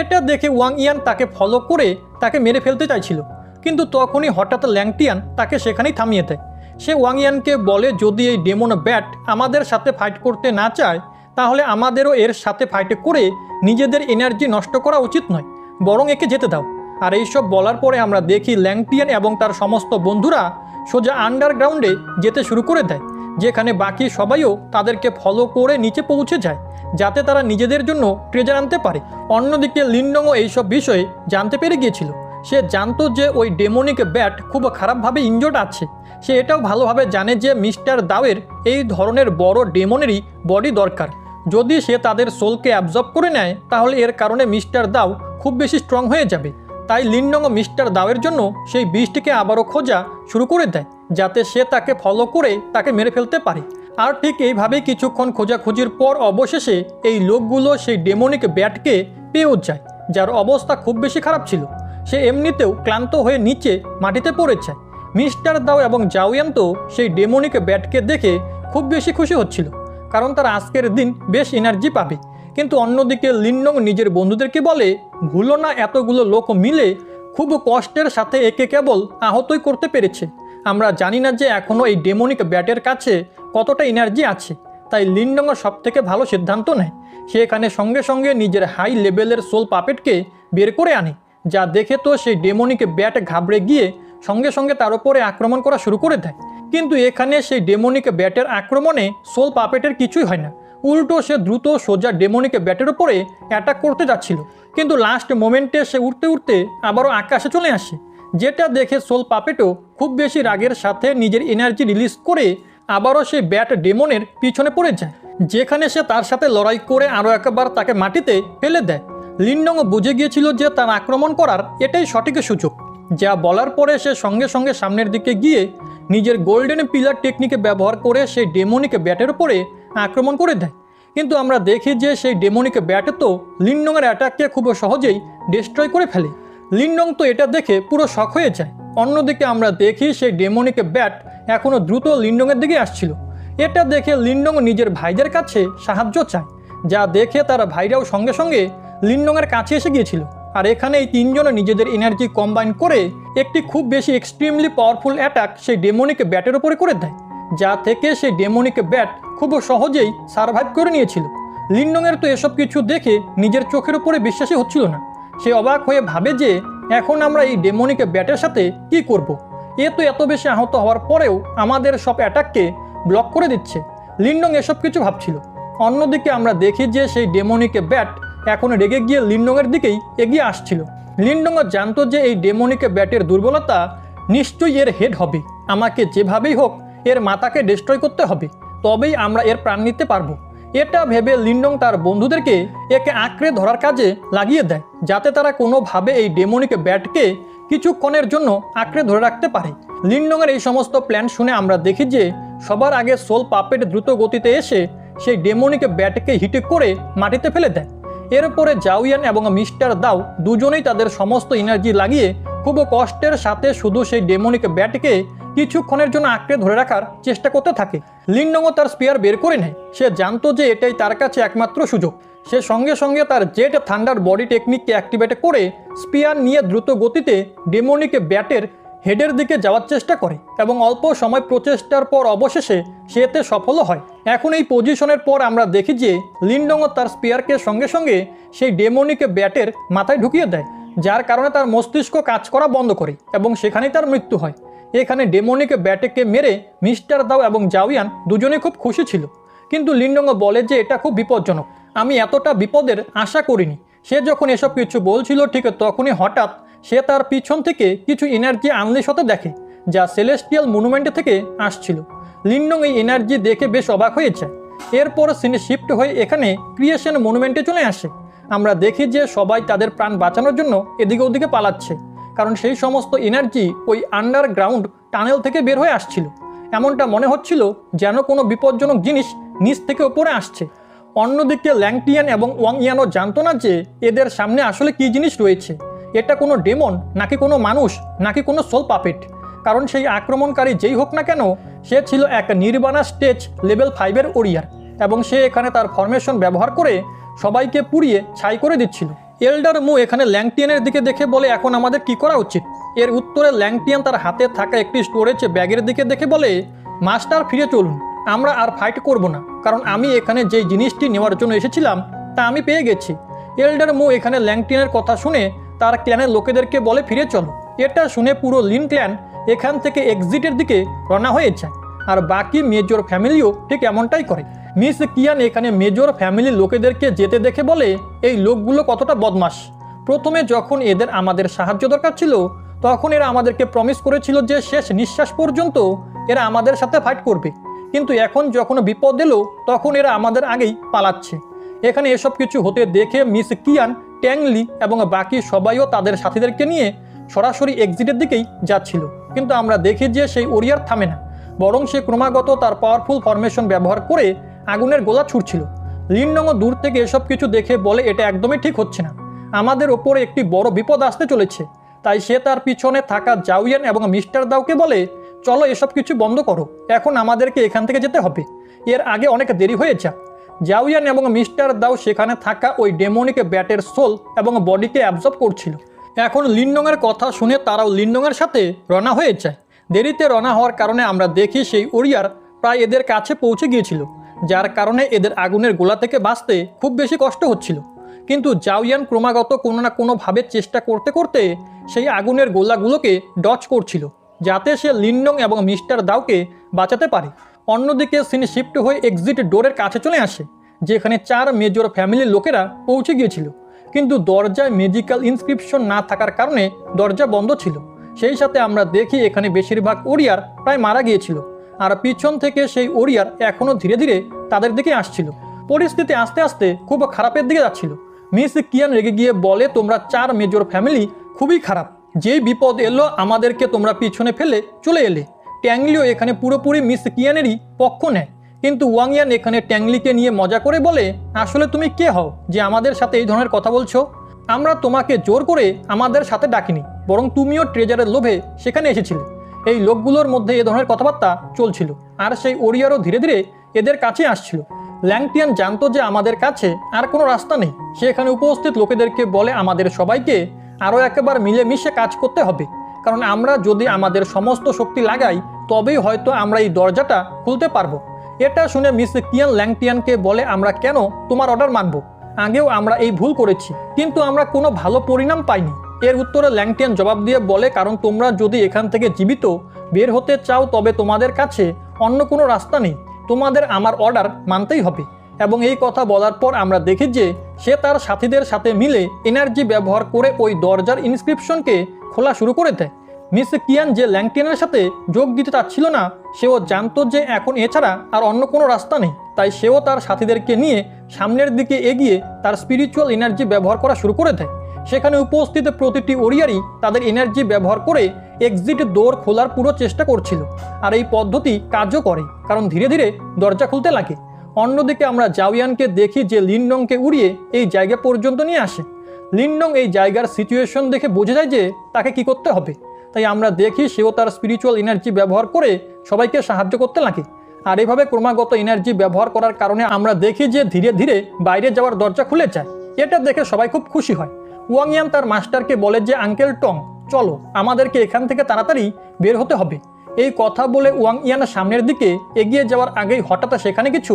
এটা দেখে ওয়াংয়ান তাকে ফলো করে তাকে মেরে ফেলতে চাইছিল, কিন্তু তখনই হঠাৎ ল্যাংটিয়ান তাকে সেখানেই থামিয়ে দেয়। সে ওয়াংয়ানকে বলে যদি এই ডেমন ব্যাট আমাদের সাথে ফাইট করতে না চায় তাহলে আমাদেরও এর সাথে ফাইট করে নিজেদের এনার্জি নষ্ট করা উচিত নয়, বরং একে যেতে দাও। আর এইসব বলার পরে আমরা দেখি ল্যাংটিয়ান এবং তার সমস্ত বন্ধুরা সোজা আন্ডারগ্রাউন্ডে যেতে শুরু করে দেয়, যেখানে বাকি সবাইও তাদেরকে ফলো করে নিচে পৌঁছে যায়, যাতে তারা নিজেদের জন্য ট্রেজার আনতে পারে। অন্যদিকে লিন্ডংও এইসব বিষয়ে জানতে পেরে গিয়েছিল। সে জানতো যে ওই ডেমনিক ব্যাট খুব খারাপভাবে ইনজোর্ড আছে। সে এটাও ভালোভাবে জানে যে মিস্টার দাওয়ের এই ধরনের বড় ডেমনেরই বডি দরকার। যদি সে তাদের সোলকে অ্যাবজর্ব করে নেয় তাহলে এর কারণে মিস্টার দাও খুব বেশি স্ট্রং হয়ে যাবে। তাই লিন্ডং ও মিস্টার দাওয়ের জন্য সেই বিস্টকে আবারও খোঁজা শুরু করে দেয়, যাতে সে তাকে ফলো করে তাকে মেরে ফেলতে পারে। আর ঠিক এইভাবেই কিছুক্ষণ খোঁজাখুঁজির পর অবশেষে এই লোকগুলো সেই ডেমনিক ব্যাটকে পেয়েও যায়, যার অবস্থা খুব বেশি খারাপ ছিল। সে এমনিতেও ক্লান্ত হয়ে নিচে মাটিতে পড়ে যায়। মিস্টার দাও এবং জাওয়ান তো সেই ডেমনিক ব্যাটকে দেখে খুব বেশি খুশি হচ্ছিল, কারণ তার আজকের দিন বেশ এনার্জি পাবে। কিন্তু অন্যদিকে লিন্ডং নিজের বন্ধুদেরকে বলে ভুলো না, এতগুলো লোক মিলে খুব কষ্টের সাথে একে কেবল আহতই করতে পেরেছে। আমরা জানি না যে এখনও এই ডেমনিক ব্যাটের কাছে কতটা এনার্জি আছে। তাই লিন্ডংয়ের সব থেকে ভালো সিদ্ধান্ত নেয়। সে এখানে সঙ্গে সঙ্গে নিজের হাই লেভেলের সোল পাপেটকে বের করে আনে, যা দেখে তো সেই ডেমনিক ব্যাট ঘাবড়ে গিয়ে সঙ্গে সঙ্গে তার উপরে আক্রমণ করা শুরু করে দেয়। কিন্তু এখানে সেই ডেমনিক ব্যাটের আক্রমণে সোল পাপেটের কিছুই হয় না, উল্টো সে দ্রুত সোজা ডেমনিক ব্যাটের উপরে অ্যাটাক করতে যাচ্ছিল। কিন্তু লাস্ট মোমেন্টে সে উঠতে উঠতে আবারও আকাশে চলে আসে, যেটা দেখে সোল পাপেটও খুব বেশি রাগের সাথে নিজের এনার্জি রিলিজ করে আবারও সেই ব্যাট ডেমনের পিছনে পড়ে যায়, যেখানে সে তার সাথে লড়াই করে আরও একবার তাকে মাটিতে ফেলে দেয়। লিন্ডংও বুঝে গিয়েছিল যে তার আক্রমণ করার এটাই সঠিক সুযোগ। যা বলার পরে সে সঙ্গে সঙ্গে সামনের দিকে গিয়ে নিজের গোল্ডেন পিলার টেকনিকে ব্যবহার করে সেই ডেমনিক ব্যাটের উপরে আক্রমণ করে দেয়। কিন্তু আমরা দেখি যে সেই ডেমনিক ব্যাট তো লিন্ডংয়ের অ্যাটাককে খুব সহজেই ডিস্ট্রয় করে ফেলে। লিন্ডং তো এটা দেখে পুরো শক হয়ে যায়। অন্যদিকে আমরা দেখি সেই ডেমনিক ব্যাট এখনও দ্রুত লিন্ডংয়ের দিকে আসছিল। এটা দেখে লিন্ডং নিজের ভাইদের কাছে সাহায্য চায়, যা দেখে তার ভাইরাও সঙ্গে সঙ্গে লিন্ডংয়ের কাছে এসে গিয়েছিল। আর এখানে এই তিনজনে নিজেদের এনার্জি কম্বাইন করে একটি খুব বেশি এক্সট্রিমলি পাওয়ারফুল অ্যাটাক সেই ডেমনিক ব্যাটের উপরে করে দেয়, যা থেকে সেই ডেমনিক ব্যাট খুব সহজেই সার্ভাইভ করে নিয়েছিল। লিন্ডংয়ের তো এসব কিছু দেখে নিজের চোখের উপরে বিশ্বাসই হচ্ছিল না। সে অবাক হয়ে ভাবে যে এখন আমরা এই ডেমনিক ব্যাটের সাথে কি করব। এ তো এত বেশি আহত হওয়ার পরেও আমাদের সব অ্যাটাককে ব্লক করে দিচ্ছে। লিন্ডং এসব কিছু ভাবছিল। অন্যদিকে আমরা দেখি যে সেই ডেমনিক ব্যাট এখন রেগে গিয়ে লিনডংয়ের দিকেই এগিয়ে আসছিল। লিনডংও জানতো যে এই ডেমনিক ব্যাটের দুর্বলতা নিশ্চয়ই এর হেড হবে। আমাকে যেভাবেই হোক এর মাথাকে ডিস্ট্রয় করতে হবে, তবেই আমরা এর প্রাণ নিতে পারবো। এটা ভেবে লিনডং তার বন্ধুদেরকে একে আঁকড়ে ধরার কাজে লাগিয়ে দেয়, যাতে তারা কোনোভাবে এই ডেমনিক ব্যাটকে কিছুক্ষণের জন্য আঁকড়ে ধরে রাখতে পারে। লিনডংয়ের এই সমস্ত প্ল্যান শুনে আমরা দেখি যে সবার আগে সোল পাপেট দ্রুত গতিতে এসে সেই ডেমনিক ব্যাটকে হিটে করে মাটিতে ফেলে দেয়। এরপরে জাওয়ান এবং মিস্টার দাও দুজনেই তাদের সমস্ত এনার্জি লাগিয়ে খুব কষ্টের সাথে শুধু সেই ডেমনিক ব্যাটকে কিছুক্ষণের জন্য আঁকড়ে ধরে রাখার চেষ্টা করতে থাকে। লিনডংও তার স্পিয়ার বের করে নেয়। সে জানতো যে এটাই তার কাছে একমাত্র সুযোগ। সে সঙ্গে সঙ্গে তার জেট থান্ডার বডি টেকনিককে অ্যাক্টিভেট করে স্পিয়ার নিয়ে দ্রুত গতিতে ডেমনিক ব্যাটের হেডের দিকে যাওয়ার চেষ্টা করে এবং অল্প সময় প্রচেষ্টার পর অবশেষে সে এতে সফল হয়। এখন এই পজিশনের পর আমরা দেখি যে লিনডংও তার স্পিয়ারকে সঙ্গে সঙ্গে সেই ডেমনিক ব্যাটের মাথায় ঢুকিয়ে দেয়, যার কারণে তার মস্তিষ্ক কাজ করা বন্ধ করে এবং সেখানেই তার মৃত্যু হয়। এখানে ডেমনিক ব্যাটকে মেরে মিস্টার দাও এবং জাওয়ান দুজনেই খুব খুশি ছিল, কিন্তু লিনডংও বলে যে এটা খুব বিপজ্জনক। আমি এতটা বিপদের আশা করিনি। সে যখন এসব কিছু বলছিল ঠিক তখনই হঠাৎ সে তার পিছন থেকে কিছু এনার্জি আনলিশ হতে দেখে, যা সেলেস্টিয়াল মনুমেন্ট থেকে আসছিল। লিনডং এই এনার্জি দেখে বেশ অবাক হয়ে যায়। এরপর সিনে শিফট হয়ে এখানে ক্রিয়েশন মনুমেন্টে চলে আসে। আমরা দেখি যে সবাই তাদের প্রাণ বাঁচানোর জন্য এদিকে ওদিকে পালাচ্ছে, কারণ সেই সমস্ত এনার্জি ওই আন্ডারগ্রাউন্ড টানেল থেকে বের হয়ে আসছিল। এমনটা মনে হচ্ছিল যেন কোনো বিপজ্জনক জিনিস নিচ থেকে ওপরে আসছে। অন্যদিকে ল্যাংটিয়ান এবং ওয়াংয়ানও জানতো না যে এদের সামনে আসলে কী জিনিস রয়েছে। এটা কোনো ডেমন নাকি কোনো মানুষ নাকি কোনো সোল পাপেট, কারণ সেই আক্রমণকারী যেই হোক না কেন সে ছিল এক নির্বাণা স্টেজ লেভেল 5-এর ওরিয়ার এবং সে এখানে তার ফরমেশন ব্যবহার করে সবাইকে পুড়িয়ে ছাই করে দিচ্ছিল। এল্ডার মু এখানে ল্যাংটিয়ানের দিকে দেখে বলে, এখন আমাদের কি করা উচিত? এর উত্তরে ল্যাংটিয়ান তার হাতে থাকা একটি স্টোরেজ ব্যাগের দিকে দেখে বলে, মাস্টার ফিরে চলুন, আমরা আর ফাইট করব না, কারণ আমি এখানে যেই জিনিসটি নেওয়ার জন্য এসেছিলাম তা আমি পেয়ে গেছি। এল্ডার মু এখানে ল্যাংটিয়ানের কথা শুনে তার ক্ল্যানের লোকেদেরকে বলে, ফিরে চলো। এটা শুনে পুরো লিন ক্ল্যান এখান থেকে এক্সিটের দিকে রওনা হয়ে যায়, আর বাকি মেজর ফ্যামিলিও ঠিক এমনটাই করে। মিস কিয়ান এখানে মেজর ফ্যামিলির লোকেদেরকে যেতে দেখে বলে, এই লোকগুলো কতটা বদমাশ। প্রথমে যখন এদের আমাদের সাহায্য দরকার ছিল তখন এরা আমাদেরকে প্রমিস করেছিল যে শেষ নিঃশ্বাস পর্যন্ত এরা আমাদের সাথে ফাইট করবে, কিন্তু এখন যখন বিপদ এলো তখন এরা আমাদের আগেই পালাচ্ছে। এখানে এসব কিছু হতে দেখে মিস কিয়ান, ট্যাংলি এবং বাকি সবাইও তাদের সাথীদেরকে নিয়ে সরাসরি এক্সিটের দিকেই যাচ্ছিল, কিন্তু আমরা দেখি যে সেই ওরিয়ার থামে না, বরং সে ক্রমাগত তার পাওয়ারফুল ফরমেশন ব্যবহার করে আগুনের গোলা ছুটছিল। লিনডংও দূর থেকে এসব কিছু দেখে বলে, এটা একদমই ঠিক হচ্ছে না, আমাদের ওপরে একটি বড় বিপদ আসতে চলেছে। তাই সে তার পিছনে থাকা জাওয়ান এবং মিস্টার দাওকে বলে, চলো এসব কিছু বন্ধ করো, এখন আমাদেরকে এখান থেকে যেতে হবে, এর আগে অনেক দেরি হয়ে যাক। জাওয়ান এবং মিস্টার দাও সেখানে থাকা ওই ডেমনিক ব্যাটের সোল এবং বডিকে অ্যাবজর্ব করছিল। এখন লিনডংয়ের কথা শুনে তারাও লিনডংয়ের সাথে রওনা হয়ে যায়। দেরিতে রওনা হওয়ার কারণে আমরা দেখি সেই ওরিয়ার প্রায় এদের কাছে পৌঁছে গিয়েছিল, যার কারণে এদের আগুনের গোলা থেকে বাঁচতে খুব বেশি কষ্ট হচ্ছিল। কিন্তু জাওয়ান ক্রমাগত কোনো না কোনোভাবে চেষ্টা করতে করতে সেই আগুনের গোলাগুলোকে ডচ করছিল, যাতে সে লিনডং এবং মিস্টার দাওকে বাঁচাতে পারে। অন্যদিকে সিন শিফট হয়ে এক্সিট ডোরের কাছে চলে আসে, যেখানে 4 মেজর ফ্যামিলির লোকেরা পৌঁছে গিয়েছিল, কিন্তু দরজায় ম্যাজিক্যাল ইনস্ক্রিপশন না থাকার কারণে দরজা বন্ধ ছিল। সেই সাথে আমরা দেখি এখানে বেশিরভাগ ওরিয়ার প্রায় মারা গিয়েছিল, আর পিছন থেকে সেই ওরিয়ার এখনও ধীরে ধীরে তাদের দিকে আসছিল। পরিস্থিতি আস্তে আস্তে খুব খারাপের দিকে যাচ্ছিল। মিস কিয়ান রেগে গিয়ে বলে, তোমরা 4 মেজর ফ্যামিলি খুবই খারাপ, যেই বিপদ এলো আমাদেরকে তোমরা পিছনে ফেলে চলে এলে। ট্যাংলিও এখানে পুরোপুরি মিস কিয়ানেরই পক্ষ নেয়, কিন্তু ওয়াংয়ান এখানে ট্যাংলিকে নিয়ে মজা করে বলে, আসলে তুমি কে হও যে আমাদের সাথে এই ধরনের কথা বলছো? আমরা তোমাকে জোর করে আমাদের সাথে ডাকিনি, বরং তুমিও ট্রেজারের লোভে সেখানে এসেছিলে। এই লোকগুলোর মধ্যে এ ধরনের কথাবার্তা চলছিল, আর সেই ওরিয়ারও ধীরে ধীরে এদের কাছে আসছিল। ল্যাংটিয়ান জানতো যে আমাদের কাছে আর কোনো রাস্তা নেই। সে এখানে উপস্থিত লোকেদেরকে বলে, আমাদের সবাইকে আরও একবার মিলেমিশে কাজ করতে হবে, কারণ আমরা যদি আমাদের সমস্ত শক্তি লাগাই তবেই হয়তো আমরা এই দরজাটা খুলতে পারবো। এটা শুনে মিস কিয়ান ল্যাংটিয়ানকে বলে, আমরা কেন তোমার অর্ডার মানব? আগেও আমরা এই ভুল করেছি, কিন্তু আমরা কোনো ভালো পরিণাম পাইনি। এর উত্তরে ল্যাংটিয়ান জবাব দিয়ে বলে, কারণ তোমরা যদি এখান থেকে জীবিত বের হতে চাও তবে তোমাদের কাছে অন্য কোনো রাস্তা নেই, তোমাদের আমার অর্ডার মানতেই হবে। এবং এই কথা বলার পর আমরা দেখি যে সে তার সাথীদের সাথে মিলে এনার্জি ব্যবহার করে ওই দরজার ইনস্ক্রিপশনকে খোলা শুরু করে দেয়। মিস কিয়ান যে ল্যাংটিয়ানের সাথে যোগ দিতে চাচ্ছিল না, সেও জানতো যে এখন এছাড়া আর অন্য কোনো রাস্তা নেই। তাই সেও তার সাথীদেরকে নিয়ে সামনের দিকে এগিয়ে তার স্পিরিচুয়াল এনার্জি ব্যবহার করা শুরু করে দেয়। সেখানে উপস্থিত প্রতিটি ওরিয়ারই তাদের এনার্জি ব্যবহার করে এক্সিট ডোর খোলার পুরো চেষ্টা করছিল। আর এই পদ্ধতি কাজও করে, কারণ ধীরে ধীরে দরজা খুলতে লাগে। অন্যদিকে আমরা জাওয়ানকে দেখি যে লিনডংকে উড়িয়ে এই জায়গা পর্যন্ত নিয়ে আসে। লিনডং এই জায়গার সিচুয়েশন দেখে বোঝা যায় যে তাকে কি করতে হবে। তাই আমরা দেখি সেও তার স্পিরিচুয়াল এনার্জি ব্যবহার করে সবাইকে সাহায্য করতে লাগে। আর এভাবে ক্রমাগত এনার্জি ব্যবহার করার কারণে আমরা দেখি যে ধীরে ধীরে বাইরে যাওয়ার দরজা খুলে যায়। এটা দেখে সবাই খুব খুশি হয়। ওয়াং ইয়ান তার মাস্টারকে বলে যে আঙ্কেল টং, চলো আমাদেরকে এখান থেকে তাড়াতাড়ি বের হতে হবে। এই কথা বলে ওয়াং ইয়ান সামনের দিকে এগিয়ে যাওয়ার আগেই হঠাৎ সেখানে কিছু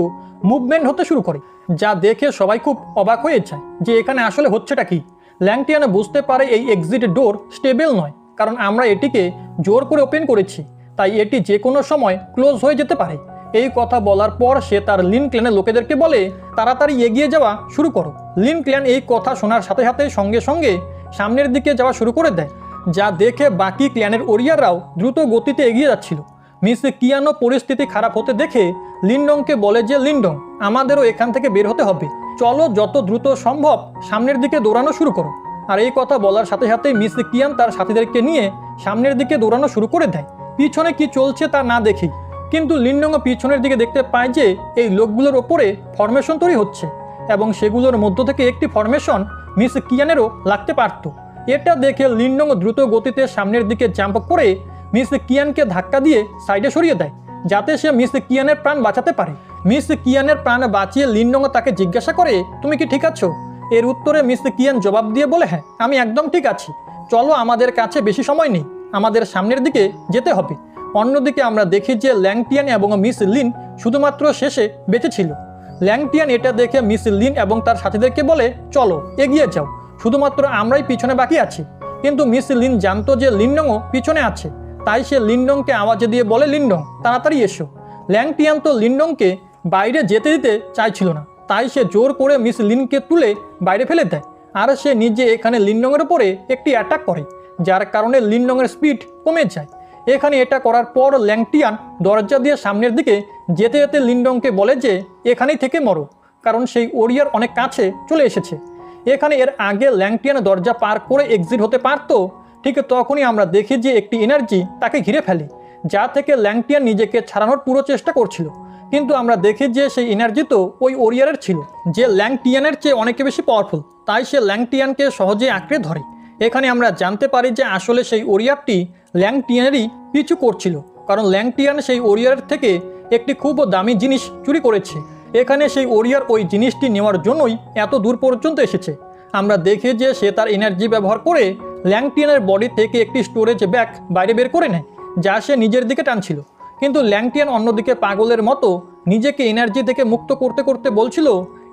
মুভমেন্ট হতে শুরু করে, যা দেখে সবাই খুব অবাক হয়ে যায় যে এখানে আসলে হচ্ছেটা কি। ল্যাংটিয়ান বুঝতে পারে এই এক্সিট ডোর স্টেবল নয়, কারণ আমরা এটিকে জোর করে ওপেন করেছি, তাই এটি যে কোনো সময় ক্লোজ হয়ে যেতে পারে। এই কথা বলার পর সে তার লিন ক্ল্যানের লোকেদেরকে বলে তাড়াতাড়ি এগিয়ে যাওয়া শুরু করো। লিন ক্ল্যান এই কথা শোনার সাথে সাথে সঙ্গে সঙ্গে সামনের দিকে যাওয়া শুরু করে দেয়, যা দেখে বাকি ক্ল্যানের ওরিয়াররাও দ্রুত গতিতে এগিয়ে যাচ্ছিল। মিস কিয়ানো পরিস্থিতি খারাপ হতে দেখে লিনডংকে বলে যে লিনডং, আমাদেরও এখান থেকে বের হতে হবে, চলো যত দ্রুত সম্ভব সামনের দিকে দৌড়ানো শুরু করো। আর এই কথা বলার সাথে সাথে মিস কিয়ান তার সাথীদেরকে নিয়ে সামনের দিকে দৌড়ানো শুরু করে দেয়, পিছনে কি চলছে তা না দেখি। কিন্তু লিনডংও পিছনের দিকে দেখতে পায় যে এই লোকগুলোর ওপরে ফরমেশন তৈরি হচ্ছে, এবং সেগুলোর মধ্য থেকে একটি ফরমেশন মিস কিয়ানেরও লাগতে পারত। এটা দেখে লিনডং দ্রুত গতিতে সামনের দিকে জাম্প করে মিস কিয়ানকে ধাক্কা দিয়ে সাইডে সরিয়ে দেয়, যাতে সে মিস কিয়ানের প্রাণ বাঁচাতে পারে। মিস কিয়ানের প্রাণ বাঁচিয়ে লিনডং তাকে জিজ্ঞাসা করে, তুমি কি ঠিক আছো? এর উত্তরে মিস কিয়ান জবাব দিয়ে বলে, হ্যাঁ আমি একদম ঠিক আছি, চলো আমাদের কাছে বেশি সময় নেই, আমাদের সামনের দিকে যেতে হবে। অন্যদিকে আমরা দেখি যে ল্যাংটিয়ান এবং মিস লিন শুধুমাত্র শেষে বেঁচে ছিল। ল্যাংটিয়ান এটা দেখে মিস লিন এবং তার সাথীদেরকে বলে, চলো এগিয়ে যাও, শুধুমাত্র আমরাই পিছনে বাকি আছি। কিন্তু মিস লিন জানতো যে লিনডংও পিছনে আছে, তাই সে লিনডংকে আওয়াজ দিয়ে বলে, লিনডং তাড়াতাড়ি এসো। ল্যাংটিয়ান তো লিনডংকে বাইরে যেতে দিতে চাইছিল না, তাই সে জোর করে মিস লিনকে তুলে বাইরে ফেলে দেয়। আর সে নিজে এখানে লিনডংয়ের উপরে একটি অ্যাটাক করে, যার কারণে লিনডংয়ের স্পিড কমে যায়। এখানে এটা করার পর ল্যাংটিয়ান দরজা দিয়ে সামনের দিকে যেতে যেতে লিনডংকে বলে যে এখানেই থেকে মরো, কারণ সেই ওরিয়ার অনেক কাছে চলে এসেছে। এখানে এর আগে ল্যাংটিয়ান দরজা পার করে এক্সিট হতে পারত, ঠিক তখনই আমরা দেখি যে একটি এনার্জি তাকে ঘিরে ফেলে, যা থেকে ল্যাংটিয়ান নিজেকে ছাড়ানোর পুরো চেষ্টা করছিল। কিন্তু আমরা দেখি যে সেই এনার্জি তো ওই ওরিয়ারের ছিল, যে ল্যাংটিয়ানের চেয়ে অনেক বেশি পাওয়ারফুল, তাই সে ল্যাংটিয়ানকে সহজে আঁকড়ে ধরে। এখানে আমরা জানতে পারি যে আসলে সেই ওরিয়ারটি ল্যাংটিয়ানেরই পিছু করছিল, কারণ ল্যাংটিয়ান সেই ওরিয়ারের থেকে একটি খুব দামি জিনিস চুরি করেছে। এখানে সেই ওরিয়ার ওই জিনিসটি নেওয়ার জন্যই এত দূর পর্যন্ত এসেছে। আমরা দেখি যে সে তার এনার্জি ব্যবহার করে ল্যাংটিয়ানের বডি থেকে একটি স্টোরেজ ব্যাগ বাইরে বের করে নেয়, যা সে নিজের দিকে টানছিল। কিন্তু ল্যাংটিয়ান অন্যদিকে পাগলের মতো নিজেকে এনার্জি থেকে মুক্ত করতে করতে বলছিল,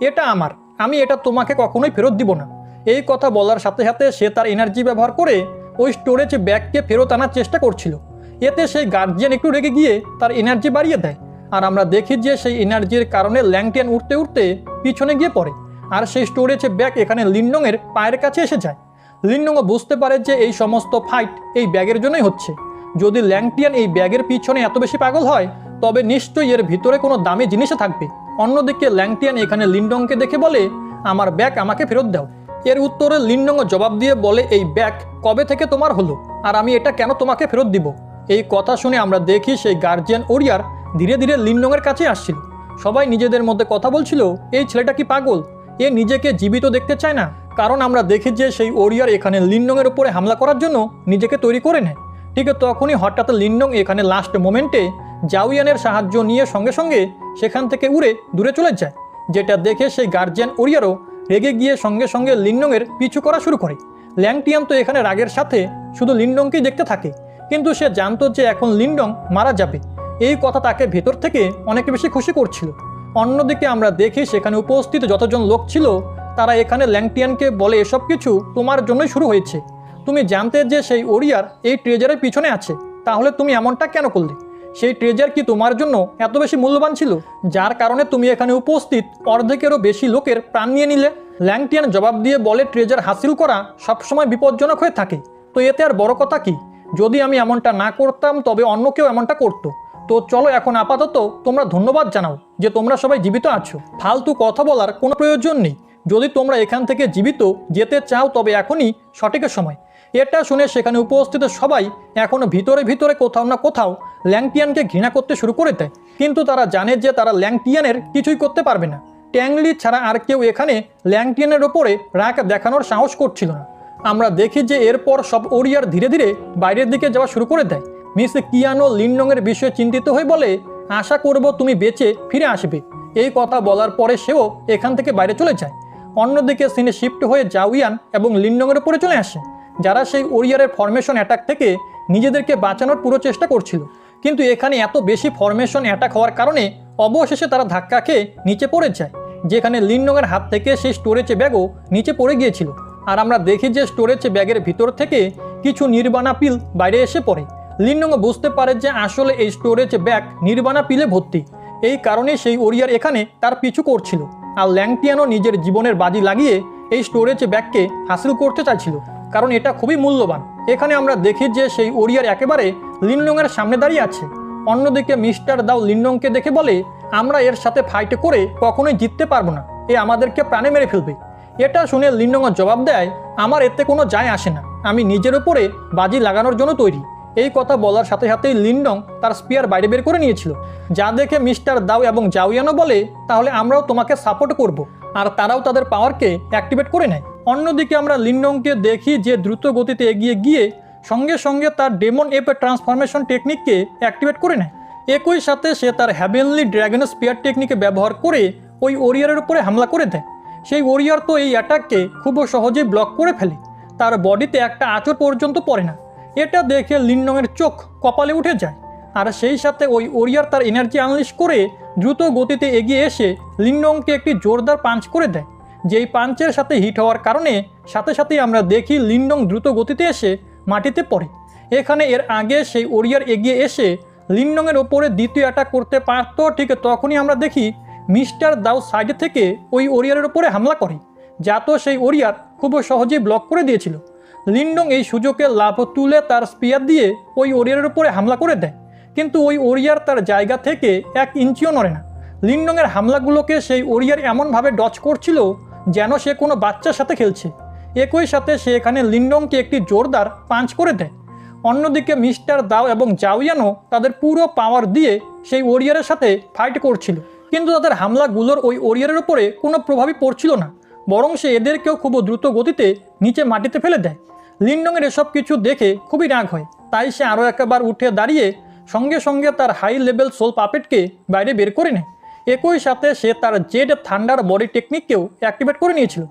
এটা আমার, আমি এটা তোমাকে কখনোই ফেরত দিব না। এই কথা বলার সাথে সাথে সে তার এনার্জি ব্যবহার করে ওই স্টোরেজ ব্যাগকে ফেরত আনার চেষ্টা করছিল। এতে সেই গার্জিয়ান একটু রেগে গিয়ে তার এনার্জি বাড়িয়ে দেয়। আর আমরা দেখি যে সেই এনার্জির কারণে ল্যাংটিয়ান উঠতে উঠতে পিছনে গিয়ে পড়ে, আর সেই স্টোরেজ ব্যাগ এখানে লিনডংয়ের পায়ের কাছে এসে যায়। লিনডংও বুঝতে পারে যে এই সমস্ত ফাইট এই ব্যাগের জন্যই হচ্ছে। যদি ল্যাংটিয়ান এই ব্যাগের পিছনে এত বেশি পাগল হয়, তবে নিশ্চয়ই এর ভিতরে কোনো দামি জিনিসও থাকবে। অন্যদিকে ল্যাংটিয়ান এখানে লিনডংকে দেখে বলে, আমার ব্যাগ আমাকে ফেরত দাও। এর উত্তরে লিনডংও জবাব দিয়ে বলে, এই ব্যাগ কবে থেকে তোমার হলো, আর আমি এটা কেন তোমাকে ফেরত দিব? এই কথা শুনে আমরা দেখি সেই গার্জিয়ান ওরিয়ার ধীরে ধীরে লিনডংয়ের কাছে আসছিল। সবাই নিজেদের মধ্যে কথা বলছিল, এই ছেলেটা কি পাগল, এ নিজেকে জীবিত দেখতে চায় না। কারণ আমরা দেখি যে সেই ওরিয়ার এখানে লিনডংয়ের উপরে হামলা করার জন্য নিজেকে তৈরি করে নেয়। ঠিক তখনই হঠাৎ লিনডং এখানে লাস্ট মোমেন্টে জাওয়ানের সাহায্য নিয়ে সঙ্গে সঙ্গে সেখান থেকে উড়ে দূরে চলে যায়, যেটা দেখে সেই গার্জিয়ান ওরিয়ারও রেগে গিয়ে সঙ্গে সঙ্গে লিনডংয়ের পিছু করা শুরু করে। ল্যাংটিয়ান তো এখানে রাগের সাথে শুধু লিনডংকেই দেখতে থাকে, কিন্তু সে জানতো যে এখন লিনডং মারা যাবে। এই কথা তাকে ভেতর থেকে অনেক বেশি খুশি করছিল। অন্যদিকে আমরা দেখি সেখানে উপস্থিত যতজন লোক ছিল তারা এখানে ল্যাংটিয়ানকে বলে, এসব কিছু তোমার জন্যই শুরু হয়েছে। তুমি জানতে যে সেই ওরিয়ার এই ট্রেজারের পিছনে আছে, তাহলে তুমি এমনটা কেন করলে? সেই ট্রেজার কি তোমার জন্য এত বেশি মূল্যবান ছিল, যার কারণে তুমি এখানে উপস্থিত অর্ধেকেরও বেশি লোকের প্রাণ নিয়ে নিলে? ল্যাংটিয়ান জবাব দিয়ে বলে, ট্রেজার হাসিল করা সবসময় বিপজ্জনক হয়ে থাকে, তো এতে আর বড় কথা কি? যদি আমি এমনটা না করতাম তবে অন্য কেউ এমনটা করতো। তো চলো এখন আপাতত তোমরা ধন্যবাদ জানাও যে তোমরা সবাই জীবিত আছো। ফালতু কথা বলার কোনো প্রয়োজন নেই। যদি তোমরা এখান থেকে জীবিত যেতে চাও তবে এখনই সঠিক সময়। এটা শুনে সেখানে উপস্থিত সবাই এখনও ভিতরে ভিতরে কোথাও না কোথাও ল্যাংটিয়ানকে ঘৃণা করতে শুরু করে দেয়, কিন্তু তারা জানে যে তারা ল্যাংটিয়ানের কিছুই করতে পারবে না। ট্যাংলি ছাড়া আর কেউ এখানে ল্যাংটিয়ানের ওপরে রাগ দেখানোর সাহস করছিল না। আমরা দেখি যে এরপর সব ওরিয়ার ধীরে ধীরে বাইরের দিকে যাওয়া শুরু করে দেয়। মিস কিয়ানো লিনডংয়ের বিষয়ে চিন্তিত হয়ে বলে, আশা করব তুমি বেঁচে ফিরে আসবে। এই কথা বলার পরে সেও এখান থেকে বাইরে চলে যায়। অন্যদিকে সিনে শিফট হয়ে জাউয়ান এবং লিনডংয়ের উপরে চলে আসে, যারা সেই ওরিয়ারের ফরমেশন অ্যাটাক থেকে নিজেদেরকে বাঁচানোর পুরো চেষ্টা করছিল। কিন্তু এখানে এত বেশি ফরমেশন অ্যাটাক হওয়ার কারণে অবশেষে তারা ধাক্কা খেয়ে নিচে পড়ে যায়, যেখানে লিনডংয়ের হাত থেকে সেই স্টোরেজ ব্যাগও নিচে পড়ে গিয়েছিল। আর আমরা দেখি যে স্টোরেজ ব্যাগের ভিতর থেকে কিছু নির্বাণা পিল বাইরে এসে পড়ে। লিনডং বুঝতে পারে যে আসলে এই স্টোরেজ ব্যাগ নির্বাণা পিলে ভর্তি। এই কারণে সেই ওরিয়ার এখানে তার পিছু করছিল, আর ল্যাংটিয়ানও নিজের জীবনের বাজি লাগিয়ে এই স্টোরেজ ব্যাগকে হাসিল করতে চাইছিল, কারণ এটা খুবই মূল্যবান। এখানে আমরা দেখি যে সেই ওরিয়ার একেবারে লিনডংয়ের সামনে দাঁড়িয়ে আছে। অন্যদিকে মিস্টার দাও লিনডংকে দেখে বলে, আমরা এর সাথে ফাইট করে কখনোই জিততে পারবো না, এ আমাদেরকে প্রাণে মেরে ফেলবে। এটা শুনে লিনডং জবাব দেয়, আমার এতে কোনো যায় আসে না, আমি নিজের উপরে বাজি লাগানোর জন্য তৈরি। এই কথা বলার সাথে সাথেই লিনডং তার স্পিয়ার বাইরে বের করে নিয়েছিল, যা দেখে মিস্টার দাও এবং জাউয়ানও বলে, তাহলে আমরাও তোমাকে সাপোর্ট করব। আর তারাও তাদের পাওয়ারকে অ্যাক্টিভেট করে নেয়। অন্যদিকে আমরা লিনডংকে দেখি যে দ্রুত গতিতে এগিয়ে গিয়ে সঙ্গে সঙ্গে তার ডেমন এপ ট্রান্সফরমেশন টেকনিককে অ্যাক্টিভেট করে নেয়। একই সাথে সে তার হ্যাভেনলি ড্র্যাগন স্পিয়ার টেকনিকে ব্যবহার করে ওই ওরিয়ারের উপরে হামলা করে দেয়। সেই ওরিয়ার তো এই অ্যাটাককে খুব সহজেই ব্লক করে ফেলে, তার বডিতে একটা আঁচড় পর্যন্ত পড়ে না। এটা দেখে লিনডংয়ের চোখ কপালে উঠে যায়। আর সেই সাথে ওই ওরিয়ার তার এনার্জি আনলিশ করে দ্রুত গতিতে এগিয়ে এসে লিনডংকে একটি জোরদার পাঞ্চ করে দেয়, যেই পাঞ্চের সাথে হিট হওয়ার কারণে সাথে সাথেই আমরা দেখি লিনডং দ্রুত গতিতে এসে মাটিতে পড়ে। এখানে এর আগে সেই ওরিয়ার এগিয়ে এসে লিনডংয়ের ওপরে দ্বিতীয় অ্যাটাক করতে পারত, ঠিক তখনই আমরা দেখি মিস্টার দাও সাইড থেকে ওই ওরিয়ারের ওপরে হামলা করে, যা তো সেই ওরিয়ার খুব সহজেই ব্লক করে দিয়েছিল। লিনডং এই সুযোগে লাভ তুলে তার স্পিয়ার দিয়ে ওই ওরিয়ারের উপরে হামলা করে দেয়, কিন্তু ওই ওরিয়ার তার জায়গা থেকে 1 ইঞ্চিও নড়ে না। লিনডংয়ের হামলাগুলোকে সেই ওরিয়ার এমনভাবে ডচ করছিল যেন সে কোনো বাচ্চার সাথে খেলছে। একই সাথে সে এখানে লিনডংকে একটি জোরদার পাঞ্চ করে দেয়। অন্যদিকে মিস্টার দাও এবং জাউয়ানও তাদের পুরো পাওয়ার দিয়ে সেই ওরিয়ারের সাথে ফাইট করছিল, কিন্তু তাদের হামলাগুলোর ওই ওরিয়ারের উপরে কোনো প্রভাবই পড়ছিল না, বরং সে এদেরকেও খুব দ্রুত গতিতে নিচে মাটিতে ফেলে দেয়। লিনডংয়ের এসব কিছু দেখে খুবই রাগ হয়, তাই সে আরও একবার উঠে দাঁড়িয়ে সঙ্গে সঙ্গে তার হাই লেভেল সোল পাপেটকে বাইরে বের করে নেয়। একই সাথে সে তার জেড থান্ডার বডি টেকনিককেও অ্যাক্টিভেট করে নিয়েছিল,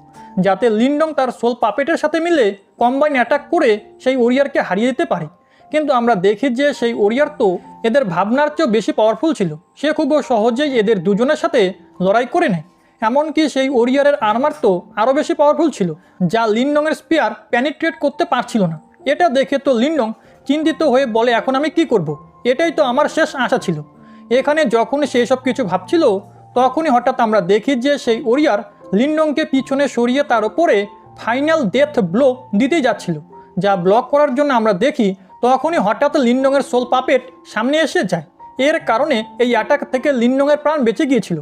যাতে লিনডং তার সোল পাপেটের সাথে মিলে কম্বাইন অ্যাটাক করে সেই ওরিয়ারকে হারিয়ে দিতে পারে। কিন্তু আমরা দেখি যে সেই ওরিয়ার তো এদের ভাবনার চেয়েও বেশি পাওয়ারফুল ছিল, সে খুব সহজেই এদের দুজনের সাথে লড়াই করে নেয়। এমনকি সেই ওরিয়ারের আর্মার তো আরও বেশি পাওয়ারফুল ছিল, যা লিনডংয়ের স্পিয়ার প্যানিট্রেট করতে পারছিল না। এটা দেখে তো লিনডং চিন্তিত হয়ে বলে, এখন আমি কি করব? এটাই তো আমার শেষ আশা ছিল। এখানে যখন সে সব কিছু ভাবছিল তখনই হঠাৎ আমরা দেখি যে সেই ওরিয়ার লিনডংকে পিছনে সরিয়ে তার ওপরে ফাইনাল ডেথ ব্লো দিতেই যাচ্ছিল, যা ব্লক করার জন্য আমরা দেখি তখনই হঠাৎ লিনডংয়ের সোল পাপেট সামনে এসে যায়। এর কারণে এই অ্যাটাক থেকে লিনডংয়ের প্রাণ বেঁচে গিয়েছিল।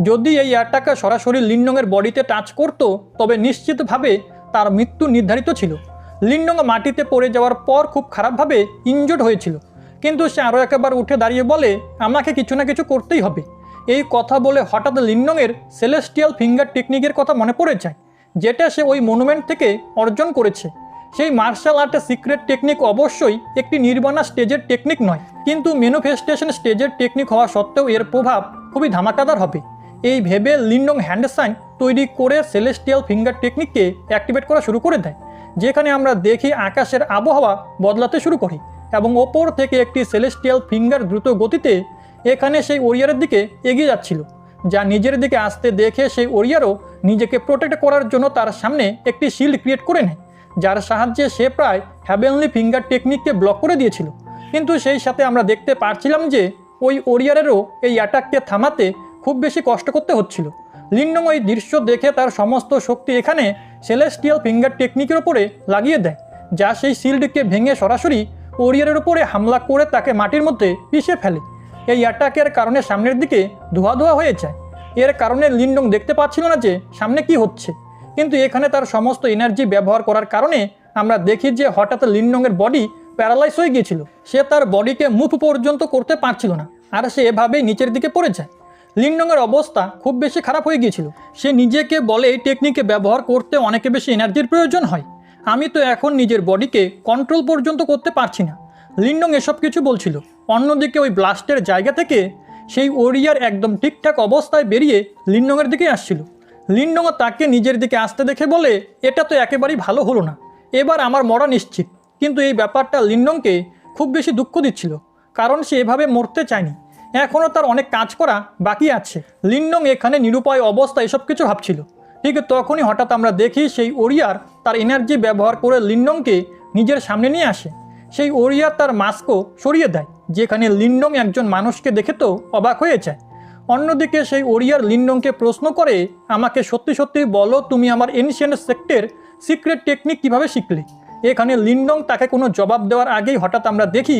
যদি এই অ্যাটাকটা সরাসরি লিনডংয়ের বডিতে টাচ করতো তবে নিশ্চিতভাবে তার মৃত্যু নির্ধারিত ছিল। লিনডং মাটিতে পড়ে যাওয়ার পর খুব খারাপভাবে ইনজোর্ড হয়েছিল, কিন্তু সে আরও একবার উঠে দাঁড়িয়ে বলে, আমাকে কিছু না কিছু করতেই হবে। এই কথা বলে হঠাৎ লিনডংয়ের সেলেস্টিয়াল ফিঙ্গার টেকনিকের কথা মনে পড়ে যায়, যেটা সে ওই মনুমেন্ট থেকে অর্জন করেছে। সেই মার্শাল আর্টের সিক্রেট টেকনিক অবশ্যই একটি নির্বাণা স্টেজের টেকনিক নয়, কিন্তু ম্যানিফেস্টেশন স্টেজের টেকনিক হওয়া সত্ত্বেও এর প্রভাব খুবই ধামাকাদার হবে। এই ভেবে লিনডং হ্যান্ড সাইন তৈরি করে সেলেস্টিয়াল ফিঙ্গার টেকনিককে অ্যাক্টিভেট করা শুরু করে দেয়, যেখানে আমরা দেখি আকাশের আবহাওয়া বদলাতে শুরু করে এবং ওপর থেকে একটি সেলেস্টিয়াল ফিঙ্গার দ্রুত গতিতে এখানে সেই ওরিয়ারের দিকে এগিয়ে যাচ্ছিল, যা নিজের দিকে আসতে দেখে সেই ওরিয়ারও নিজেকে প্রোটেক্ট করার জন্য তার সামনে একটি শিল্ড ক্রিয়েট করে নেয়, যার সাহায্যে সে প্রায় হ্যাভেনলি ফিঙ্গার টেকনিককে ব্লক করে দিয়েছিল। কিন্তু সেই সাথে আমরা দেখতে পারছিলাম যে ওই ওরিয়ারেরও এই অ্যাটাককে থামাতে খুব বেশি কষ্ট করতে হচ্ছিল। লিন্ডং ওই দৃশ্য দেখে তার সমস্ত শক্তি এখানে সেলেস্টিয়াল ফিঙ্গার টেকনিকের ওপরে লাগিয়ে দেয়, যা সেই শিল্ডকে ভেঙে সরাসরি ওরিয়ারের ওপরে হামলা করে তাকে মাটির মধ্যে পিষে ফেলে। এই অ্যাটাকের কারণে সামনের দিকে ধোয়া ধোয়া হয়ে যায়। এর কারণে লিন্ডং দেখতে পাচ্ছিল না যে সামনে কি হচ্ছে, কিন্তু এখানে তার সমস্ত এনার্জি ব্যবহার করার কারণে আমরা দেখি যে হঠাৎ লিন্ডংয়ের বডি প্যারালাইজ হয়ে গিয়েছিল। সে তার বডিকে মুভ পর্যন্ত করতে পারছিল না, আর সে এভাবেই নিচের দিকে পড়ে যায়। লিন্ডংয়ের অবস্থা খুব বেশি খারাপ হয়ে গিয়েছিল। সে নিজেকে বলে এই টেকনিকে ব্যবহার করতে অনেক বেশি এনার্জির প্রয়োজন হয়, আমি তো এখন নিজের বডিকে কন্ট্রোল পর্যন্ত করতে পারছি না। লিন্ডং এসব কিছু বলছিল। অন্যদিকে ওই ব্লাস্টের জায়গা থেকে সেই ওরিয়ার একদম ঠিকঠাক অবস্থায় বেরিয়ে লিন্ডংয়ের দিকে আসছিল। লিন্ডংও তাকে নিজের দিকে আসতে দেখে বলে, এটা তো একেবারেই ভালো হলো না, এবার আমার মরা নিশ্চিত। কিন্তু এই ব্যাপারটা লিন্ডংকে খুব বেশি দুঃখ দিচ্ছিল, কারণ সে এভাবে মরতে চায়নি। এখনও তার অনেক কাজ করা বাকি আছে। লিন্ডং এখানে নিরুপায় অবস্থায় এসব কিছু ভাবছিল। ঠিক তখনই হঠাৎ আমরা দেখি সেই ওরিয়ার তার এনার্জি ব্যবহার করে লিন্ডংকে নিজের সামনে নিয়ে আসে। সেই ওরিয়ার তার মাস্কও সরিয়ে দেয়, যেখানে লিন্ডং একজন মানুষকে দেখে তো অবাক হয়ে যায়। অন্যদিকে সেই ওরিয়ার লিন্ডংকে প্রশ্ন করে, আমাকে সত্যি সত্যি বলো, তুমি আমার এনশিয়েন্ট সেক্টের সিক্রেট টেকনিক কিভাবে শিখলে? এখানে লিন্ডং তাকে কোনো জবাব দেওয়ার আগেই হঠাৎ আমরা দেখি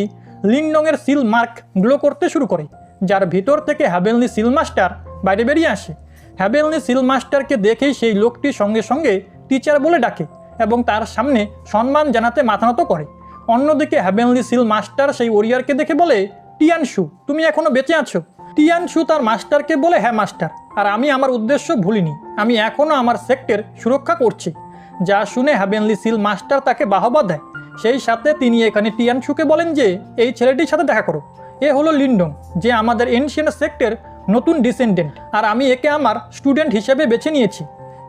লিন্ডংয়ের সিল মার্ক গ্লো করতে শুরু করে, যার ভিতর থেকে হ্যাভেনলি সিল মাস্টার বাইরে বেরিয়ে আসে। হ্যাভেনলি সিল মাস্টারকে দেখেই সেই লোকটি সঙ্গে সঙ্গে টিচার বলে ডাকে এবং তার সামনে সম্মান জানাতে মাথা নত করে। অন্যদিকে হ্যাভেনলি সিল মাস্টার সেই ওরিয়ারকে দেখে বলে, টিয়ানশু, তুমি এখনো বেঁচে আছো? টিয়ানশু তার মাস্টারকে বলে, হ্যাঁ মাস্টার, আর আমি আমার উদ্দেশ্য ভুলিনি, আমি এখনও আমার সেক্টর সুরক্ষা করছি। যা শুনে হ্যাভেনলি সিল মাস্টার তাকে বাহবা দেয়। সেই সাথে তিনি এখানে টিয়ানশুকে বলেন যে এই ছেলেটির সাথে দেখা করো, এ হলো লিন্ডং, যে আমাদের এনশিয়েন্ট সেক্টর নতুন ডিসেন্ডেন্ট, আর আমি একে আমার স্টুডেন্ট হিসেবে বেছে নিয়েছি।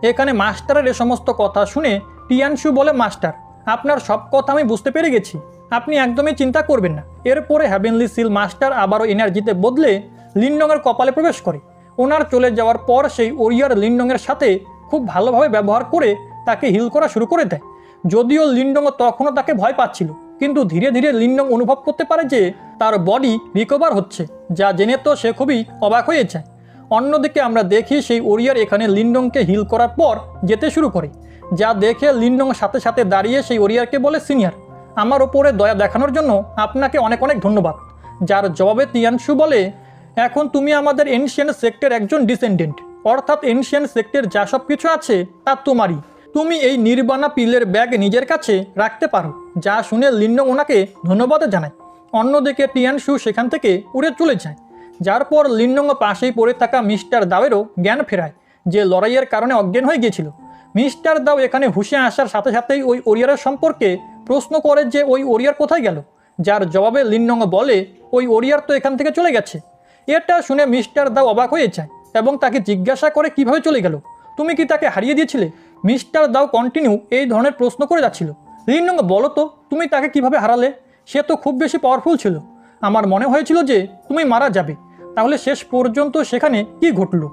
এখানে মাস্টারের এ সমস্ত কথা শুনে টিয়ানশু বলে, মাস্টার, আপনার সব কথা আমি বুঝতে পেরে গেছি, আপনি একদমই চিন্তা করবেন না। এরপরে হ্যাভেনলি সিল মাস্টার আবারও এনার্জিতে বদলে লিন্ডংয়ের কপালে প্রবেশ করে। ওনার চলে যাওয়ার পর সেই ওরিয়ার লিন্ডংয়ের সাথে খুব ভালোভাবে ব্যবহার করে তাকে হিল করা শুরু করে দেয়। যদিও লিন্ডং তখনও তাকে ভয় পাচ্ছিল, কিন্তু ধীরে ধীরে লিন্ডং অনুভব করতে পারে যে তার বডি রিকভার হচ্ছে, যা জেনে তো সে খুবই অবাক হয়ে যায়। অন্যদিকে আমরা দেখি সেই ওরিয়ার এখানে লিন্ডংকে হিল করার পর যেতে শুরু করে, যা দেখে লিন্ডং সাথে সাথে দাঁড়িয়ে সেই ওরিয়ারকে বলে, সিনিয়র, আমার ওপরে দয়া দেখানোর জন্য আপনাকে অনেক অনেক ধন্যবাদ। যার জবাবে টিয়ানশু বলে, এখন তুমি আমাদের এনশিয়েন্ট সেক্টর একজন ডিসেন্ডেন্ট, অর্থাৎ এনশিয়েন্ট সেক্টর যা সব কিছু আছে তা তোমারই, তুমি এই নির্বাণা পিলের ব্যাগ নিজের কাছে রাখতে পারো। যা শুনে লিন্ডং ওনাকে ধন্যবাদ জানায়। অন্যদিকে টিয়ানশু সেখান থেকে উড়ে চলে যায়, যার পর লিন্ডং পাশেই পড়ে থাকা মিস্টার দাওয়েরও জ্ঞান ফেরায়, যে লড়াইয়ের কারণে অজ্ঞান হয়ে গিয়েছিল। মিস্টার দাও এখানে হুঁশে আসার সাথে সাথেই ওই ওরিয়ারের সম্পর্কে প্রশ্ন করে যে ওই ওরিয়ার কোথায় গেল, যার জবাবে লিন্ডং বলে, ওই ওরিয়ার তো এখান থেকে চলে গেছে। এটা শুনে মিস্টার দাও অবাক হয়ে যায় এবং তাকে জিজ্ঞাসা করে, কিভাবে চলে গেল, তুমি কি তাকে হারিয়ে দিয়েছিলে? মিস্টার দাও কন্টিনিউ এই ধরনের প্রশ্ন করে যাচ্ছিল। লিন্ডং, বলো তো তুমি তাকে কিভাবে হারালে? সে তো খুব বেশি পাওয়ারফুল ছিল, আমার মনে হয়েছিল যে তুমি মারা যাবে, তাহলে শেষ পর্যন্ত সেখানে কি ঘটলো?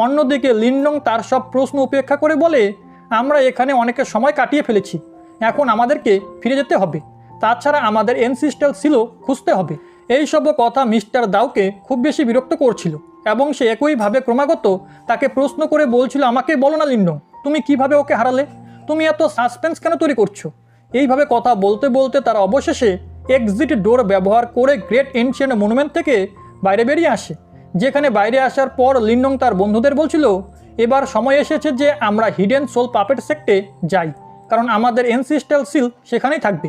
অন্যদিকে লিন্ডং তার সব প্রশ্ন উপেক্ষা করে বলে, আমরা এখানে অনেকের সময় কাটিয়ে ফেলেছি, এখন আমাদেরকে ফিরে যেতে হবে, তাছাড়া আমাদের এনসিস্টাল সিলও খুঁজতে হবে। এইসব কথা মিস্টার দাওকে খুব বেশি বিরক্ত করছিল এবং সে একইভাবে ক্রমাগত তাকে প্রশ্ন করে বলছিল, আমাকে বলো না লিন্ডং, তুমি কিভাবে ওকে হারালে? তুমি এত সাসপেন্স কেন তৈরি করছো? এইভাবে কথা বলতে বলতে তারা অবশেষে এক্সিট ডোর ব্যবহার করে গ্রেট এনশিয়েন্ট মনুমেন্ট থেকে বাইরে বেরিয়ে আসে। যেখানে বাইরে আসার পর লিন্ডং তার বন্ধুদের বলছিল, এবার সময় এসেছে যে আমরা হিডেন সোল পাপেট সেক্টে যাই, কারণ আমাদের এনসিস্টাল সিল সেখানেই থাকবে।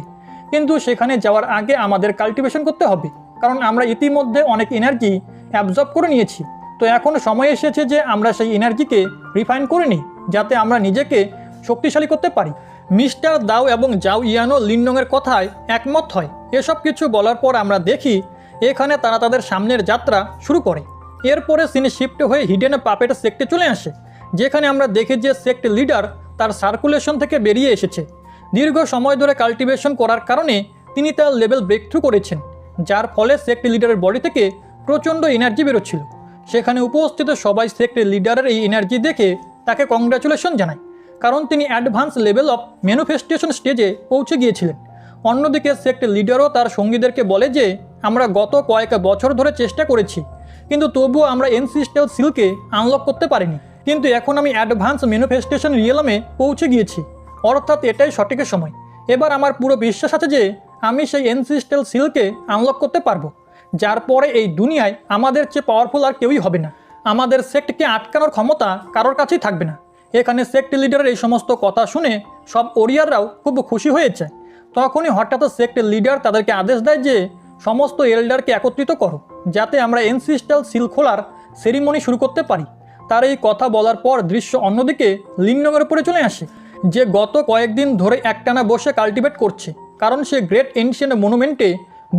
কিন্তু সেখানে যাওয়ার আগে আমাদের কাল্টিভেশন করতে হবে, কারণ আমরা ইতিমধ্যে অনেক এনার্জি অ্যাবজর্ব করে নিয়েছি। তো এখন সময় এসেছে যে আমরা সেই এনার্জিকে রিফাইন করে নিই, যাতে আমরা নিজেকে শক্তিশালী করতে পারি। মিস্টার দাও এবং জাও ইয়ানো লিন্ডংয়ের কথায় একমত হয়। এসব কিছু বলার পর আমরা দেখি এখানে তারা তাদের সামনের যাত্রা শুরু করে। এরপরে সিনে শিফট হয়ে হিডেন পাপেট সেক্টে চলে আসে, যেখানে আমরা দেখি যে সেক্ট লিডার তার সার্কুলেশন থেকে বেরিয়ে এসেছে। দীর্ঘ সময় ধরে কাল্টিভেশন করার কারণে তিনি তার লেভেল ব্রেক থ্রু করেছেন, যার ফলে সেক্ট লিডারের বডি থেকে প্রচণ্ড এনার্জি বেরোচ্ছিল। সেখানে উপস্থিত সবাই সেক্ট লিডারের এই এনার্জি দেখে তাকে কংগ্রাচুলেশন জানায়, কারণ তিনি অ্যাডভান্স লেভেল অফ ম্যানিফেস্টেশন স্টেজে পৌঁছে গিয়েছিলেন। অন্যদিকে সেক্ট লিডারও তার সঙ্গীদেরকে বলে যে আমরা গত কয়েক বছর ধরে চেষ্টা করেছি, কিন্তু তবুও আমরা এনসিস্টেল সিলকে আনলক করতে পারিনি। কিন্তু এখন আমি অ্যাডভান্স ম্যানিফেস্টেশন রিয়েলমে পৌঁছে গিয়েছি, অর্থাৎ এটাই সঠিক সময়। এবার আমার পুরো বিশ্বাস আছে যে আমি সেই এনসিস্টেল সিলকে আনলক করতে পারবো, যার পরে এই দুনিয়ায় আমাদের চেয়ে পাওয়ারফুল আর কেউই হবে না। আমাদের সেক্টকে আটকানোর ক্ষমতা কারোর কাছেই থাকবে না। এখানে সেক্ট লিডারের এই সমস্ত কথা শুনে সব ওরিয়াররাও খুব খুশি হয়েছে। তখনই হঠাৎ সেক্ট লিডার তাদেরকে আদেশ দেয় যে সমস্ত এল্ডারকে একত্রিত করো, যাতে আমরা এনসিস্টেল সিল খোলার সেরিমনি শুরু করতে পারি। তার এই কথা বলার পর দৃশ্য অন্যদিকে লিনডংয়ের উপরে চলে আসে, যে গত কয়েকদিন ধরে একটানা বসে কাল্টিভেট করছে, কারণ সে গ্রেট এনশিয়েন্ট মনুমেন্টে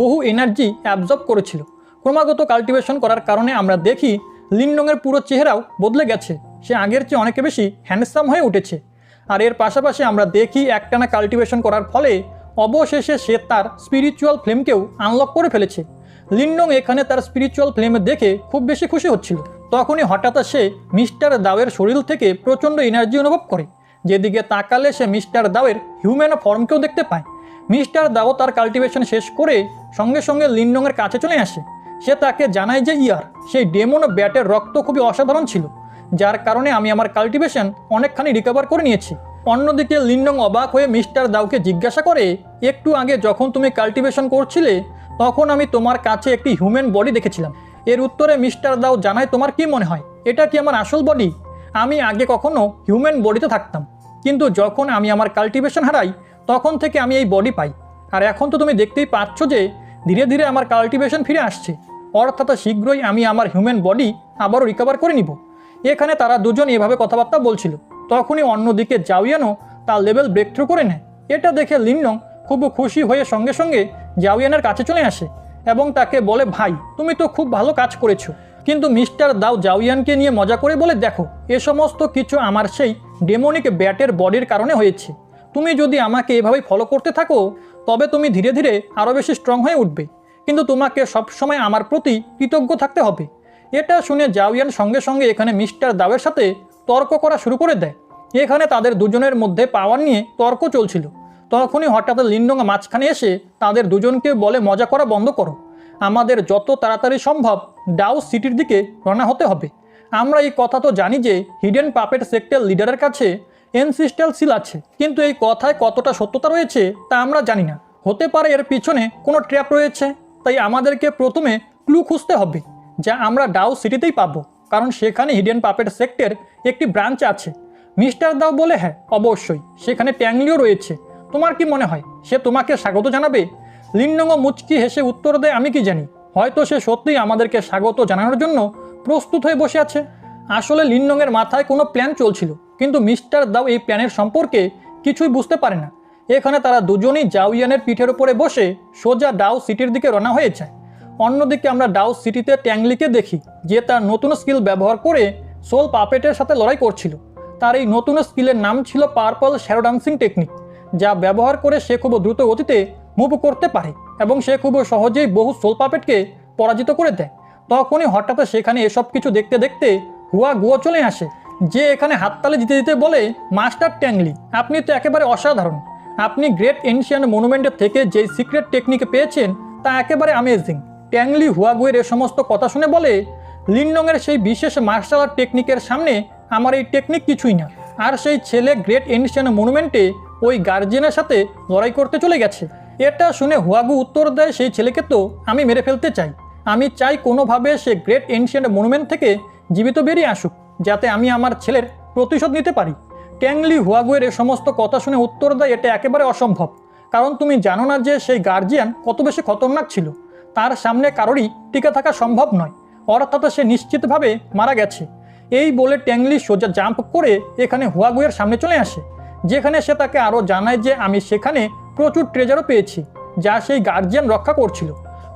বহু এনার্জি অ্যাবজর্ব করেছিল। ক্রমাগত কাল্টিভেশন করার কারণে আমরা দেখি লিনডংয়ের পুরো চেহারাও বদলে গেছে, সে আগের চেয়ে অনেক বেশি হ্যান্ডসাম হয়ে উঠেছে। আর এর পাশাপাশি আমরা দেখি একটানা কাল্টিভেশন করার ফলে অবশেষে সে তার স্পিরিচুয়াল ফ্লেমকেও আনলক করে ফেলেছে। লিনডং এখানে তার স্পিরিচুয়াল ফ্লেম দেখে খুব বেশি খুশি হচ্ছিল। তখনই হঠাৎ সে মিস্টার দাওয়ের শরীর থেকে প্রচণ্ড এনার্জি অনুভব করে, যেদিকে তাকালে সে মিস্টার দাওয়ের হিউম্যান ফর্মকেও দেখতে পায়। মিস্টার দাও তার কাল্টিভেশন শেষ করে সঙ্গে সঙ্গে লিনডংয়ের কাছে চলে আসে। সে তাকে জানায় যে সেই ডেমন ব্যাটের রক্ত খুবই অসাধারণ ছিল, যার কারণে আমি আমার কাল্টিভেশন অনেকখানি রিকভার করে নিয়েছি। অন্যদিকে লিনডং অবাক হয়ে মিস্টার দাওকে জিজ্ঞাসা করে, একটু আগে যখন তুমি কাল্টিভেশন করছিলে তখন আমি তোমার কাছে একটি হিউম্যান বডি দেখেছিলাম। এর উত্তরে মিস্টার দাও জানায়, তোমার কি মনে হয় এটা কি আমার আসল বডি? আমি আগে কখনো হিউম্যান বডিতে থাকতাম, কিন্তু যখন আমি আমার কাল্টিভেশন হারাই তখন থেকে আমি এই বডি পাই। আর এখন তো তুমি দেখতেই পাচ্ছ যে ধীরে ধীরে আমার কাল্টিভেশন ফিরে আসছে, অর্থাৎ শীঘ্রই আমি আমার হিউম্যান বডি আবারও রিকভার করে নিব। এখানে তারা দুজন এভাবে কথাবার্তা বলছিল। তখনই অন্যদিকে জাওয়ানও তার লেভেল ব্রেক থ্রু করে নেয়। এটা দেখে লিনডং খুব খুশি হয়ে সঙ্গে সঙ্গে জাওয়ানের কাছে চলে আসে এবং তাকে বলে, ভাই তুমি তো খুব ভালো কাজ করেছো। কিন্তু মিস্টার দাও জাওয়ানকে নিয়ে মজা করে বলে, দেখো এ সমস্ত কিছু আমার সেই ডেমনিক ব্যাটের বডির কারণে হয়েছে। তুমি যদি আমাকে এভাবেই ফলো করতে থাকো তবে তুমি ধীরে ধীরে আরও বেশি স্ট্রং হয়ে উঠবে, কিন্তু তোমাকে সবসময় আমার প্রতি কৃতজ্ঞ থাকতে হবে। এটা শুনে জাওয়ান সঙ্গে সঙ্গে এখানে মিস্টার দাওয়ের সাথে তর্ক করা শুরু করে দেয়। এখানে তাদের দুজনের মধ্যে পাওয়ার নিয়ে তর্ক চলছিল। তখনই হঠাৎ লিনডং মাঝখানে এসে তাদের দুজনকে বলে, মজা করা বন্ধ করো, আমাদের যত তাড়াতাড়ি সম্ভব ডাউ সিটির দিকে রওনা হতে হবে। আমরা এই কথা তো জানি যে হিডেন পাপেট সেক্টর লিডারের কাছে এনসিস্টেল সিল আছে, কিন্তু এই কথায় কতটা সত্যতা রয়েছে তা আমরা জানি না। হতে পারে এর পিছনে কোনো ট্র্যাপ রয়েছে, তাই আমাদেরকে প্রথমে ক্লু খুঁজতে হবে, যা আমরা ডাউ সিটিতেই পাবো, কারণ সেখানে হিডেন পাপেট সেক্টর একটি ব্রাঞ্চ আছে। মিস্টার দাও বলে, হ্যাঁ অবশ্যই, সেখানে ট্যাংলিও রয়েছে। তোমার কি মনে হয় সে তোমাকে স্বাগত জানাবে? লিনডংও মুচকি হেসে উত্তর দেয়, আমি কি জানি, হয়তো সে সত্যিই আমাদেরকে স্বাগত জানানোর জন্য প্রস্তুত হয়ে বসে আছে। আসলে লিনডংয়ের মাথায় কোনো প্ল্যান চলছিল, কিন্তু মিস্টার দাও এই প্ল্যানের সম্পর্কে কিছুই বুঝতে পারে না। এখানে তারা দুজনেই জাওয়ানের পিঠের উপরে বসে সোজা ডাউ সিটির দিকে রওনা হয়ে যায়। অন্যদিকে আমরা ডাউ সিটিতে ট্যাংলিকে দেখি, যে তার নতুন স্কিল ব্যবহার করে সোল পাপেটের সাথে লড়াই করছিল। তার এই নতুন স্কিলের নাম ছিল পার্পল শ্যাডো ডান্সিং টেকনিক, যা ব্যবহার করে সে খুব দ্রুত গতিতে মুভ করতে পারে এবং সে খুব সহজেই বহু সোল পাপেটকে পরাজিত করে দেয়। তখনই হঠাৎ সেখানে এসব কিছু দেখতে দেখতে হুয়া গুয়ো চলে আসে, যে এখানে হাততালি দিতে দিতে বলে, মাস্টার ট্যাংলি আপনি তো একেবারে অসাধারণ। আপনি গ্রেট এনশিয়েন্ট মনুমেন্টের থেকে যে সিক্রেট টেকনিক পেয়েছেন তা একেবারে অ্যামেজিং। ট্যাংলি হুয়া গুয়ের এ সমস্ত কথা শুনে বলে, লিনডংয়ের সেই বিশেষ মার্শাল আর্ট টেকনিকের সামনে আমার এই টেকনিক কিছুই না। আর সেই ছেলে গ্রেট এনশিয়েন্ট মনুমেন্টে ওই গার্জিয়ানের সাথে লড়াই করতে চলে গেছে। এটা শুনে হুয়াগু উত্তর দেয়, সেই ছেলেকে তো আমি মেরে ফেলতে চাই। আমি চাই কোনোভাবে সে গ্রেট এনশিয়েন্ট মনুমেন্ট থেকে জীবিত বেরিয়ে আসুক, যাতে আমি আমার ছেলের প্রতিশোধ নিতে পারি। ট্যাংলি হুয়াগুয়ের এ সমস্ত কথা শুনে উত্তর দেয়, এটা একেবারে অসম্ভব, কারণ তুমি জানো না যে সেই গার্জিয়ান কত বেশি খতরনাক ছিল। তার সামনে কারোরই টিকে থাকা সম্ভব নয়, অর্থাৎ সে নিশ্চিতভাবে মারা গেছে। এই বলে ট্যাংলি সোজা জাম্প করে এখানে হুয়াগুয়ের সামনে চলে আসে, যেখানে সে তাকে আরও জানায় যে আমি সেখানে প্রচুর ট্রেজারও পেয়েছি, যা সেই গার্জিয়ান রক্ষা করছিল।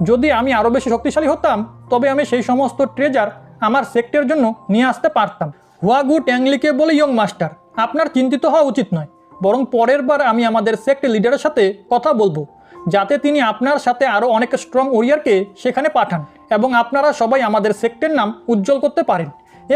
যদি আমি আরও বেশি শক্তিশালী হতাম তবে আমি সেই সমস্ত ট্রেজার আমার সেক্টরের জন্য নিয়ে আসতে পারতাম। হুয়াগু ট্যাংলিকে বলে, ইয়ং মাস্টার আপনার চিন্তিত হওয়া উচিত নয়, বরং পরের বার আমি আমাদের সেক্ট লিডারের সাথে কথা বলবো, যাতে তিনি আপনার সাথে আরও অনেক স্ট্রং ওরিয়ারকে সেখানে পাঠান এবং আপনারা সবাই আমাদের সেক্টরের নাম উজ্জ্বল করতে পারেন।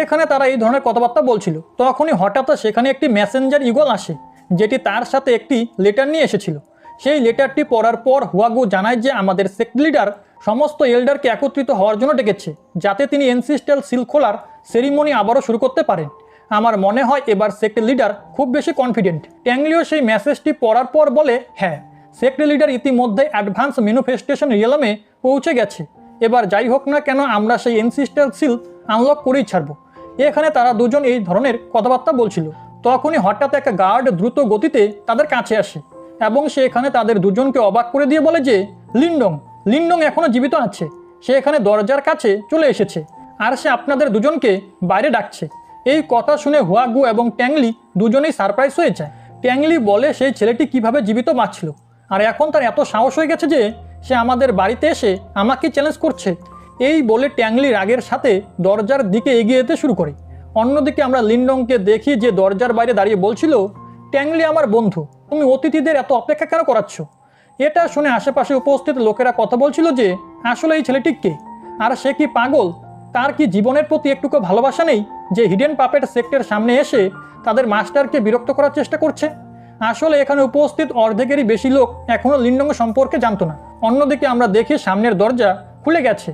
এখানে তারা এই ধরনের কথাবার্তা বলছিল। তখনই হঠাৎ সেখানে একটি মেসেঞ্জার ইগল আসে, যেটি তার সাথে একটি লেটার নিয়ে এসেছিল। সেই লেটারটি পড়ার পর হুয়াগু জানায় যে আমাদের সেক্ট লিডার সমস্ত এল্ডারকে একত্রিত হওয়ার জন্য ডেকেছে, যাতে তিনি এনসিস্টাল সিল খোলার সেরিমনি আবারও শুরু করতে পারেন। আমার মনে হয় এবার সেক্ট লিডার খুব বেশি কনফিডেন্ট। ট্যাংলিও সেই মেসেজটি পড়ার পর বলে, হ্যাঁ, সেক্ট লিডার ইতিমধ্যে অ্যাডভান্স ম্যানিফেস্টেশন রিয়েলমে পৌঁছে গেছে। এবার যাই হোক না কেন আমরা সেই এনসিস্টাল সিল আনলক করেই ছাড়ব। এখানে তারা দুজন এই ধরনের কথাবার্তা বলছিল। তখনই হঠাৎ একটা গার্ড দ্রুত গতিতে তাদের কাছে আসে এবং সে এখানে তাদের দুজনকে অবাক করে দিয়ে বলে যে লিন্ডং এখনো জীবিত আছে। সে এখানে দরজার কাছে চলে এসেছে আর সে আপনাদের দুজনকে বাইরে ডাকছে। এই কথা শুনে হুয়াগু এবং ট্যাংলি দুজনেই সারপ্রাইজ হয়ে যায়। ট্যাংলি বলে সেই ছেলেটি কিভাবে জীবিত বাঁচছিল, আর এখন তার এত সাহস হয়ে গেছে যে সে আমাদের বাড়িতে এসে আমাকে চ্যালেঞ্জ করছে। এই বলে ট্যাংলি রাগের সাথে দরজার দিকে এগিয়ে যেতে শুরু করে। অন্যদিকে আমরা লিন্ডংকে দেখি যে দরজার বাইরে দাঁড়িয়ে বলছিল, ট্যাংলি আমার বন্ধু, তুমি অতিথিদের এত অপেক্ষা কেন করাচ্ছ? এটা শুনে আশেপাশে উপস্থিত লোকেরা কথা বলছিল যে আসলে এই ছেলেটি কে, আর সে কি পাগল? তার কি জীবনের প্রতি একটুকু ভালোবাসা নেই যে হিডেন পাপেট সেক্টের সামনে এসে তাদের মাস্টারকে বিরক্ত করার চেষ্টা করছে? আসলে এখানে উপস্থিত অর্ধেকেরই বেশি লোক এখনও লিন্ডং সম্পর্কে জানতো না। অন্যদিকে আমরা দেখি সামনের দরজা খুলে গেছে।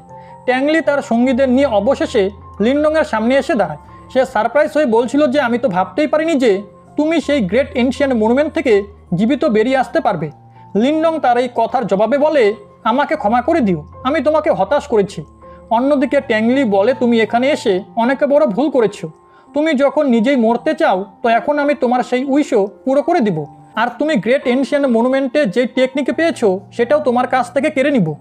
ট্যাংলি তার সঙ্গীদের নিয়ে অবশেষে লিন্ডংয়ের সামনে এসে দাঁড়ায়। সে সারপ্রাইজ হয়ে বলছিল যে আমি তো ভাবতেই পারিনি যে তুমি সেই গ্রেট এনশিয়েন্ট মনুমেন্ট থেকে জীবিত বেরিয়ে আসতে পারবে। লিন্ডং তার এই কথার জবাবে বলে, আমাকে ক্ষমা করে দিও, আমি তোমাকে হতাশ করেছি। অন্যদিকে ট্যাংলি বলে, তুমি এখানে এসে অনেক বড় ভুল করেছো। তুমি যখন নিজেই মরতে চাও তো এখন আমি তোমার সেই উইশও পুরো করে দিব, আর তুমি গ্রেট এনশিয়েন্ট মনুমেন্টে যে টেকনিক পেয়েছো সেটাও তোমার কাছ থেকে কেড়ে নিব।